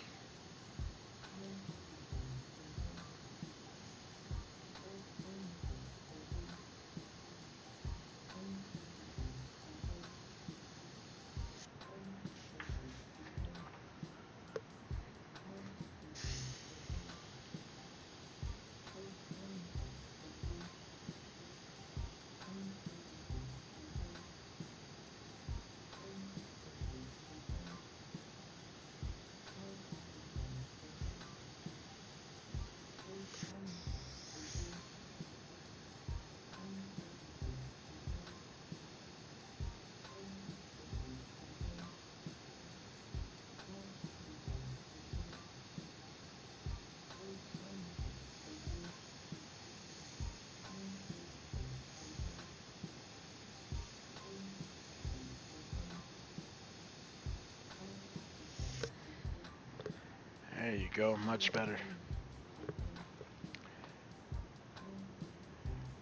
There you go, much better.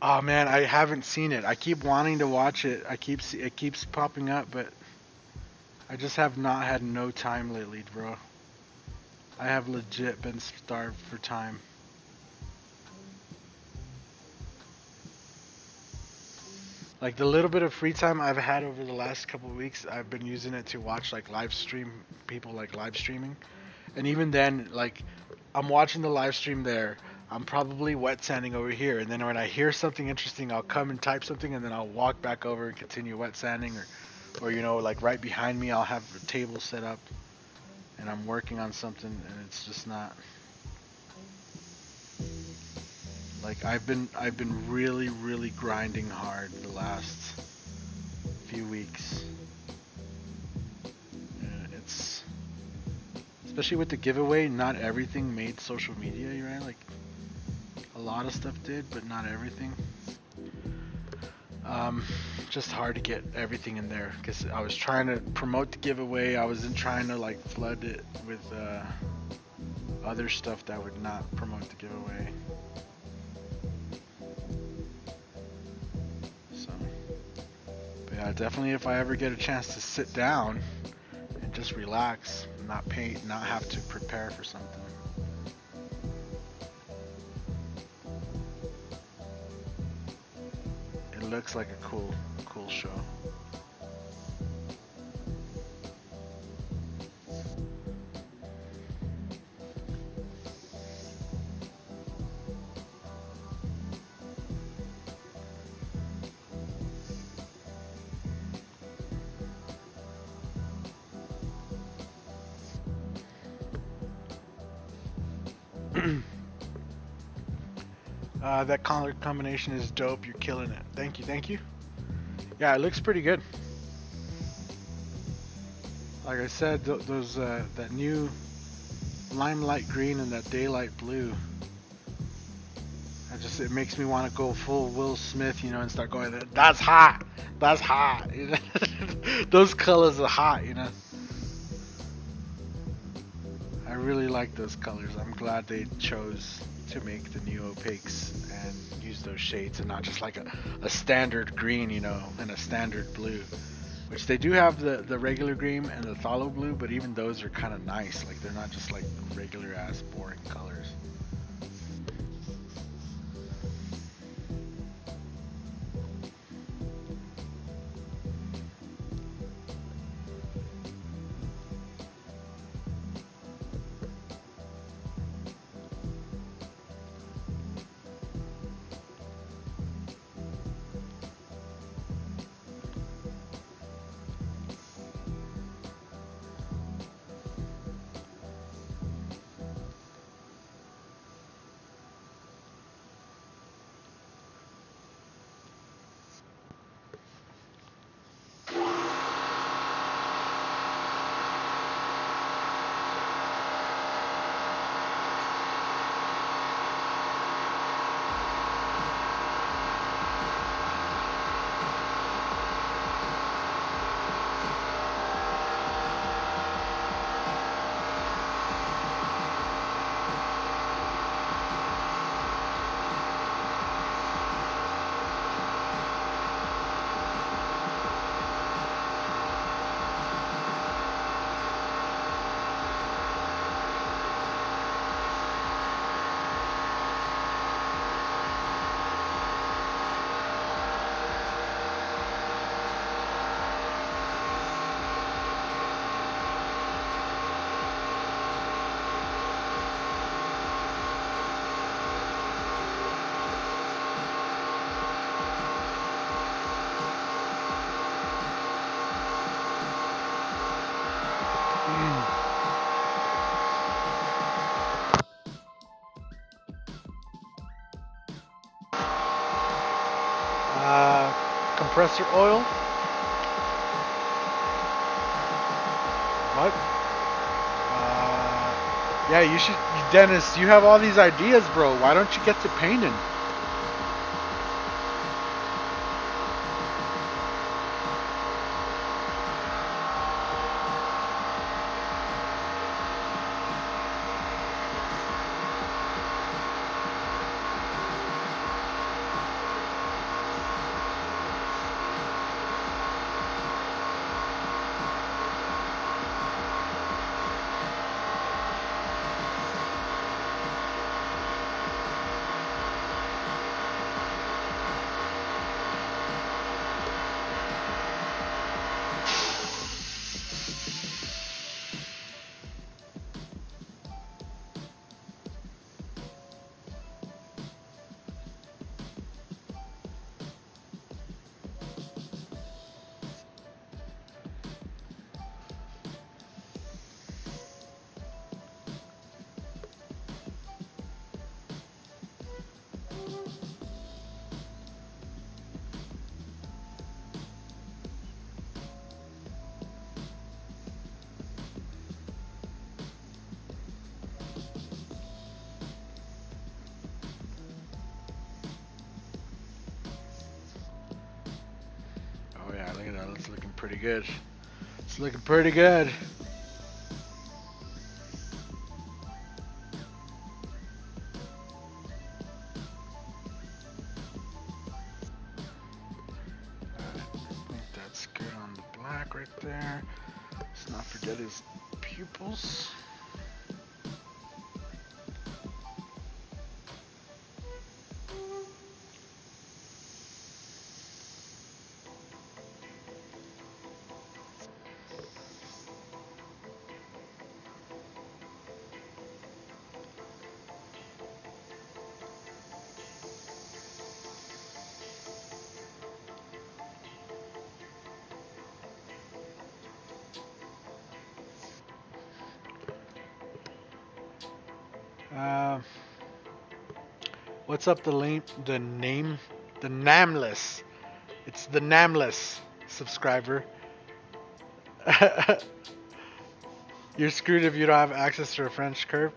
Oh man, I haven't seen it. I keep wanting to watch it. It keeps popping up, but I just have not had no time lately, bro. I have legit been starved for time. Like the little bit of free time I've had over the last couple of weeks, I've been using it to watch like live stream people like live streaming. And even then, like I'm watching the live stream there. I'm probably wet sanding over here, and then when I hear something interesting, I'll come and type something, and then I'll walk back over and continue wet sanding, or you know, like right behind me, I'll have a table set up, and I'm working on something, and it's just not. Like I've been really grinding hard the last few weeks. It's especially with the giveaway, not everything made social media, right? Like a lot of stuff did, but not everything. Just hard to get everything in there because I was trying to promote the giveaway. I wasn't trying to like flood it with other stuff that would not promote the giveaway. So, but yeah, definitely if I ever get a chance to sit down and just relax, not paint, not have to prepare for something. It looks like a cool show. That color combination is dope. You're killing it. Thank you, thank you. Yeah, it looks pretty good. Like I said, those that new limelight green and that daylight blue. It makes me want to go full Will Smith, you know, and start going, that's hot. That's hot. You know? Those colors are hot, you know. I really like those colors. I'm glad they chose to make the new opaques and use those shades and not just like a standard green, you know, and a standard blue. Which they do have the regular green and the phthalo blue, but even those are kind of nice. Like they're not just like regular ass boring colors. Compressor oil. What? Yeah, you should, Dennis. You have all these ideas, bro. Why don't you get to painting? Alright, look at that. It's looking pretty good. It's looking pretty good. I think that's good on the black right there. Let's not forget his pupils. What's up, the Namless? It's the Namless subscriber. You're screwed if you don't have access to a French curve.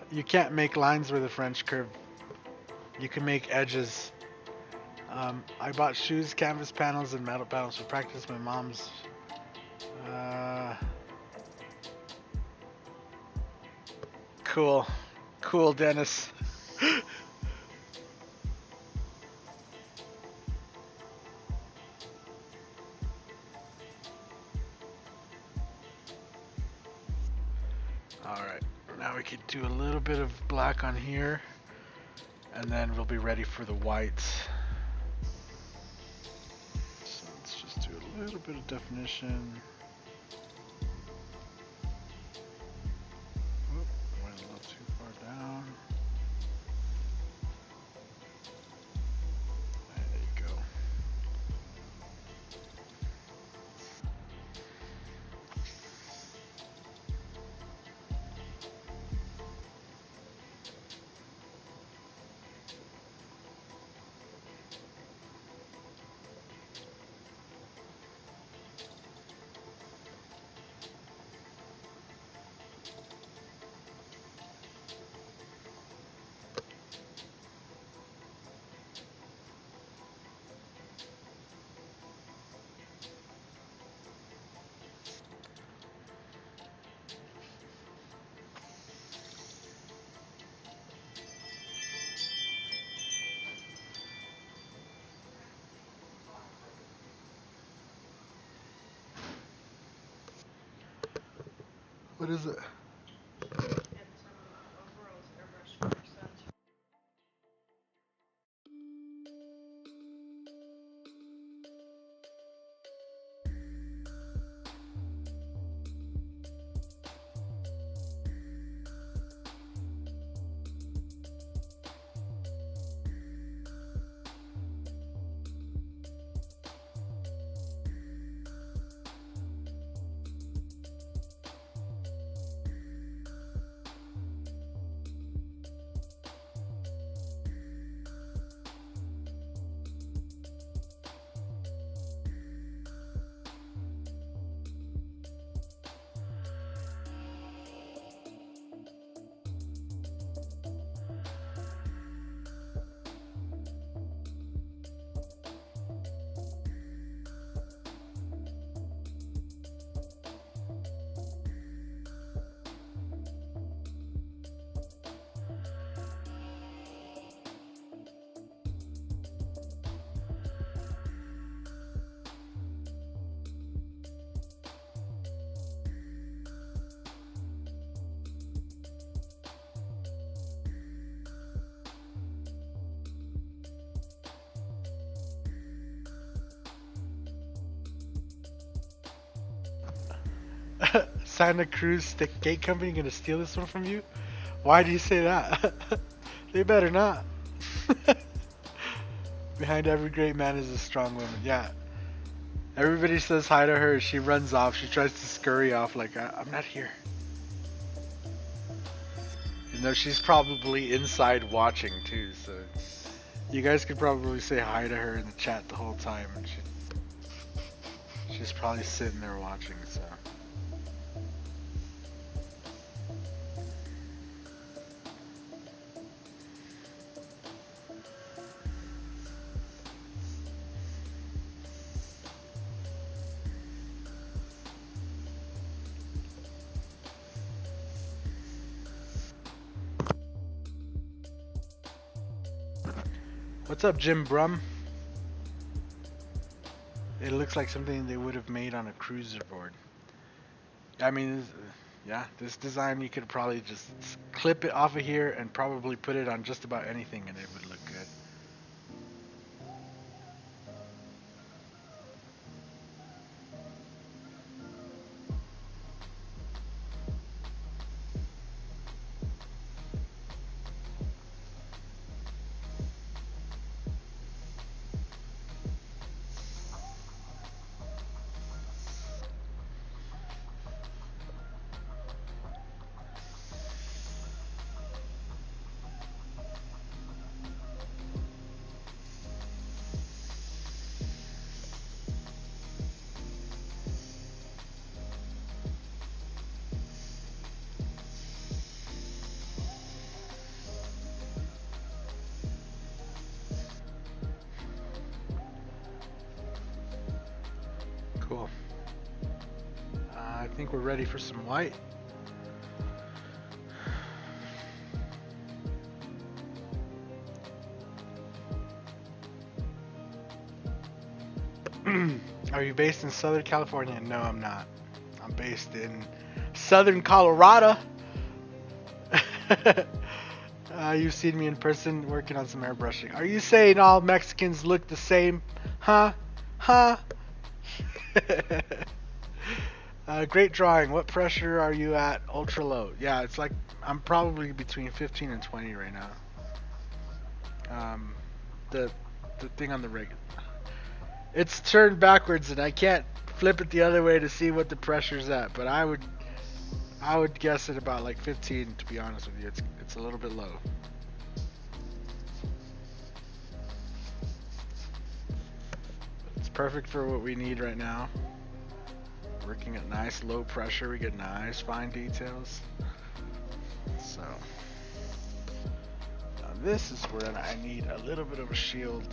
You can't make lines with a French curve. You can make edges. I bought shoes, canvas panels, and metal panels for practice. My mom's. Cool. Cool, Dennis. Alright, now we can do a little bit of black on here, and then we'll be ready for the whites. So let's just do a little bit of definition. Oop, went a little too far down. There you go. What is it? Santa Cruz Stick Gate Company gonna steal this one from you? Why do you say that? They better not. Behind every great man is a strong woman. Yeah. Everybody says hi to her. She runs off. She tries to scurry off like, I'm not here. You know, she's probably inside watching too, so you guys could probably say hi to her in the chat the whole time, and she's probably sitting there watching, so. What's up, Jim Brum? It looks like something they would have made on a cruiser board. I mean, yeah, this design you could probably just clip it off of here and probably put it on just about anything and it would look good. Cool. I think we're ready for some white. Are you based in Southern California? No, I'm not. I'm based in Southern Colorado. You've seen me in person working on some airbrushing. Are you saying all Mexicans look the same? Huh? Huh? Great drawing. What pressure are you at? Ultra low. Yeah, it's like I'm probably between 15 and 20 right now. The thing on the rig, it's turned backwards and I can't flip it the other way to see what the pressure's at, but I would guess at about like 15, to be honest with you. It's a little bit low. It's perfect for what we need right now. Working at nice low pressure, we get nice fine details. So now this is where I need a little bit of a shield.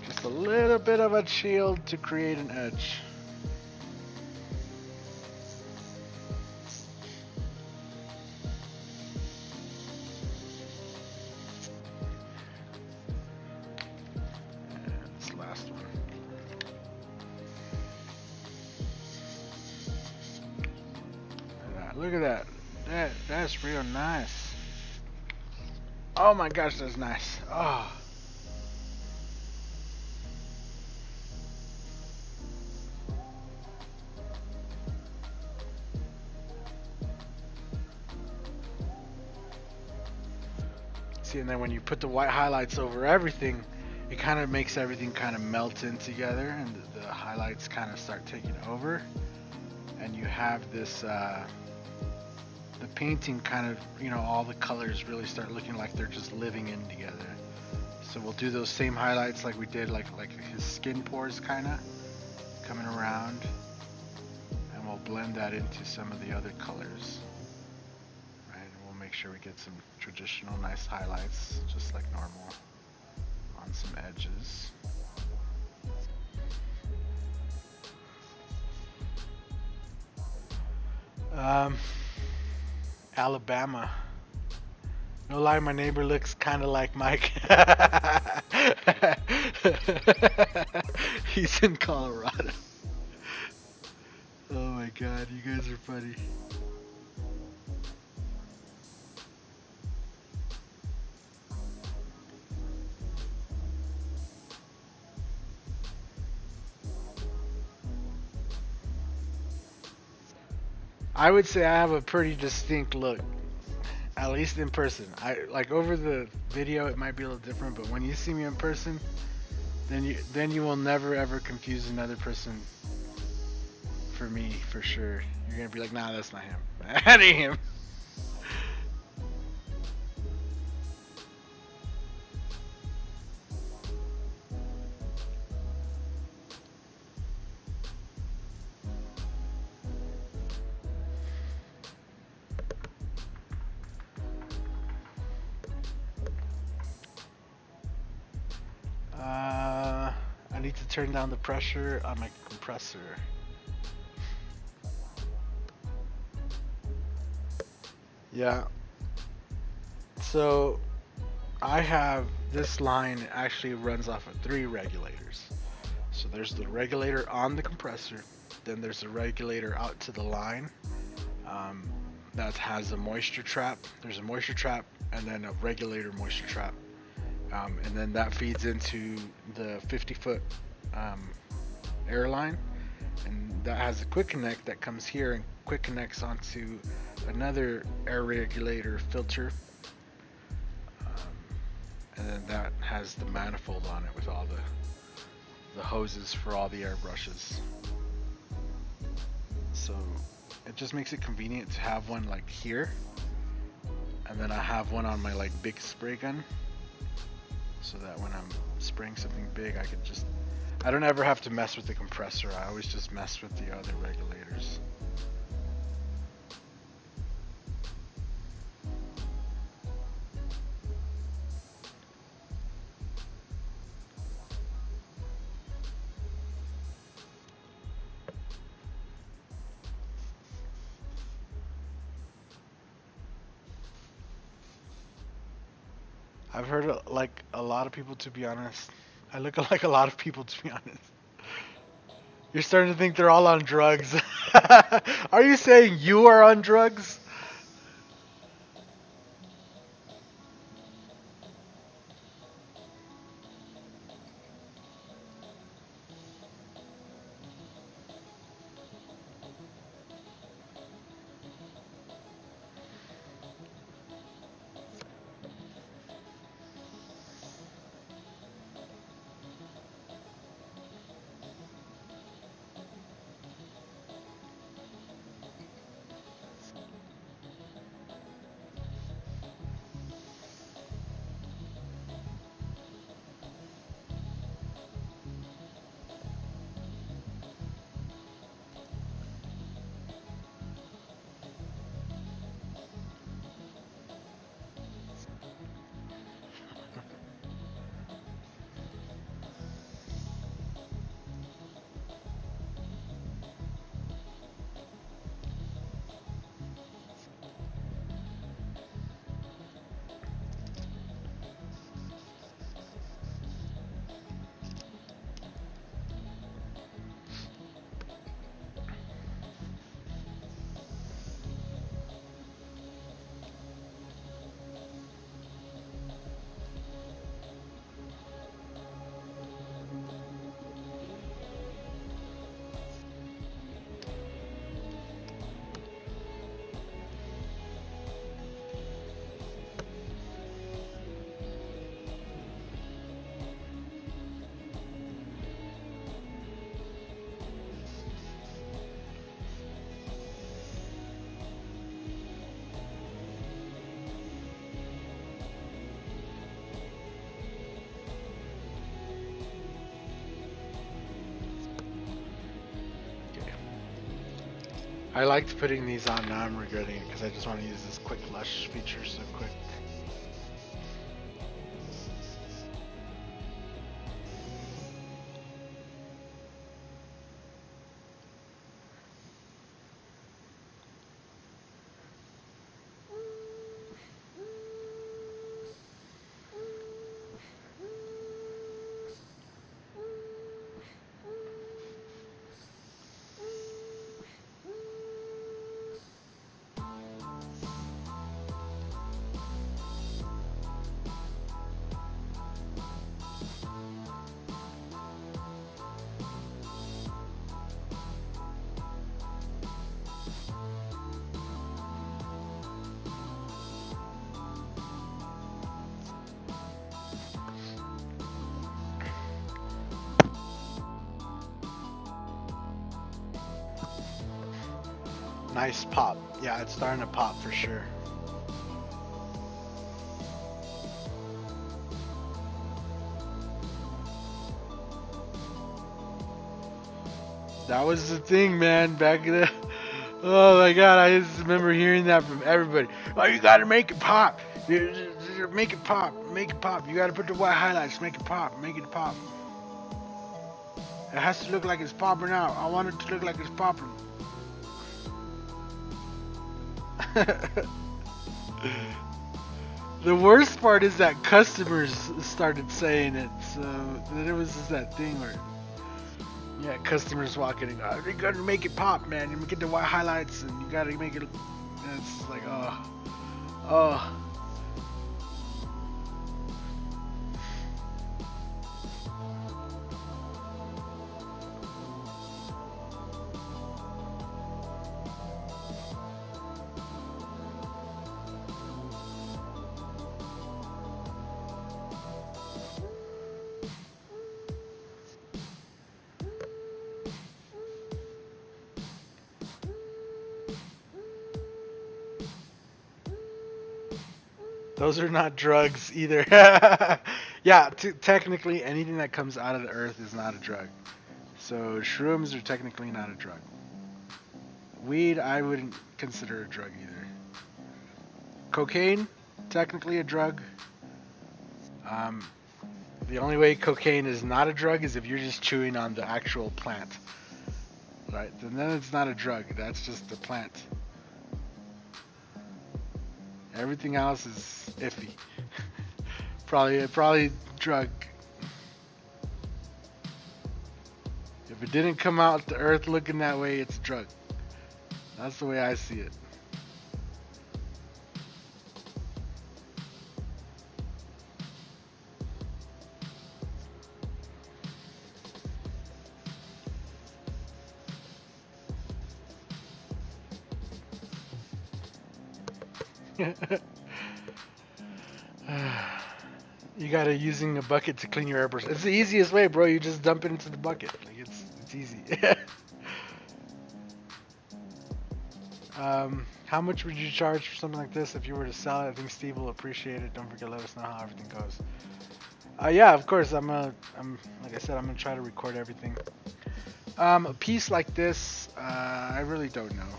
Just a little bit of a shield to create an edge. And this last one. Look at that. That's real nice. Oh my gosh, that's nice. Oh. See, and then when you put the white highlights over everything, it kind of makes everything kind of melt in together, and the highlights kind of start taking over, and you have this the painting kind of, you know, all the colors really start looking like they're just living in together. So we'll do those same highlights like we did, like his skin pores kind of coming around, and we'll blend that into some of the other colors. Make sure we get some traditional nice highlights just like normal on some edges. Alabama. No lie, my neighbor looks kind of like Mike. He's in Colorado. Oh my god, you guys are funny. I would say I have a pretty distinct look, at least in person. I like over the video it might be a little different, but when you see me in person, then you will never ever confuse another person for me, for sure. You're gonna be like, nah, that's not him. That ain't him. I need to turn down the pressure on my compressor. Yeah. So I have this line actually runs off of 3 regulators. So there's the regulator on the compressor, then there's a regulator out to the line that has a moisture trap. There's a moisture trap and then a regulator moisture trap. And then that feeds into the 50-foot air line, and that has a quick connect that comes here and quick connects onto another air regulator filter, and then that has the manifold on it with all the hoses for all the airbrushes. So it just makes it convenient to have one like here, and then I have one on my like big spray gun, so that when I'm spraying something big, I don't ever have to mess with the compressor. I always just mess with the other regulators. I've heard like a lot of people, to be honest. I look like a lot of people, to be honest. You're starting to think they're all on drugs. Are you saying you are on drugs? I liked putting these on, now I'm regretting it because I just want to use this quick lush feature so quick. Nice pop. Yeah, it's starting to pop for sure. That was the thing, man, back in the... Oh my god, I just remember hearing that from everybody. Oh, you gotta make it pop. Make it pop. Make it pop. You gotta put the white highlights. Make it pop. Make it pop. It has to look like it's popping out. I want it to look like it's popping. The worst part is that customers started saying it, so then it was just that thing where, yeah, customers walking in, oh, you gotta make it pop, man. You get the white highlights, and you gotta make it. And it's like, oh. Those are not drugs either. Yeah, technically anything that comes out of the earth is not a drug. So shrooms are technically not a drug. Weed, I wouldn't consider a drug either. Cocaine, technically a drug. The only way cocaine is not a drug is if you're just chewing on the actual plant. Right? And then it's not a drug. That's just the plant. Everything else is iffy. probably drug. If it didn't come out the earth looking that way, it's a drug. That's the way I see it. You gotta using a bucket to clean your airbrush. It's the easiest way, bro. You just dump it into the bucket. Like it's easy. How much would you charge for something like this if you were to sell it? I think Steve will appreciate it. Don't forget to let us know how everything goes. Yeah, of course. I'm like I said, I'm gonna try to record everything. A piece like this, I really don't know.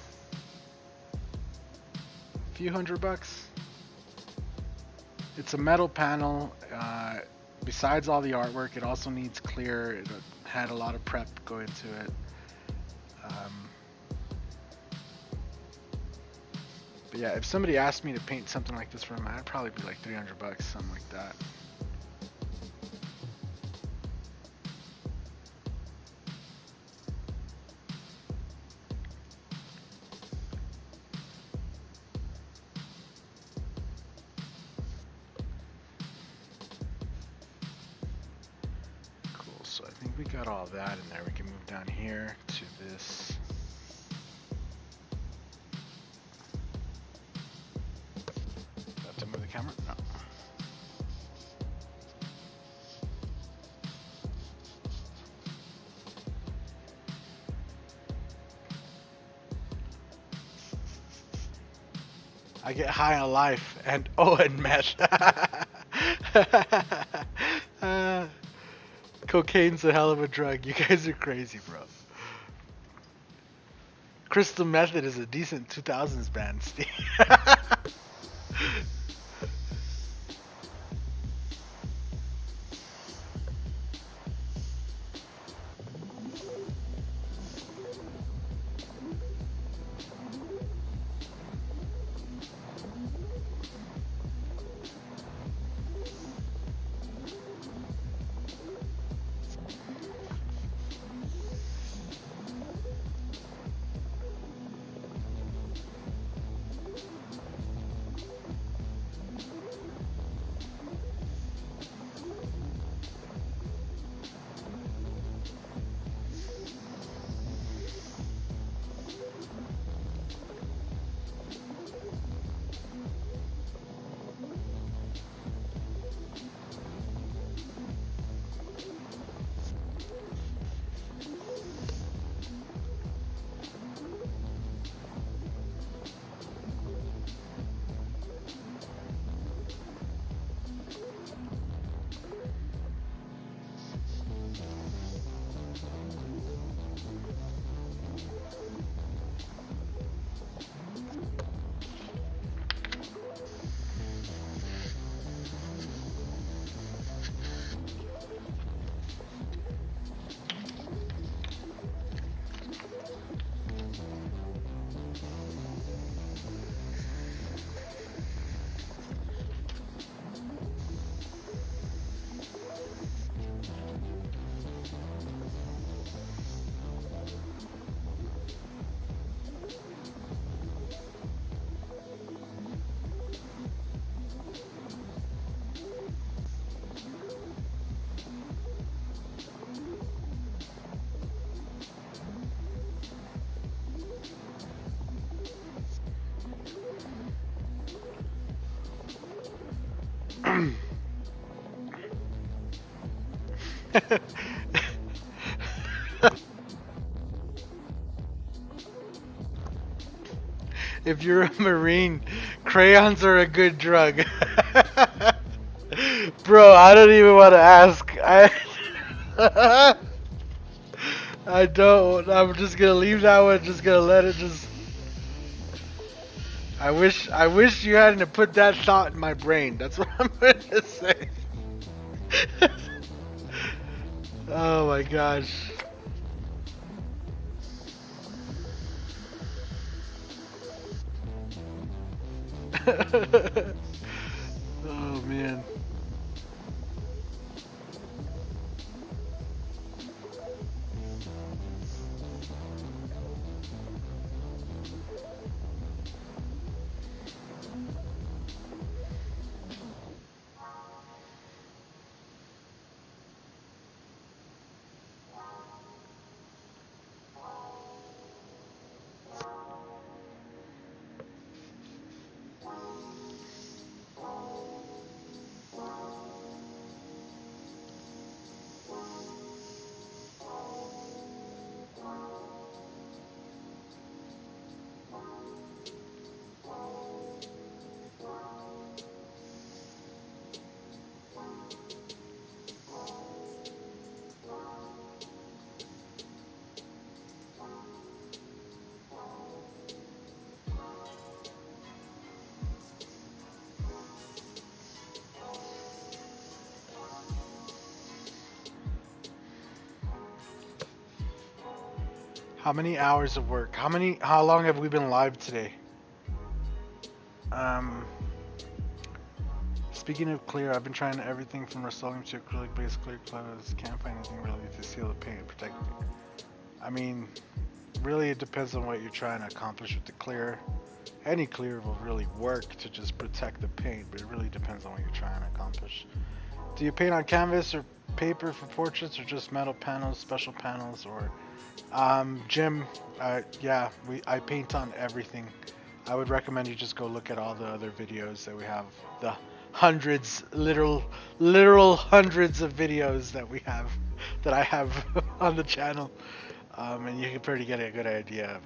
A few $100. It's a metal panel. Besides all the artwork, it also needs clear. It had a lot of prep go into it. But yeah, if somebody asked me to paint something like this for them, I'd probably be like $300, something like that. So I think we got all that in there. We can move down here to this. Have to move the camera? No. I get high on life and and meth. Cocaine's a hell of a drug. You guys are crazy, bro. Crystal Method is a decent 2000s band, Steve. If you're a Marine, crayons are a good drug. Bro, I don't even want to ask. I don't. I'm just gonna leave that one. Just gonna let it just. I wish you hadn't put that thought in my brain. That's what I'm gonna say. Oh my gosh. Oh man. How many hours of work? How long have we been live today? Um, Speaking of clear, I've been trying everything from Rust-Oleum to acrylic based clear clothes. Can't find anything really to seal the paint and protect it. I mean, really it depends on what you're trying to accomplish with the clear. Any clear will really work to just protect the paint, but it really depends on what you're trying to accomplish. Do you paint on canvas or paper for portraits, or just metal panels, special panels, or Jim? Yeah, I paint on everything. I would recommend you just go look at all the other videos that we have. The hundreds, literal hundreds of videos that we have, that I have on the channel, and you can pretty get a good idea.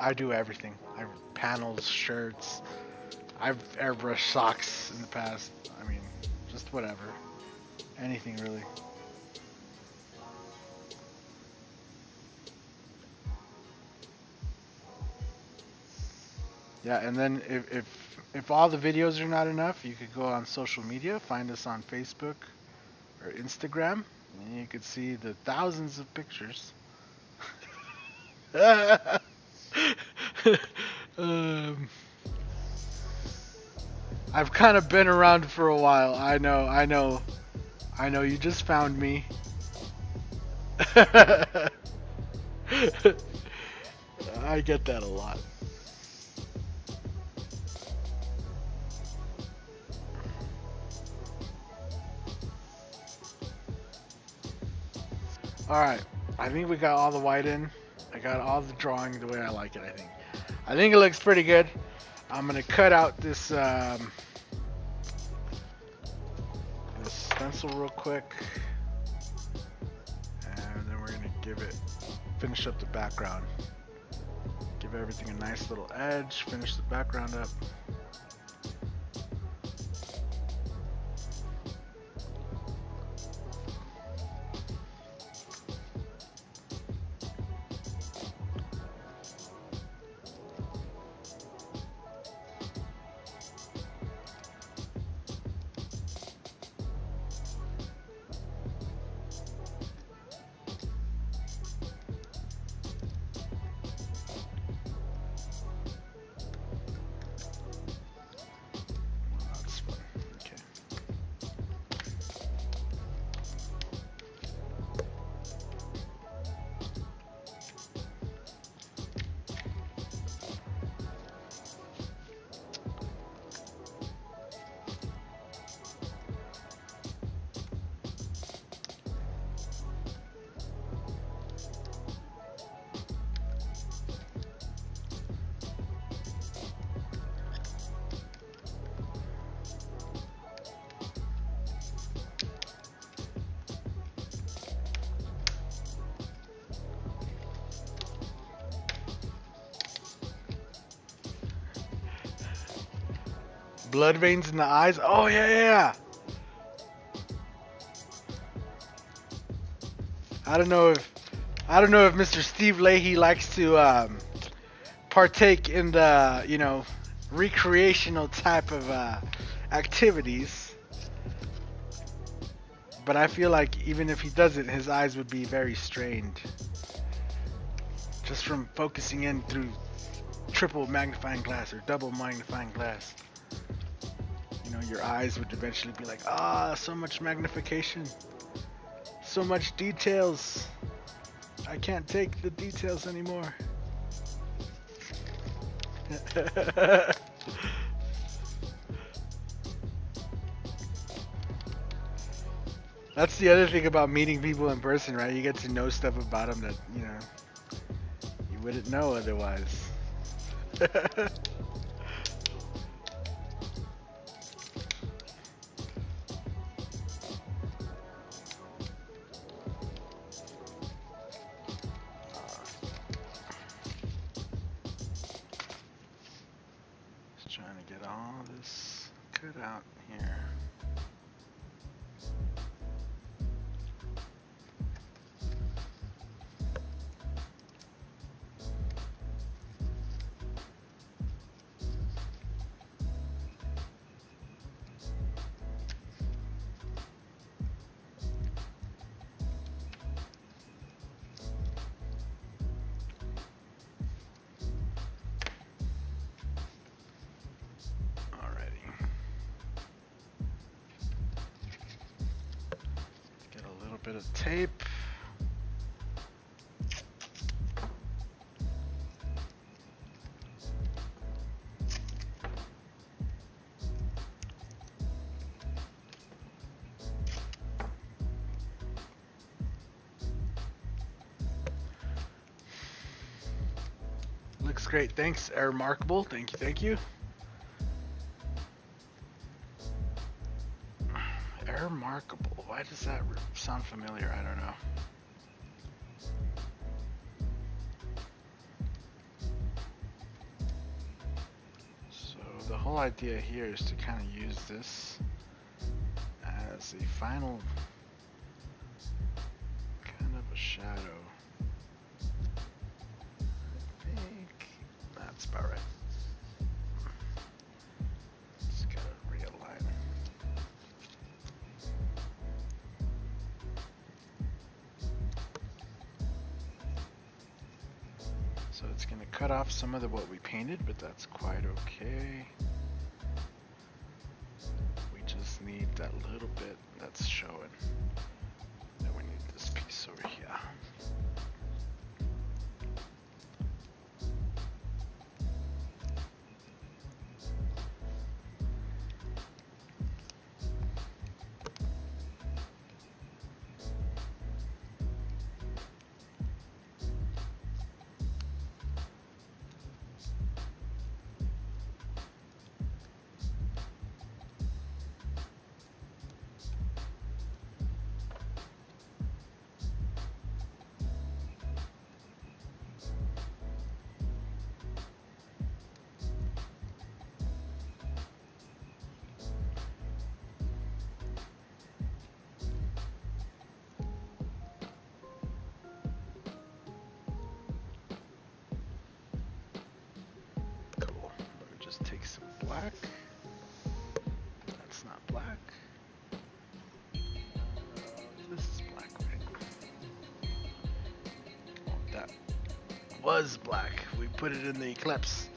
I do everything. I have panels, shirts. I've airbrushed socks in the past. I mean, just whatever. Anything really. Yeah, and then if all the videos are not enough, you could go on social media, find us on Facebook or Instagram, and you could see the thousands of pictures. um, I've kind of been around for a while. I know. You just found me. I get that a lot. Alright, I think we got all the white in. I got all the drawing the way I like it, I think. I think it looks pretty good. I'm going to cut out this, this stencil real quick. And then we're going to finish up the background. Give everything a nice little edge, finish the background up. blood veins in the eyes. Oh yeah, yeah. I don't know if Mr. Steve Leahy likes to partake in the, you know, recreational type of activities. But I feel like even if he doesn't, his eyes would be very strained. Just from focusing in through triple magnifying glass or double magnifying glass. You know, your eyes would eventually be like, so much magnification. So much details. I can't take the details anymore. That's the other thing about meeting people in person, right? You get to know stuff about them that, you know, you wouldn't know otherwise. Just trying to get all this cut out here. Bit of tape. Looks great. Thanks, Remarkable. Thank you. Thank you. Remarkable. Why does that sound familiar? I don't know. So the whole idea here is to kind of use this as a final kind of a shadow. I think that's about right. Just gotta realign. So it's going to cut off some of what we painted, but that's quite okay. We just need that little bit that's showing. Then we need this piece over here. Take some black. That's not black. This is black, right? Oh, that was black. We put it in the eclipse.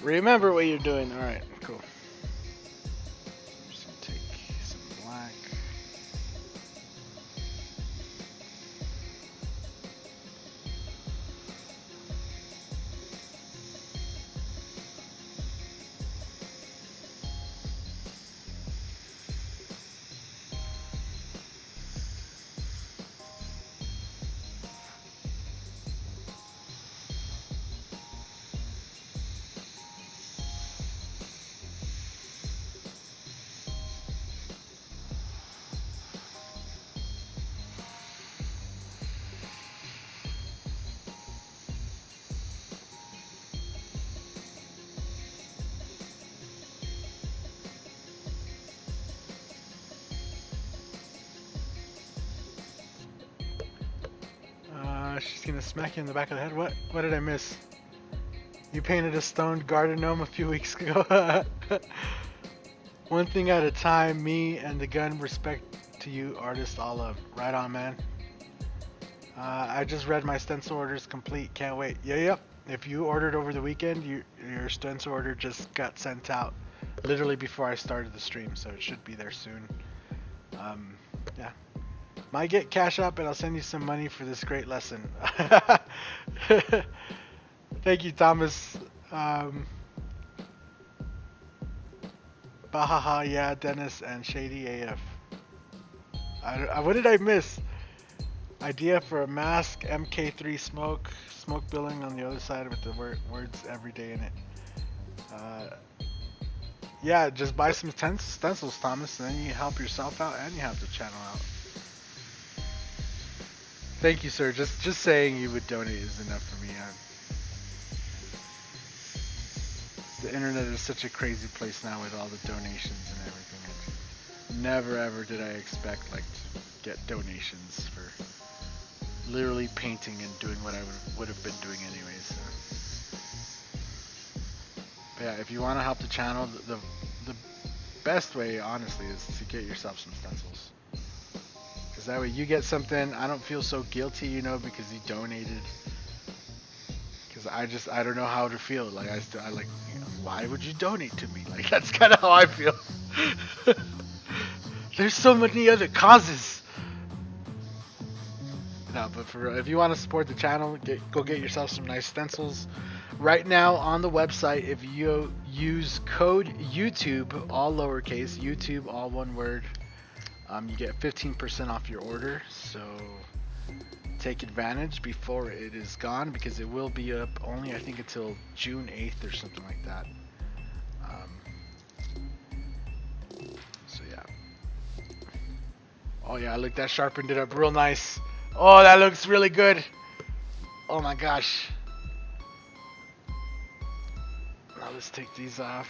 Remember what you're doing. Alright, cool. I'm just gonna take some black. she's gonna smack you in the back of the head. What did I miss? You painted a stoned garden gnome a few weeks ago. One thing at a time, me and the gun. Respect to you, artist Olive. Right on, man. I just read my stencil orders complete. Can't wait. Yep. If you ordered over the weekend, your stencil order just got sent out literally before I started the stream, so it should be there soon. Yeah. Might get cash up and I'll send you some money for this great lesson. Thank you, Thomas. Bahaha, yeah, Dennis and Shady AF. What did I miss? Idea for a mask, MK3 smoke billing on the other side with the words everyday in it. Yeah, just buy some stencils, Thomas, and then you help yourself out and you help the channel out. Thank you, sir. Just saying you would donate is enough for me. The internet is such a crazy place now with all the donations and everything. Never ever did I expect like to get donations for literally painting and doing what I would have been doing anyways. So. But yeah, if you want to help the channel, the best way, honestly, is to get yourself some stencils. Because that way you get something. I don't feel so guilty, you know, because you donated. Because I don't know how to feel. Like I like, you know, why would you donate to me? Like that's kind of how I feel. There's so many other causes. No, but if you want to support the channel, go get yourself some nice stencils. Right now on the website, if you use code YouTube, all lowercase, YouTube, all one word, you get 15% off your order. So take advantage before it is gone, because it will be up only, I think, until June 8th or something like that. So yeah. Oh yeah, look, that sharpened it up real nice. Oh, that looks really good. Oh my gosh. Now let's take these off.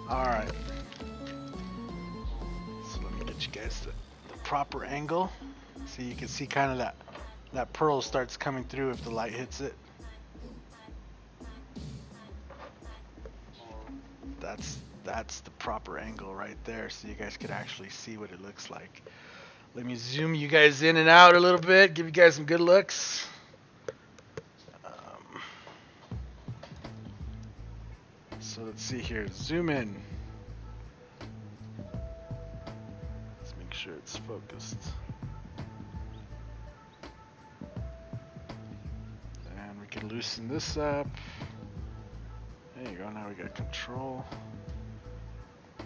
Alright, so let me get you guys the proper angle, so you can see kind of that pearl starts coming through if the light hits it. That's the proper angle right there, so you guys could actually see what it looks like. Let me zoom you guys in and out a little bit, give you guys some good looks. So let's see here, zoom in. Let's make sure it's focused. And we can loosen this up. There you go, now we got control. We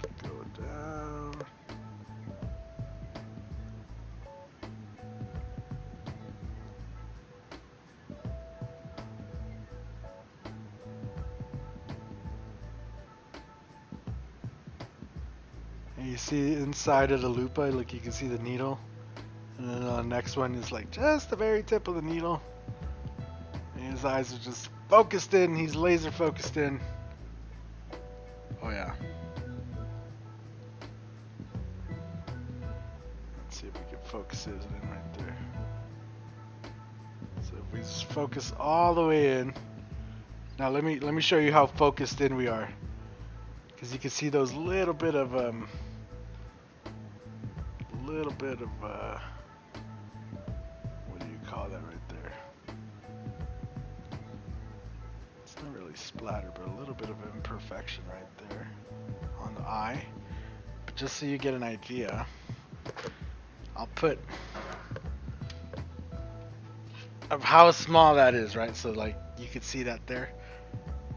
can go down. You see inside of the lupa, like you can see the needle, and then the next one is like just the very tip of the needle, and his eyes are just focused in. He's laser focused in. Oh yeah. Let's see if we can focus it in right there. So if we just focus all the way in. Now let me show you how focused in we are, because you can see those little bit of what do you call that right there? It's not really splatter, but a little bit of imperfection right there on the eye. But just so you get an idea, I'll put of how small that is, right? So like you can see that there.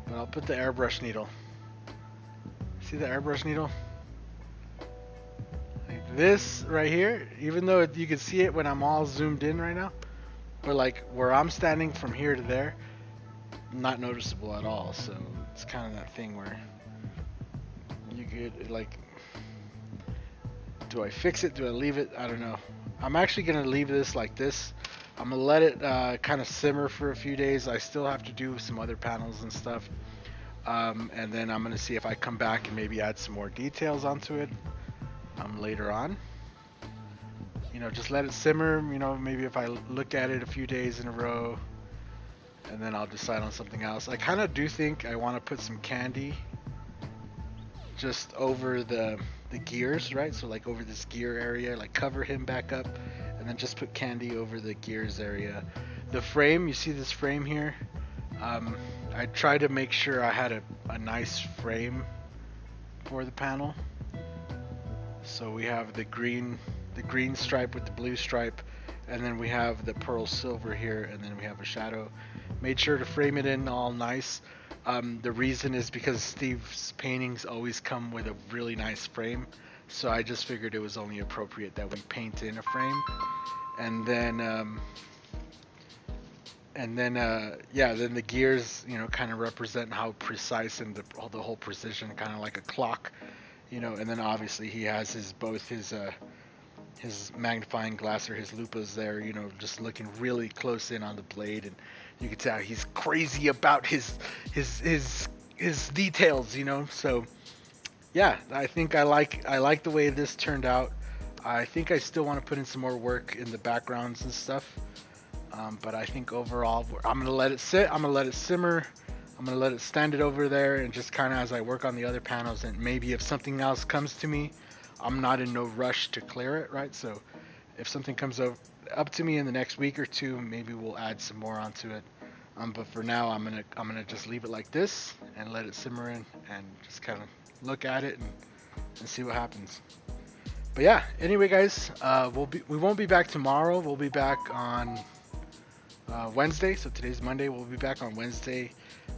But I'll put the airbrush needle. See the airbrush needle? this right here, even though you can see it when I'm all zoomed in right now, but like where I'm standing from here to there, not noticeable at all. So it's kind of that thing where you could like, do I fix it? Do I leave it? I don't know. I'm actually gonna leave this like this. I'm gonna let it kind of simmer for a few days. I still have to do some other panels and stuff, and then I'm gonna see if I come back and maybe add some more details onto it later on. You know, just let it simmer. You know, maybe if I look at it a few days in a row, and then I'll decide on something else. I kind of do think I want to put some candy just over the gears, right? So like over this gear area, like cover him back up, and then just put candy over the gears area. The frame, you see this frame here? I tried to make sure I had a nice frame for the panel. So we have the green stripe with the blue stripe, and then we have the pearl silver here, and then we have a shadow. Made sure to frame it in all nice. The reason is because Steve's paintings always come with a really nice frame, so I just figured it was only appropriate that we paint in a frame. And then yeah, then the gears, you know, kind of represent how precise and the whole precision, kind of like a clock, you know. And then obviously he has both his magnifying glass or his lupas there, you know, just looking really close in on the blade, and you can tell he's crazy about his details, you know. So yeah, I think I like the way this turned out. I think I still want to put in some more work in the backgrounds and stuff, but I think overall I'm gonna let it sit, I'm gonna let it simmer, I'm gonna let it stand it over there, and just kind of as I work on the other panels, and maybe if something else comes to me, I'm not in no rush to clear it, right? So if something comes up to me in the next week or two, maybe we'll add some more onto it. But for now, I'm gonna just leave it like this and let it simmer in, and just kind of look at it and see what happens. But yeah, anyway, guys, we won't be back tomorrow. We'll be back on Wednesday. So today's Monday. We'll be back on Wednesday.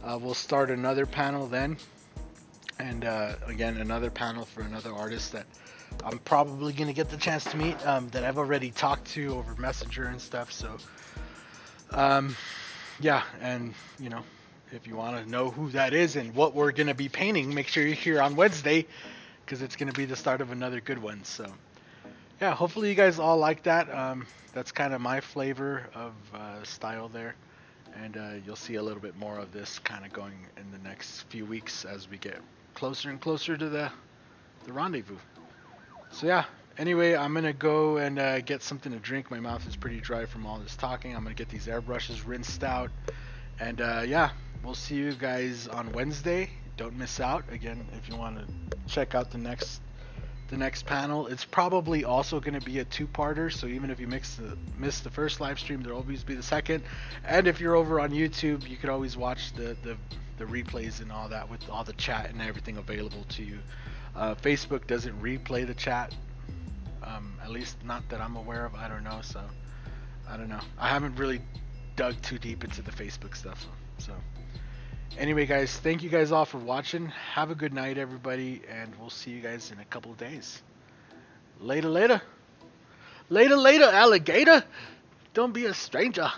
We'll start another panel then, and again another panel for another artist that I'm probably gonna get the chance to meet, that I've already talked to over Messenger and stuff. So yeah, and you know, if you want to know who that is and what we're gonna be painting, make sure you're here on Wednesday, because it's gonna be the start of another good one. So yeah, hopefully you guys all like that. That's kind of my flavor of style there, and you'll see a little bit more of this kind of going in the next few weeks as we get closer and closer to the rendezvous. So yeah, anyway, I'm gonna go and get something to drink. My mouth is pretty dry from all this talking. I'm gonna get these airbrushes rinsed out, and yeah, we'll see you guys on Wednesday. Don't miss out. Again, if you want to check out the next panel, it's probably also going to be a two-parter. So even if you miss the first live stream, there'll always be the second. And if you're over on YouTube, you could always watch the replays and all that, with all the chat and everything available to you. Facebook doesn't replay the chat, at least not that I'm aware of. I don't know, so I don't know. I haven't really dug too deep into the Facebook stuff. So anyway, guys, thank you guys all for watching. Have a good night, everybody, and we'll see you guys in a couple of days. Later, later. Later, later, alligator. Don't be a stranger.